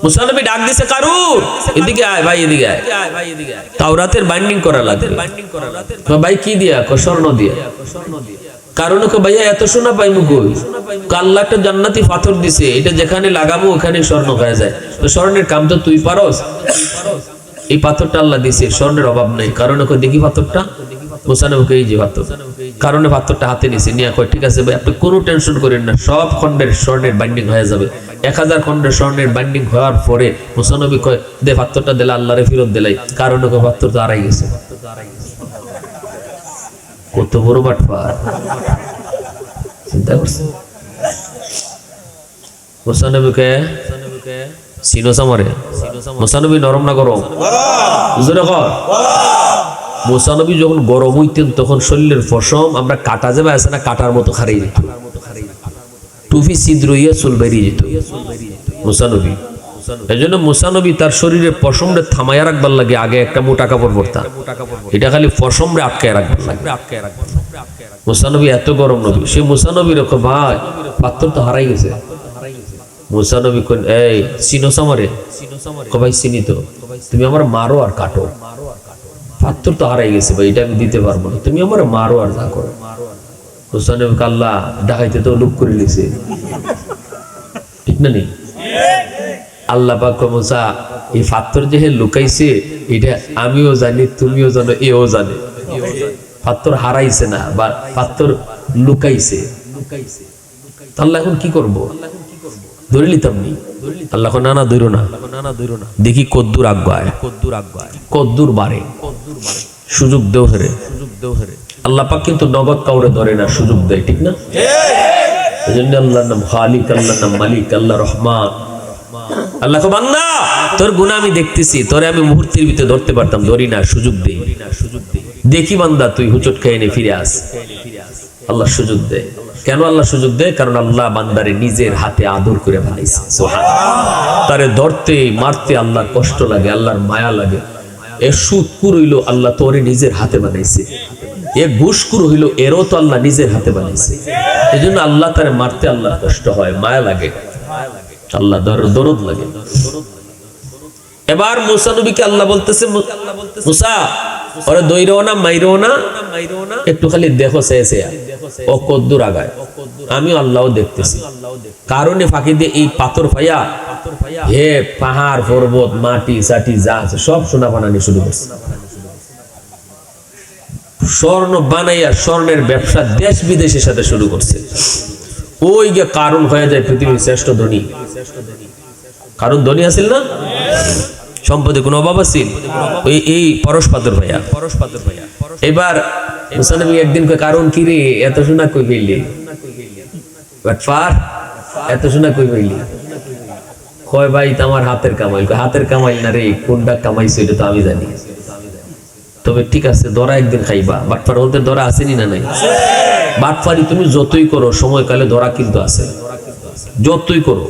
মুসা নবী ডাক দিছে কারুন, এদিকে আয় ভাই, এদিকে আয়, তাওরাতের বাইন্ডিং করা লাগবে। ভাই কি দিয়া? স্বর্ণ দিয়া। কারণ ভাইয়া এত সোনা পাইমু কই? আল্লাহ একটা জান্নাতি পাথর দিছে, এটা যেখানে লাগাবো ওখানে স্বর্ণ হয়ে যায়। তো স্বর্ণের কাম তো তুই পারস। এই পাথরটা আল্লাহ দিছে, স্বর্ণের অভাব নেই। কারণ দেখি পাথরটা, মুসা নবীকে এই যে পাথর, কারণে পাথরটা হাতে নিছে, নিয়ে কয় ঠিক আছে ভাই আপনি কোনো টেনশন করেন না, সব খণ্ডের স্বর্ণের বাইন্ডিং হয়ে যাবে। 1000 খণ্ডের স্বর্ণের বাইন্ডিং হওয়ার পরে মুসা নবী কয় দে পাথরটা দিলে আল্লাহরে ফেরত দিলাই। কারণ পাথর তো হারাই গেছে। কত বড় বাটপার, চিন্তা করছে। মুসা নবীকে সিনোস আমারে, মুসা নবী নরম না গরম? মুসা নবী যখন গরম হইতেন তখন শরীরের পশম আমরা কাটা যাবে আছে না, কাটার মতো হারিয়ে যেত। টুপি ছিদ্র হইয়া চুল বেরিয়ে যেত মুসা নবী। এই জন্য মুসা নবী তার শরীরের পশমরে থামাইয়া রাখবার লাগে আগে একটা মোটা কাপড় পরতাম, এটা খালি পশমরে আটকায় রাখবার লাগে। মুসা নবী এত গরম নবী, সে মুসা নবী রকম ভাই পাথর তো হারাই গেছে। মুসা নবী কোন এই চিনোস আমারে? ভাই চিনি তো, তুমি আমার মারো আর কাটো, পাথর তো হারাই গেছে ভাই, এটা আমি দিতে পারবো না, তুমি আমার মারো আর যা করো। মুসা নবীকে আল্লাহ ডাকাইতে তো লুক করে নিছে, ঠিক না নেই? আল্লাহ পাক কয় মুসা এই পাথর যে লুকাইছে এটা আমিও জানি, তুমিও জানো, এও জানে। পাথর হারাইছে না, বা পাথর লুকাইছে। আল্লাহ এখন কি করব? ধরে নিতাম নি। আল্লাহ কয় না না ধরো না, দেখি কদ্দুর আজ্ঞায়, কদ্দুর বাড়ে, সুযোগ দেও হেরে। আল্লাহ পাক কিন্তু নগদ কাউরে ধরে না, সুযোগ দেয়, ঠিক না? এই জন্য আল্লাহর নাম খালিক, আল্লাহর নাম মালিক, আল্লাহ রহমান। আল্লাহ কয় বান্দা তোর গুনাহ আমি দেখতেছি, তোরে আমি মুহূর্তের ভিতরে ধরতে পারতাম, ধরি না, সুযোগ দেই। দেখি বান্দা তুই হুচট খেয়ে নে, ফিরে আস। আল্লাহ সুযোগ দেয়। কেন আল্লাহ সুযোগ দেয়? কারণ আল্লাহ বান্দারে নিজের হাতে আদর করে বানাইছে। সুবহানাল্লাহ। তারে ধরতে মারতে আল্লাহর কষ্ট লাগে, আল্লাহর মায়া লাগে। এ সুদকুর হইল আল্লাহ তোরে নিজের হাতে বানাইছে, এ ঘুষকুর হইল এরও তো আল্লাহ নিজের হাতে বানাইছে। এই জন্য আল্লাহ তারে মারতে আল্লাহ কষ্ট হয়, মায়া লাগে, আল্লাহ দরদ লাগে। এবার মুসা নবীকে আল্লাহ বলতেছে, মুসা ওরে দইরো না, মাইরো না, একটু খালি দেখো চেয়েছে ও কদ্দুর আগায়। আমি আল্লাহও দেখতেছি। কারণে ফাঁকি দিয়ে এই পাথর ফাইয়া হে পাহাড় পর্বত মাটি চাটি যা আছে সব সোনা বানানি শুরু করছে। স্বর্ণ বানাইয়া স্বর্ণের ব্যবসা দেশ বিদেশের সাথে শুরু করছে। ওই যে কারণ হয়ে যায় পৃথিবীর শ্রেষ্ঠ ধনী। কারণ ধনী আছিল না, সম্পদে কোনো অভাব আছিল, এই পরশ পাথর ভাইয়া। এবার মুসা নবী একদিন কয় কারণ কি রে এত সোনা কই পেলি? এত সোনা কই পেলি? কয় ভাই তোমার হাতের কামাই। হাতের কামাই না রে, কোনটা কামাইছে এটা তো আমি জানি। তবে ঠিক আছে দরা একদিন খাইবা। বাটফার বলতে দরা আসেনি না নাই? বাটফারি তুমি যতই করো সময়কালে দরা কিন্তু আছে, যতই করো।